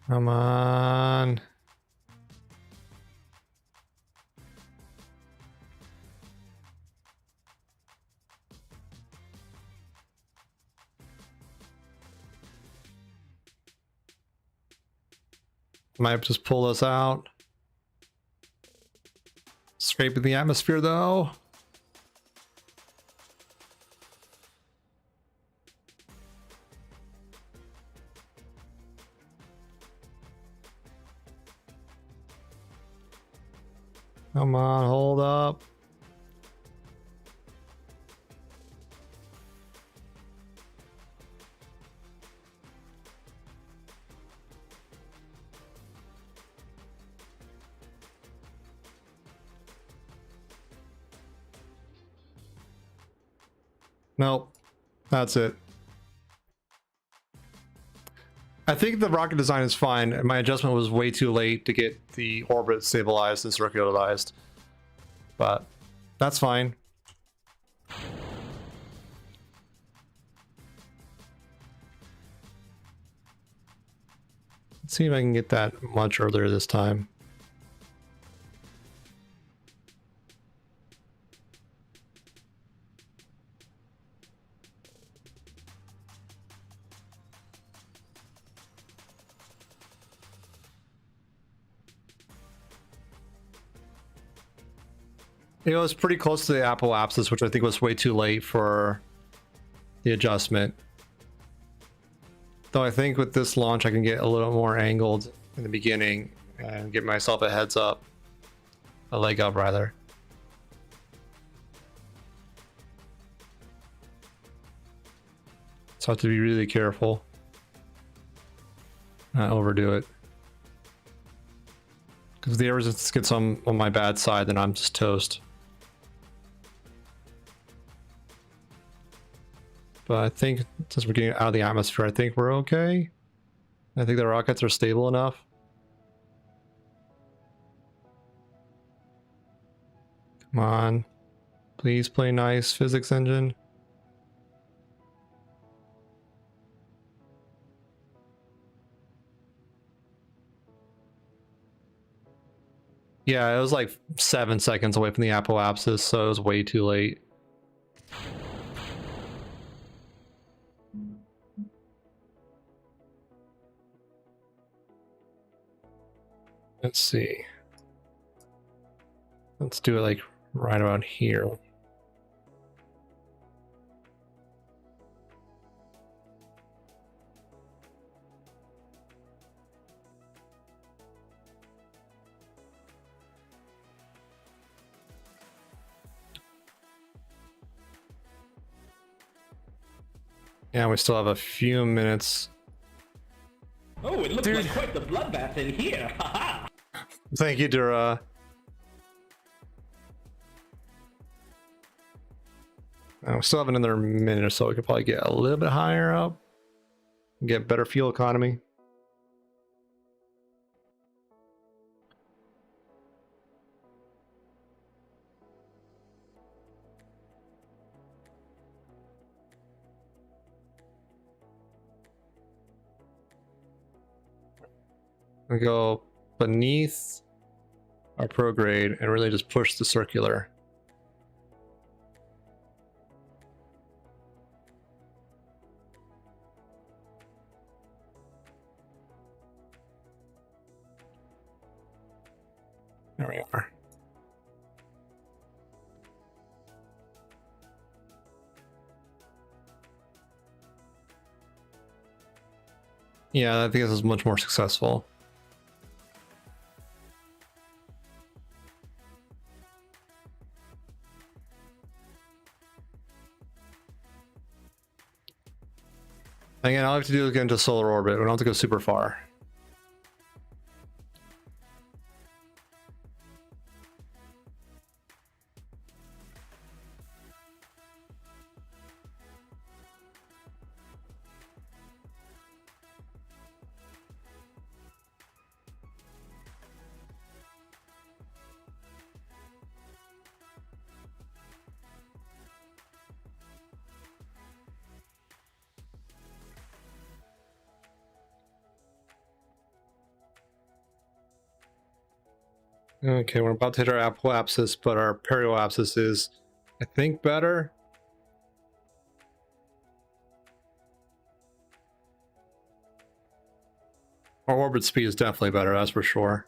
Come on. Might just pull us out. Scraping the atmosphere though. Come on, hold up. Nope, that's it. I think the rocket design is fine. My adjustment was way too late to get the orbit stabilized and circularized, but that's fine. Let's see if I can get that much earlier this time. It was pretty close to the apoapsis, which I think was way too late for the adjustment. Though I think with this launch I can get a little more angled in the beginning and get myself a heads up. A leg up, rather. So I have to be really careful. Not overdo it. Because if the air resistance gets on my bad side, then I'm just toast. But I think since we're getting out of the atmosphere, I think we're okay. I think the rockets are stable enough. Come on. Please play nice, physics engine. Yeah, it was like 7 seconds away from the apoapsis, so it was way too late. Let's see. Let's do it like right about here. Yeah, we still have a few minutes. Oh, it looks like quite the bloodbath in here. Haha. Thank you, Dura. We still have another minute or so. We could probably get a little bit higher up. Get better fuel economy. We go beneath our prograde and really just push the circular. There we are. Yeah, I think this is much more successful. Again, all I have to do is get into solar orbit. We don't have to go super far. Okay, we're about to hit our apoapsis, but our perioapsis is, I think, better. Our orbit speed is definitely better, that's for sure.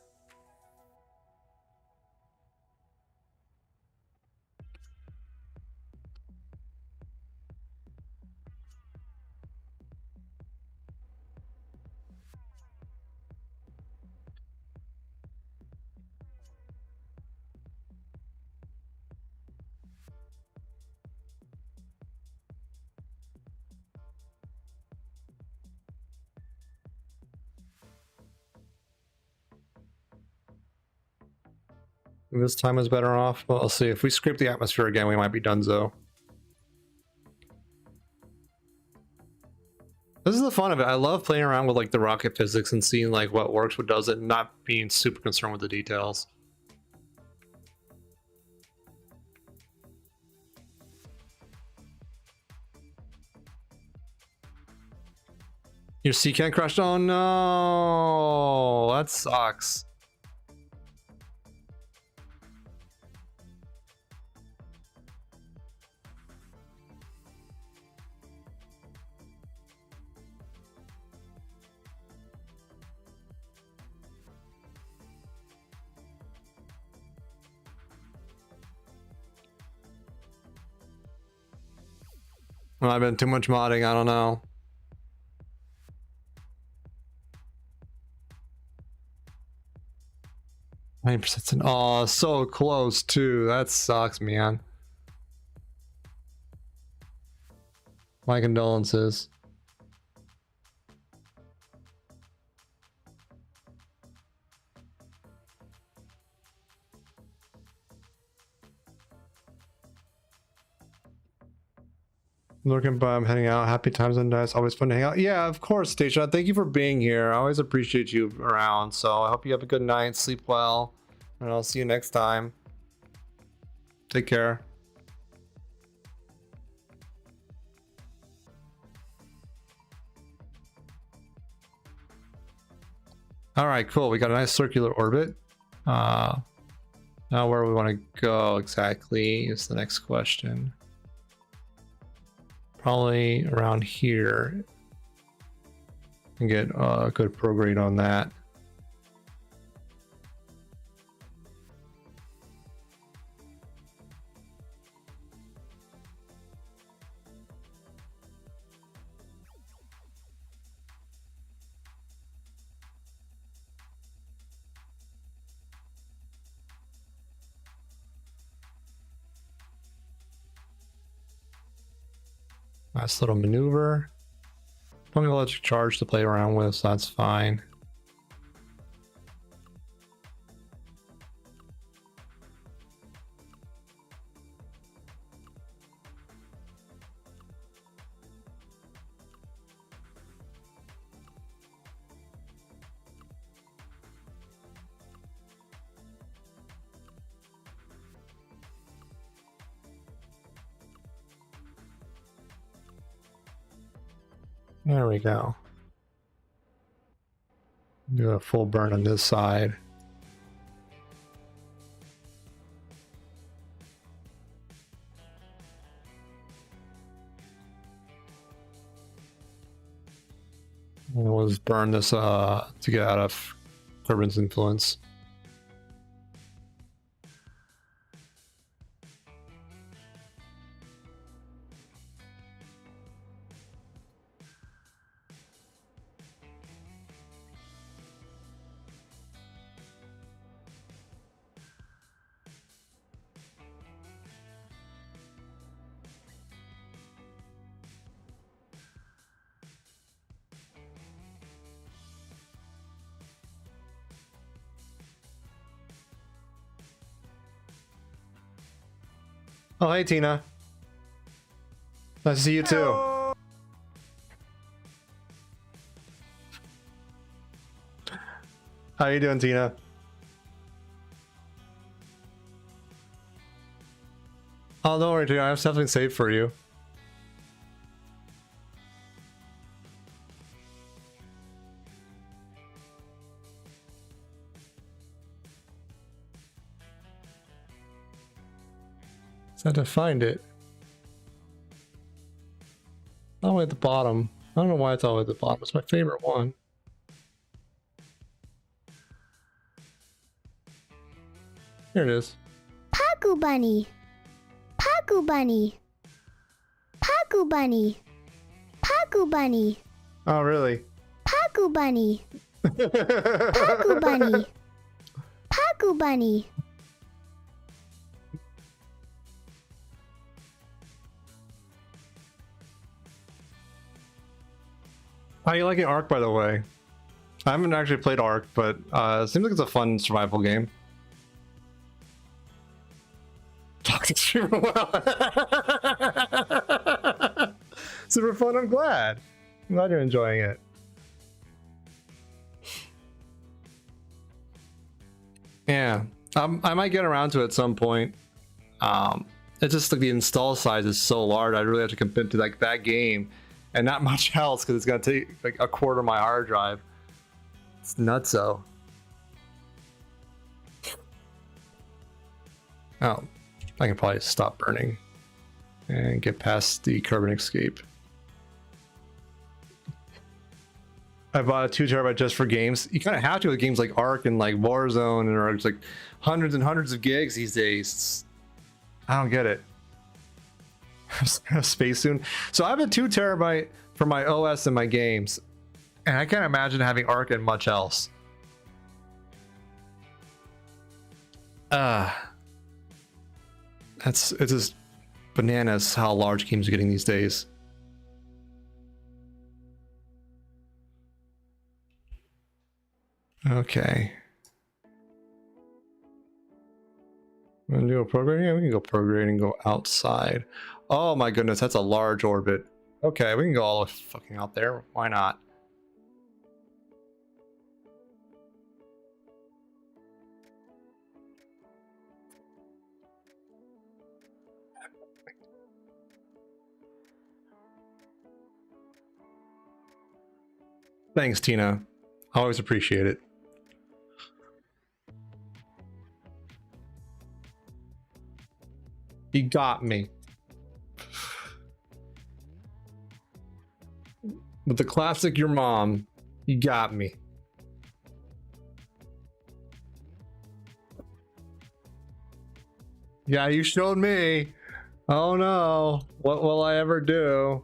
This time is better off. Well, let's see. If we scrape the atmosphere again, we might be donezo. This is the fun of it. I love playing around with like the rocket physics and seeing like what works, what doesn't, and not being super concerned with the details. Your C-Can crashed? Oh no! That sucks. Well, I've been too much modding, I don't know. %. Oh, so close too. That sucks, man. My condolences. Looking, but I'm heading out. Happy times and dice. Always fun to hang out. Yeah, of course, Station. Thank you for being here. I always appreciate you around. So I hope you have a good night. Sleep well. And I'll see you next time. Take care. All right, cool. We got a nice circular orbit. Now where we want to go exactly is the next question. Probably around here and get a good prograde on that. Nice little maneuver. Plenty of electric charge to play around with, so that's fine. There we go. Do a full burn on this side. And we'll just burn this to get out of Kerbin's influence. Oh, hey, Tina. Nice to see you too. How you doing, Tina? Oh, don't worry, Tina. I have something saved for you. Just had to find it. All the way at the bottom. I don't know why it's all the way at the bottom. It's my favorite one. Here it is. Pagu Bunny. Pagu Bunny. Pagu Bunny. Pagu Bunny. Oh, really? Pagu Bunny. Pagu Bunny. Pagu Bunny. How you liking Ark, by the way? I haven't actually played Ark, but it seems like it's a fun survival game. Talking super well. Super fun, I'm glad. I'm glad you're enjoying it. Yeah, I might get around to it at some point. It's just like the install size is so large, I really have to commit to like that game and not much else because it's gonna take like a quarter of my hard drive. It's nutso. Oh, I can probably stop burning and get past the carbon escape. I bought a 2 terabyte just for games. You kind of have to with games like Ark and like Warzone, and it's like hundreds and hundreds of gigs these days. I don't get it. Space soon. So I have a 2 terabyte for my OS and my games, and I can't imagine having Ark and much else. It's just bananas how large games are getting these days. Okay. Want to do a program? Yeah, we can go program and go outside. Oh my goodness, that's a large orbit. Okay, we can go all the fucking out there. Why not? Thanks, Tina. I always appreciate it. You got me. With the classic your mom, you got me. Yeah, you showed me. Oh no, what will I ever do?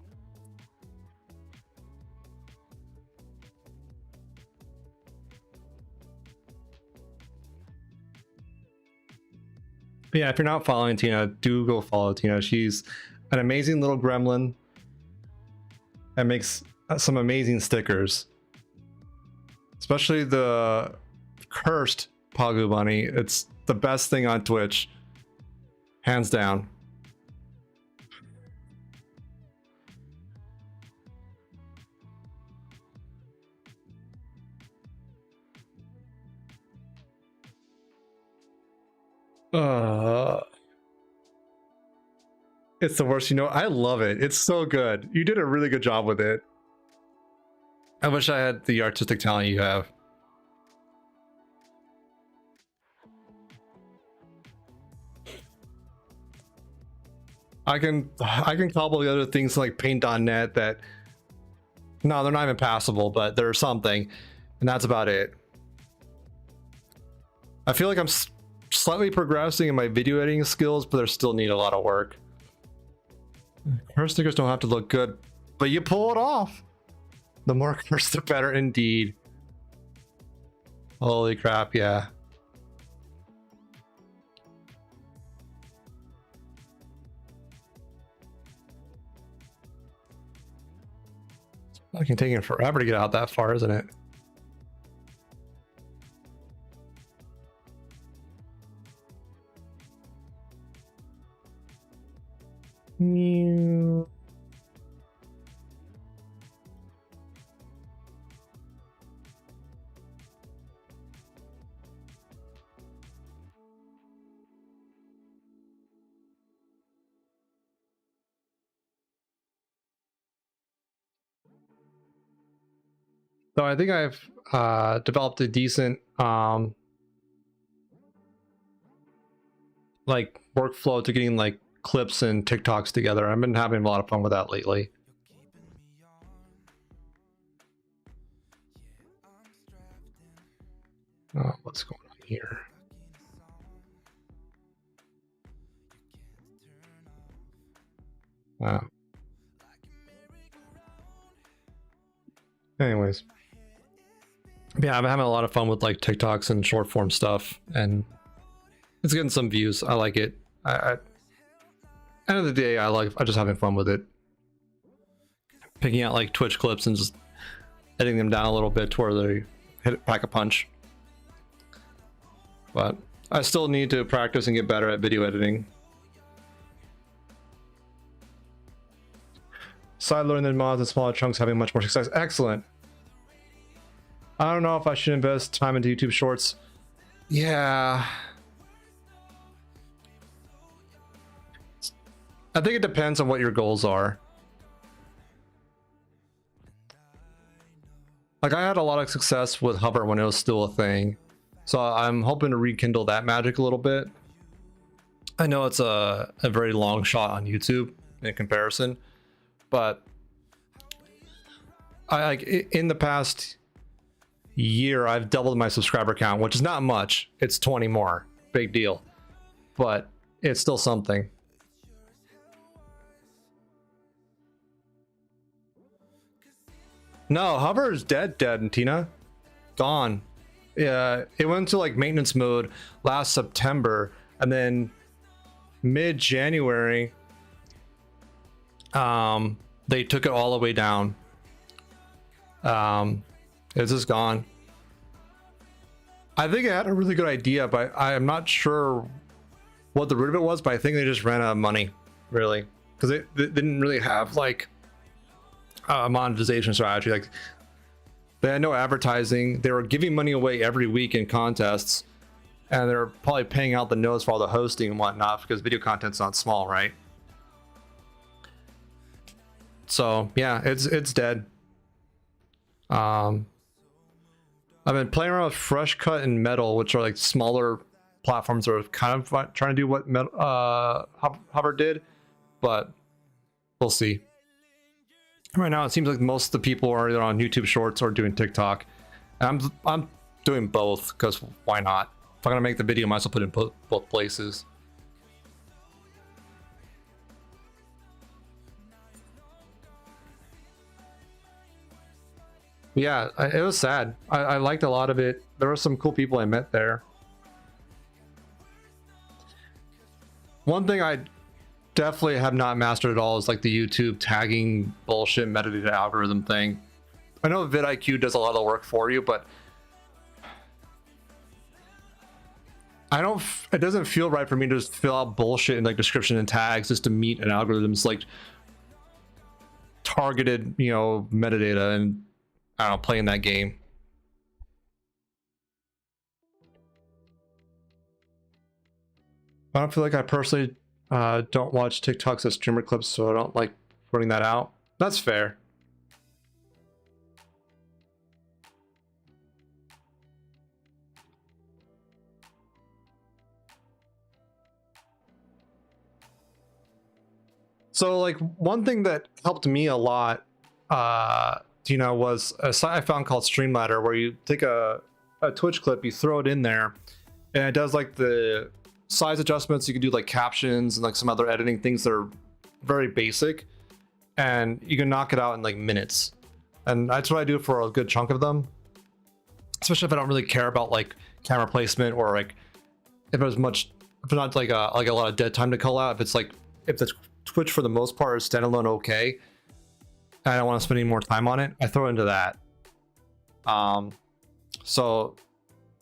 But yeah, if you're not following Tina, do go follow Tina. She's an amazing little gremlin and makes some amazing stickers. Especially the cursed Pagu Bunny. It's the best thing on Twitch. Hands down. It's the worst, you know. I love it. It's so good. You did a really good job with it. I wish I had the artistic talent you have. I can cobble the other things like paint.net that no, they're not even passable, but they're something, and that's about it. I feel like I'm slightly progressing in my video editing skills, but they still need a lot of work. Curse stickers don't have to look good, but you pull it off. The more curse, the better indeed. Holy crap, yeah. It's fucking taking forever to get out that far, isn't it? Meow. So I think I've developed a decent like workflow to getting like clips and TikToks together. I've been having a lot of fun with that lately. Oh, what's going on here? Wow. Anyways. Yeah, I'm having a lot of fun with like TikToks and short form stuff, and it's getting some views. I like it. End of the day, I'm just having fun with it. Picking out like Twitch clips and just editing them down a little bit to where they pack a punch. But I still need to practice and get better at video editing. Side loading the mods in smaller chunks, having much more success. Excellent. I don't know if I should invest time into YouTube Shorts. Yeah. I think it depends on what your goals are. Like, I had a lot of success with Hover when it was still a thing. So I'm hoping to rekindle that magic a little bit. I know it's a very long shot on YouTube in comparison, but I like in the past year I've doubled my subscriber count, which is not much. It's 20 more. Big deal. But it's still something. No, Hover is dead, Tina. Gone. Yeah, it went to like maintenance mode last September, and then mid-January, they took it all the way down. It's just gone. I think I had a really good idea, but I'm not sure what the root of it was, but I think they just ran out of money, really, because they didn't really have like a monetization strategy. Like, they had no advertising. They were giving money away every week in contests, and they're probably paying out the nose for all the hosting and whatnot because video content's not small, right? So yeah, it's dead. I've been playing around with Fresh Cut and Metal, which are like smaller platforms that are kind of trying to do what Hover did, but we'll see. Right now, it seems like most of the people are either on YouTube Shorts or doing TikTok. And I'm doing both because why not? If I'm gonna make the video, I might as well put it in both places. Yeah, it was sad. I liked a lot of it. There were some cool people I met there. One thing I definitely have not mastered at all is like the YouTube tagging bullshit metadata algorithm thing. I know vidIQ does a lot of the work for you, but it doesn't feel right for me to just fill out bullshit in like description and tags just to meet an algorithm's like targeted, you know, metadata, and I don't know, playing that game. I don't feel like I personally don't watch TikToks as streamer clips, so I don't like putting that out. That's fair. So like one thing that helped me a lot, you know, was a site I found called Streamladder, where you take a Twitch clip, you throw it in there, and it does like the size adjustments. You can do like captions and like some other editing things that are very basic, and you can knock it out in like minutes. And that's what I do for a good chunk of them, especially if I don't really care about like camera placement, or like if there's not like a lot of dead time to call out. If the Twitch for the most part is standalone okay, and I don't want to spend any more time on it, I throw into that. So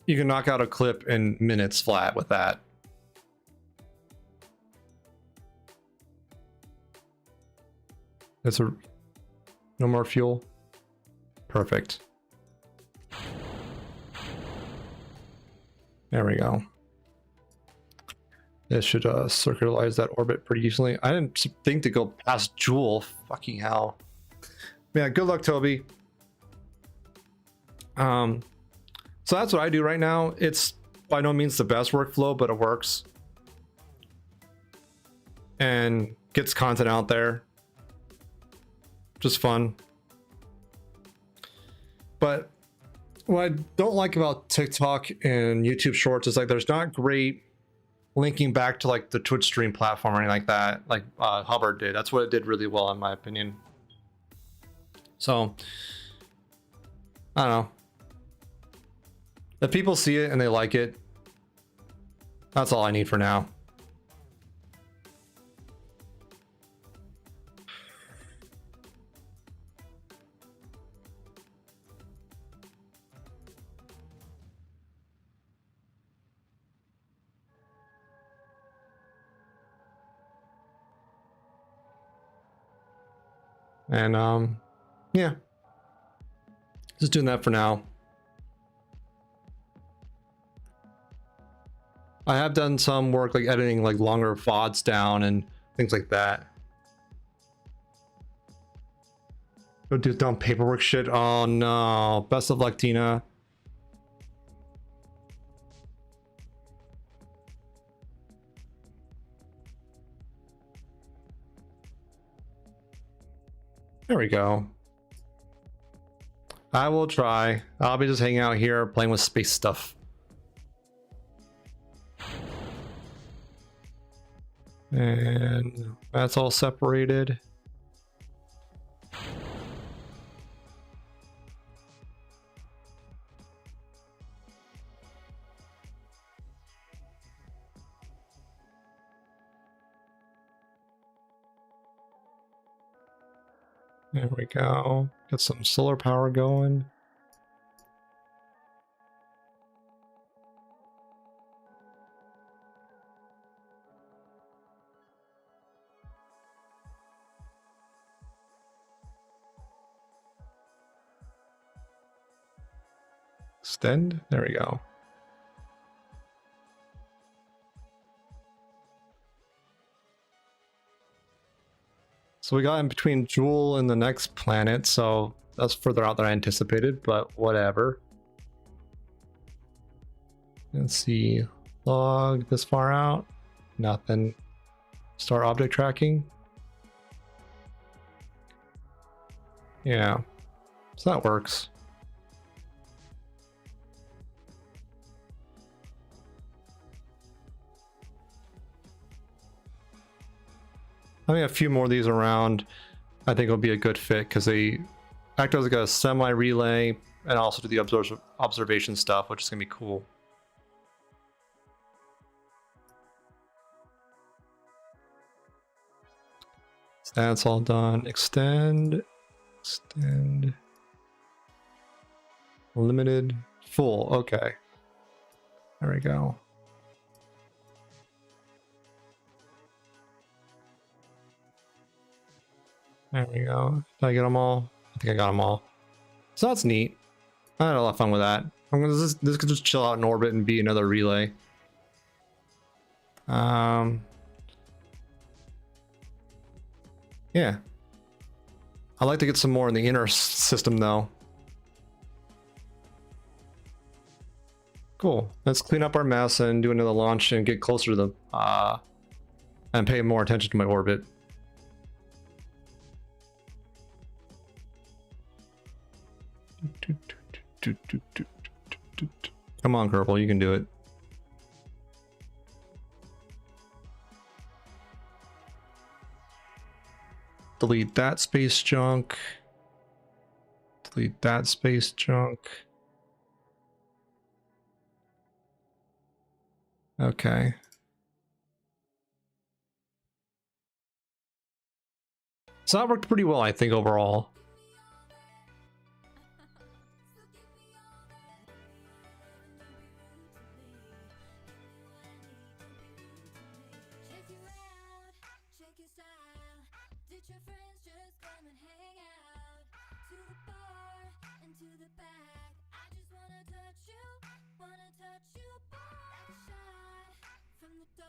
you can knock out a clip in minutes flat with that. That's no more fuel. Perfect. There we go. This should circularize that orbit pretty easily. I didn't think to go past Joule. Fucking hell. Yeah, good luck, Toby. So that's what I do right now. It's by no means the best workflow, but it works. and gets content out there. Just fun. But what I don't like about TikTok and YouTube Shorts is like there's not great linking back to like the Twitch stream platform or anything like that, like Hubbard did. That's what it did really well in my opinion. So I don't know. If people see it and they like it, that's all I need for now. And yeah, just doing that for now. I have done some work like editing like longer VODs down and things like that. Go do dumb paperwork shit. Oh no, best of luck, Tina. There we go. I will try. I'll be just hanging out here playing with space stuff. And that's all separated. There we go. Got some solar power going. Extend. There we go. So we got in between Jewel and the next planet, so that's further out than I anticipated, but whatever. Let's see. Log this far out. Nothing. Start object tracking. Yeah. So that works. Having a few more of these around, I think will be a good fit because they act as like a semi-relay and also do the observation stuff, which is gonna be cool. So that's all done. Extend, extend, limited, full. Okay, there we go. There we go. Did I get them all? I think I got them all. So that's neat. I had a lot of fun with that. I'm gonna this could just chill out in orbit and be another relay. Yeah. I'd like to get some more in the inner system though. Cool. Let's clean up our mess and do another launch and get closer to the and pay more attention to my orbit. Come on, Kerbal, you can do it. Delete that space junk. Delete that space junk. Okay. So that worked pretty well, I think, overall.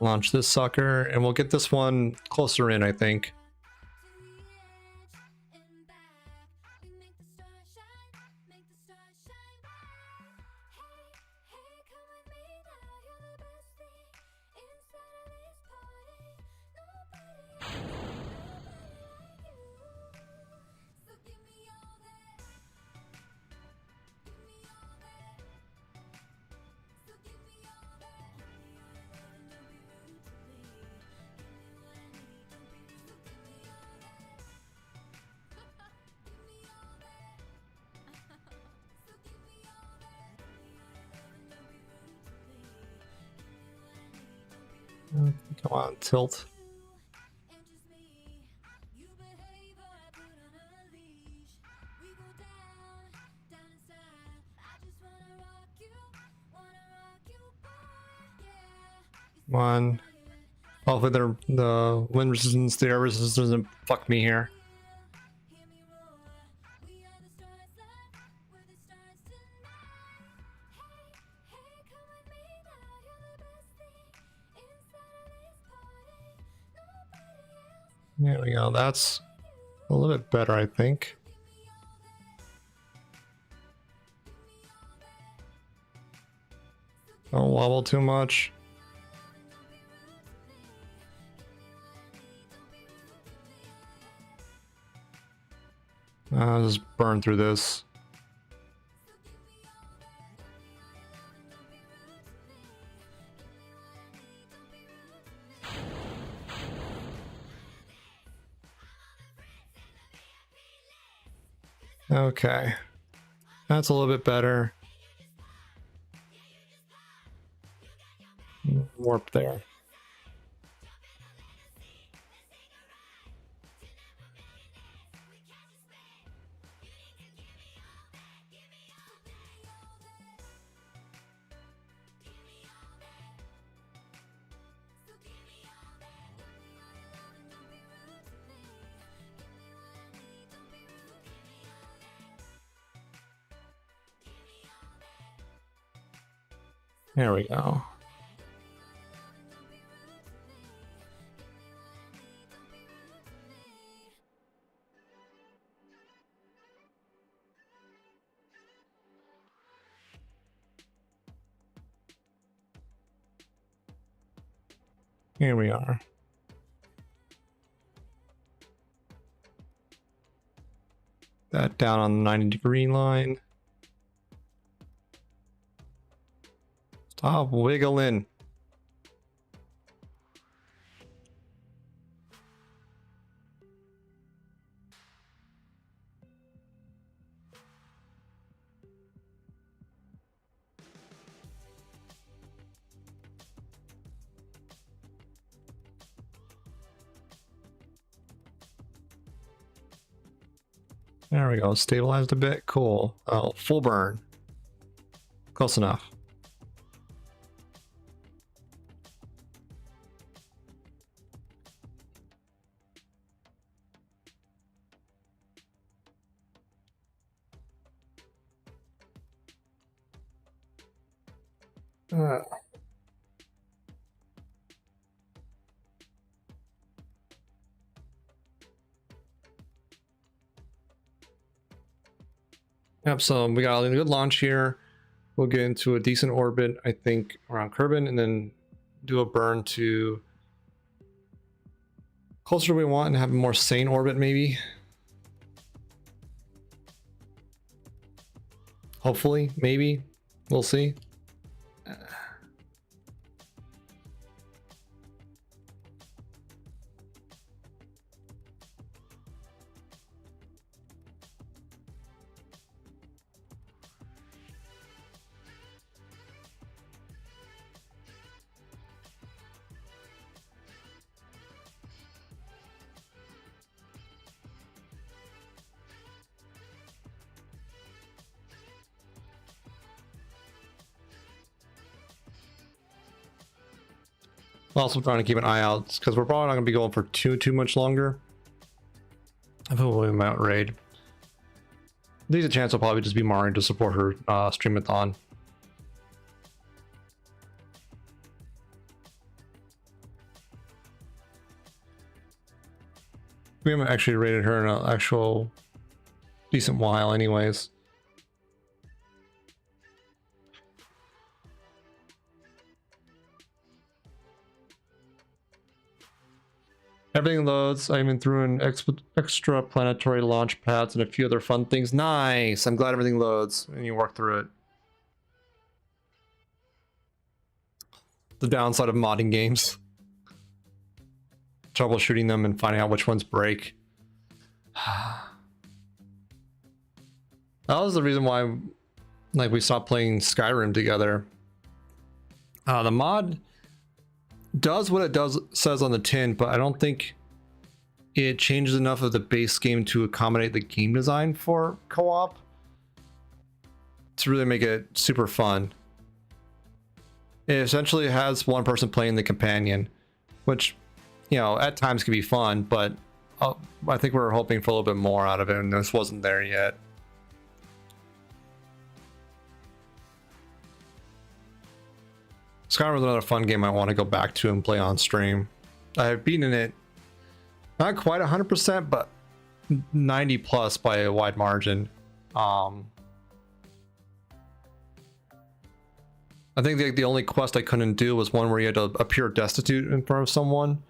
Launch this sucker, and we'll get this one closer in, I think. Come on, tilt. Come on. Hopefully the wind resistance, the air resistance doesn't fuck me here. There we go. That's a little bit better, I think. Don't wobble too much. I'll just burn through this. Okay, that's a little bit better. Warp there. There we go. Here we are. That down on the 90-degree line. Stop wiggling. There we go. Stabilized a bit. Cool. Oh, full burn. Close enough. Yep, so we got a good launch here. We'll get into a decent orbit, I think, around Kerbin, and then do a burn to closer to where we want and have a more sane orbit, maybe. Hopefully, maybe. We'll see. Also trying to keep an eye out because we're probably not going to be going for too much longer. I feel we might raid. There's a chance I'll probably just be Mario to support her streamathon. We haven't actually raided her in an actual decent while anyways. Everything loads. I even threw in extra planetary launch pads and a few other fun things. Nice! I'm glad everything loads and you work through it. The downside of modding games. Troubleshooting them and finding out which ones break. That was the reason why we stopped playing Skyrim together. The mod does what it does says on the tin, but I don't think it changes enough of the base game to accommodate the game design for co-op to really make it super fun. It essentially has one person playing the companion, which, you know, at times can be fun, but I think we were hoping for a little bit more out of it, and this wasn't there yet. Skyrim was another fun game I want to go back to and play on stream. I've beaten it not quite 100%, but 90 plus by a wide margin. I think the only quest I couldn't do was one where you had to appear destitute in front of someone.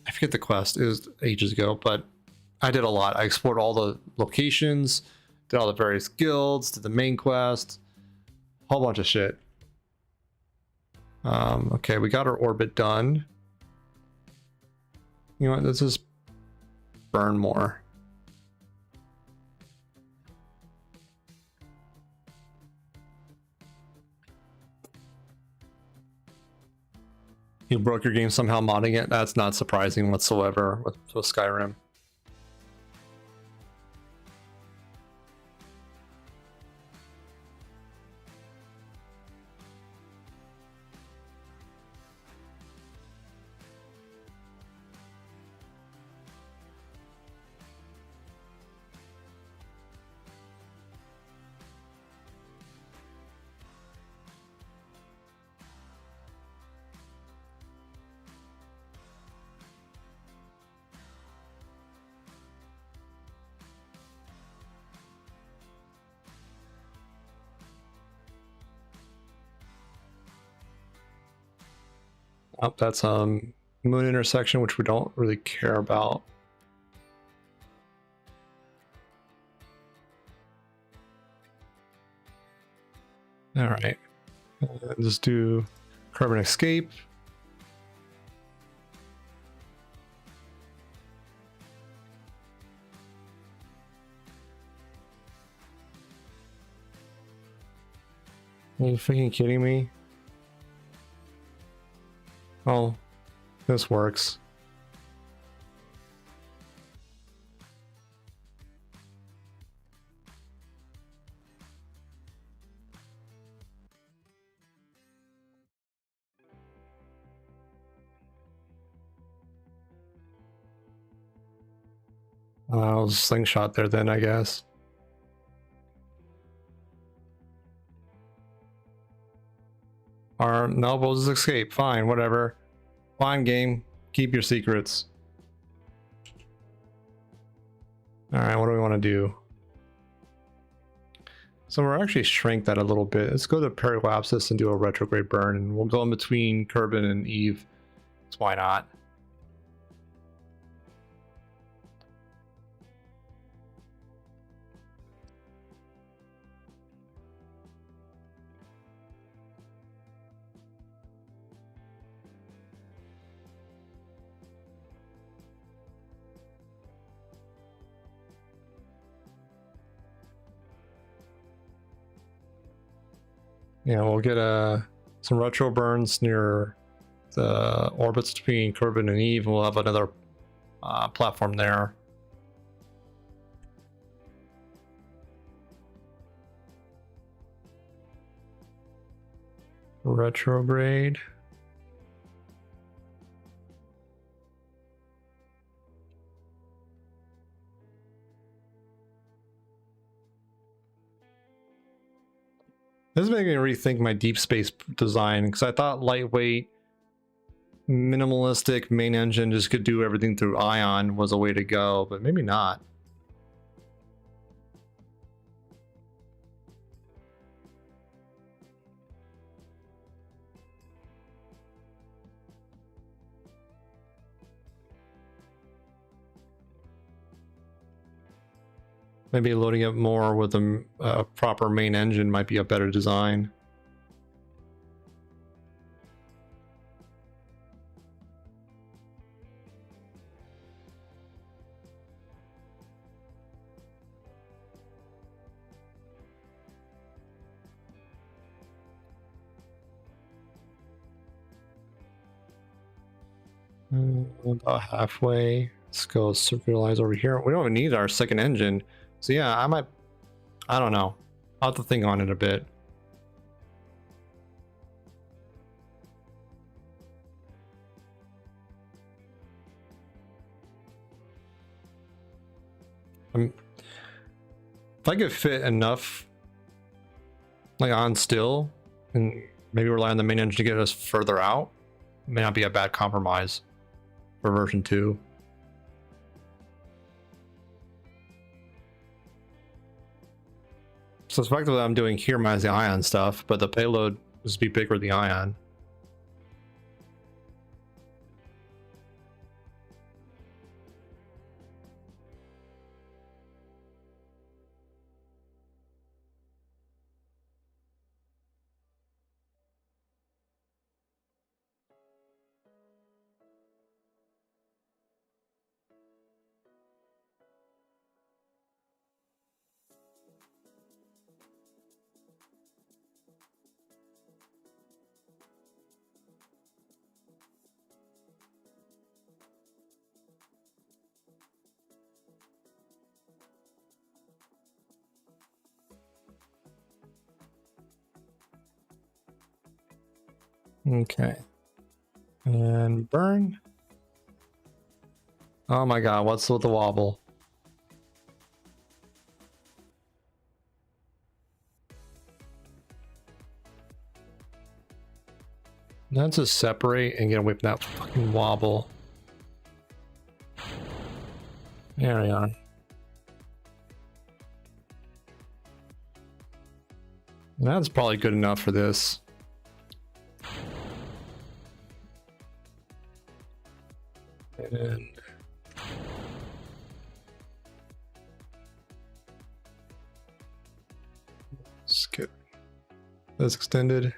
I forget the quest, it was ages ago, but I did a lot. I explored all the locations, did all the various guilds, did the main quest, whole bunch of shit. Okay, we got our orbit done. You know what, let's just burn more. You broke your game somehow modding it? That's not surprising whatsoever with Skyrim. Oh, that's moon intersection, which we don't really care about. All right, just do carbon escape. Are you freaking kidding me? Oh, this works. I'll slingshot there then, I guess. Or no, we'll just escape. Fine, whatever. Fine game. Keep your secrets. Alright, what do we want to do? So we're actually shrink that a little bit. Let's go to Periwapsis and do a retrograde burn, and we'll go in between Kerbin and Eve. So why not? Yeah, we'll get some retro burns near the orbits between Kerbin and Eve, and we'll have another platform there. Retrograde. This is making me rethink my deep space design, because I thought lightweight, minimalistic main engine just could do everything through Ion was a way to go, but maybe not. Maybe loading up more with a proper main engine might be a better design. About halfway. Let's go circularize over here. We don't even need our second engine. So yeah, I don't know. I'll have to think on it a bit. If I could fit enough like on still and maybe rely on the main engine to get us further out, it may not be a bad compromise for version 2. So it's effectively what I'm doing here minus the ion stuff, but the payload is be bigger than the ion. Okay. And burn. Oh my god, what's with the wobble? Let's just separate and get away from that fucking wobble. There we are. That's probably good enough for this. And skip this extended.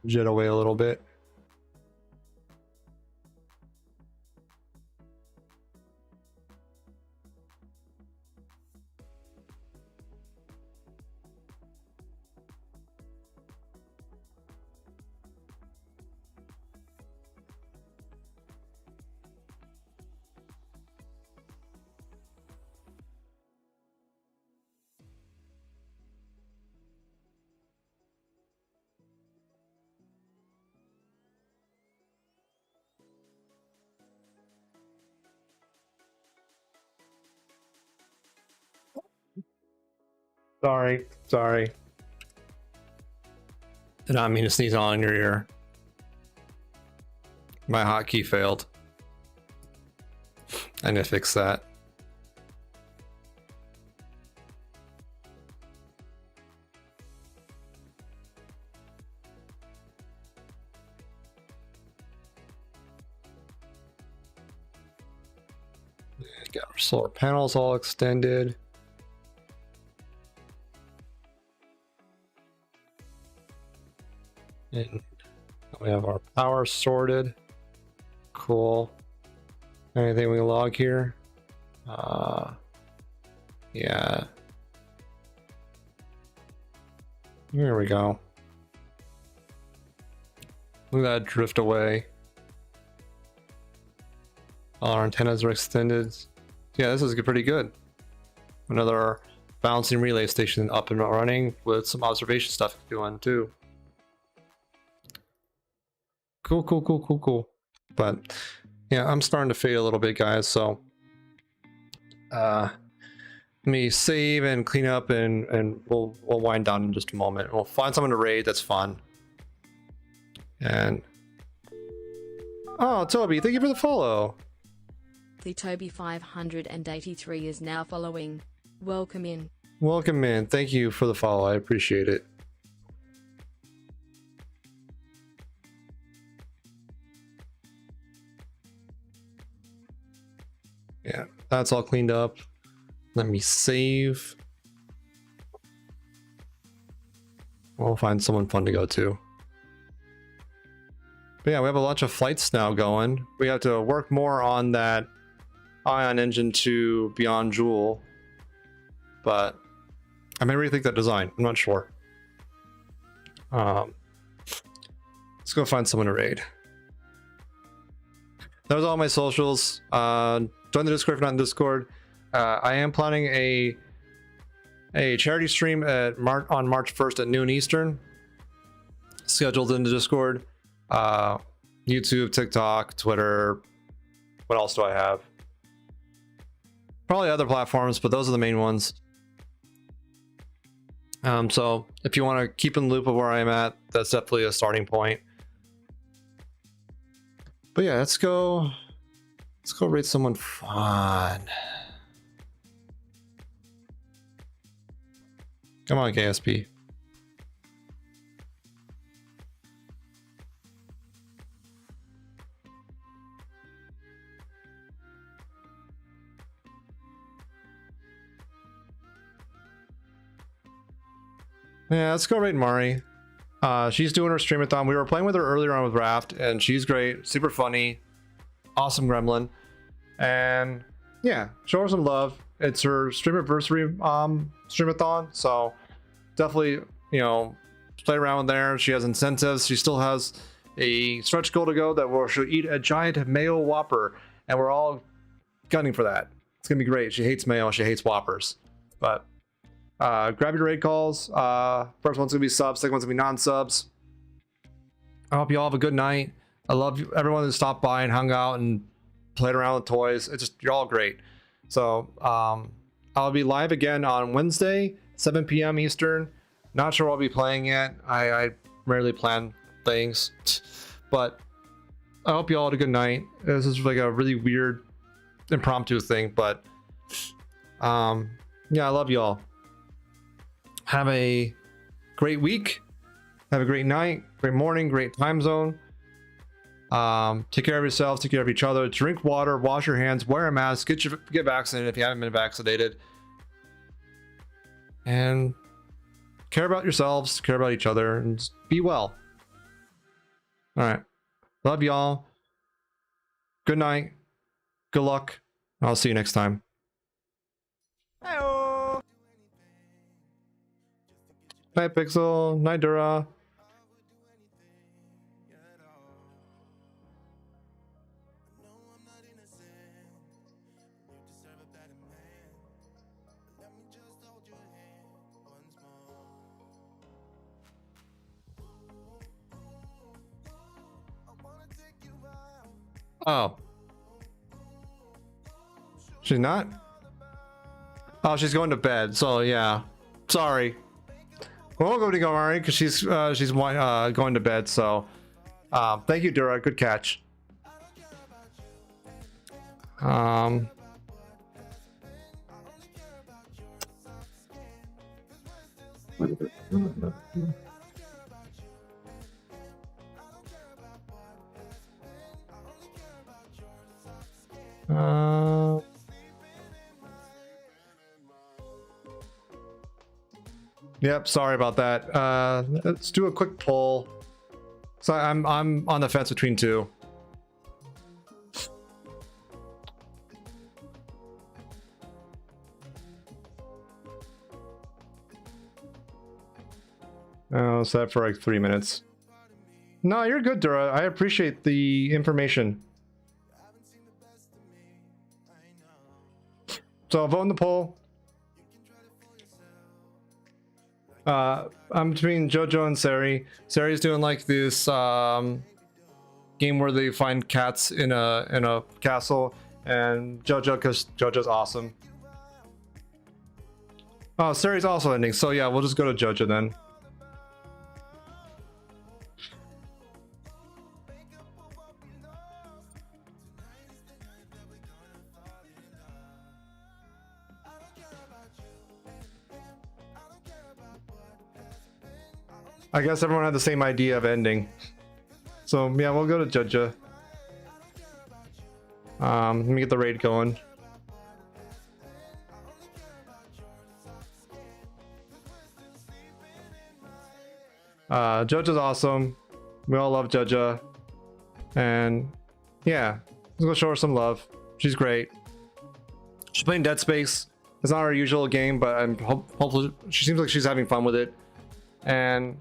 Jet away a little bit. Sorry. Did not mean to sneeze all in your ear. My hotkey failed. I need to fix that. Got our solar panels all extended. And we have our power sorted. Cool. Anything we log here? Yeah. There we go. Look at that drift away. All our antennas are extended. Yeah, this is pretty good. Another balancing relay station up and running with some observation stuff going too. Cool. But yeah, I'm starting to fade a little bit, guys. So let me save and clean up, and we'll wind down in just a moment. We'll find someone to raid that's fun. And oh, Toby, thank you for the follow. The Toby 583 is now following. Welcome in. Welcome in. Thank you for the follow. I appreciate it. Yeah, that's all cleaned up. Let me save. We'll find someone fun to go to. But yeah, we have a bunch of flights now going. We have to work more on that ion engine to Beyond Jewel. But I may rethink that design. I'm not sure. Let's go find someone to raid. That was all my socials. Join the Discord if you're not in Discord. I am planning a charity stream on March 1st at noon Eastern. Scheduled in the Discord. YouTube, TikTok, Twitter. What else do I have? Probably other platforms, but those are the main ones. So if you want to keep in the loop of where I'm at, that's definitely a starting point. But yeah, let's go rate someone fun. Come on, KSP. Yeah, let's go rate Mari. She's doing her streamathon. We were playing with her earlier on with Raft, and she's great, super funny, awesome gremlin. And yeah, show her some love. It's her streamiversary streamathon, so definitely, you know, play around with there. She has incentives. She still has a stretch goal to go that will she'll eat a giant mayo Whopper, and we're all gunning for that. It's gonna be great. She hates mayo, she hates Whoppers, but grab your raid calls. First one's gonna be subs, second one's gonna be non-subs. I hope you all have a good night. I love everyone that stopped by and hung out and played around with toys. It's just, you're all great. So I'll be live again on Wednesday, 7 p.m. Eastern. Not sure what I'll be playing yet. I rarely plan things, but I hope you all had a good night. This is like a really weird impromptu thing, but yeah, I love you all. Have a great week. Have a great night, great morning, great time zone. Take care of yourselves, take care of each other. Drink water, wash your hands, wear a mask, get vaccinated if you haven't been vaccinated. And care about yourselves, care about each other, and just be well. All right. Love y'all. Good night. Good luck. I'll see you next time. Night Pixel, night Dura. Oh. She's not? Oh, she's going to bed, so yeah. Sorry. We won't go to Gomari because she's going to bed, so thank you, Dura. Good catch. Yep, sorry about that. Let's do a quick poll. So I'm on the fence between two. Oh, set for like 3 minutes. No, you're good, Dura. I appreciate the information. So I'll vote in the poll. I'm between JoJo and Sari. Sari's doing like this game where they find cats in a castle, and JoJo because JoJo's awesome. Oh, Sari's also ending, so yeah, we'll just go to JoJo then. I guess everyone had the same idea of ending. So yeah, we'll go to Judja. Let me get the raid going. Judja's awesome. We all love Judja. And yeah, let's go show her some love. She's great. She's playing Dead Space. It's not her usual game, but I'm hopefully she seems like she's having fun with it. And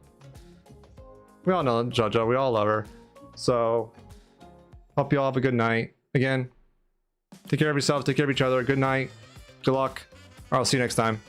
We all know JoJo. We all love her. So, hope you all have a good night. Again, take care of yourselves. Take care of each other. Good night. Good luck. I'll see you next time.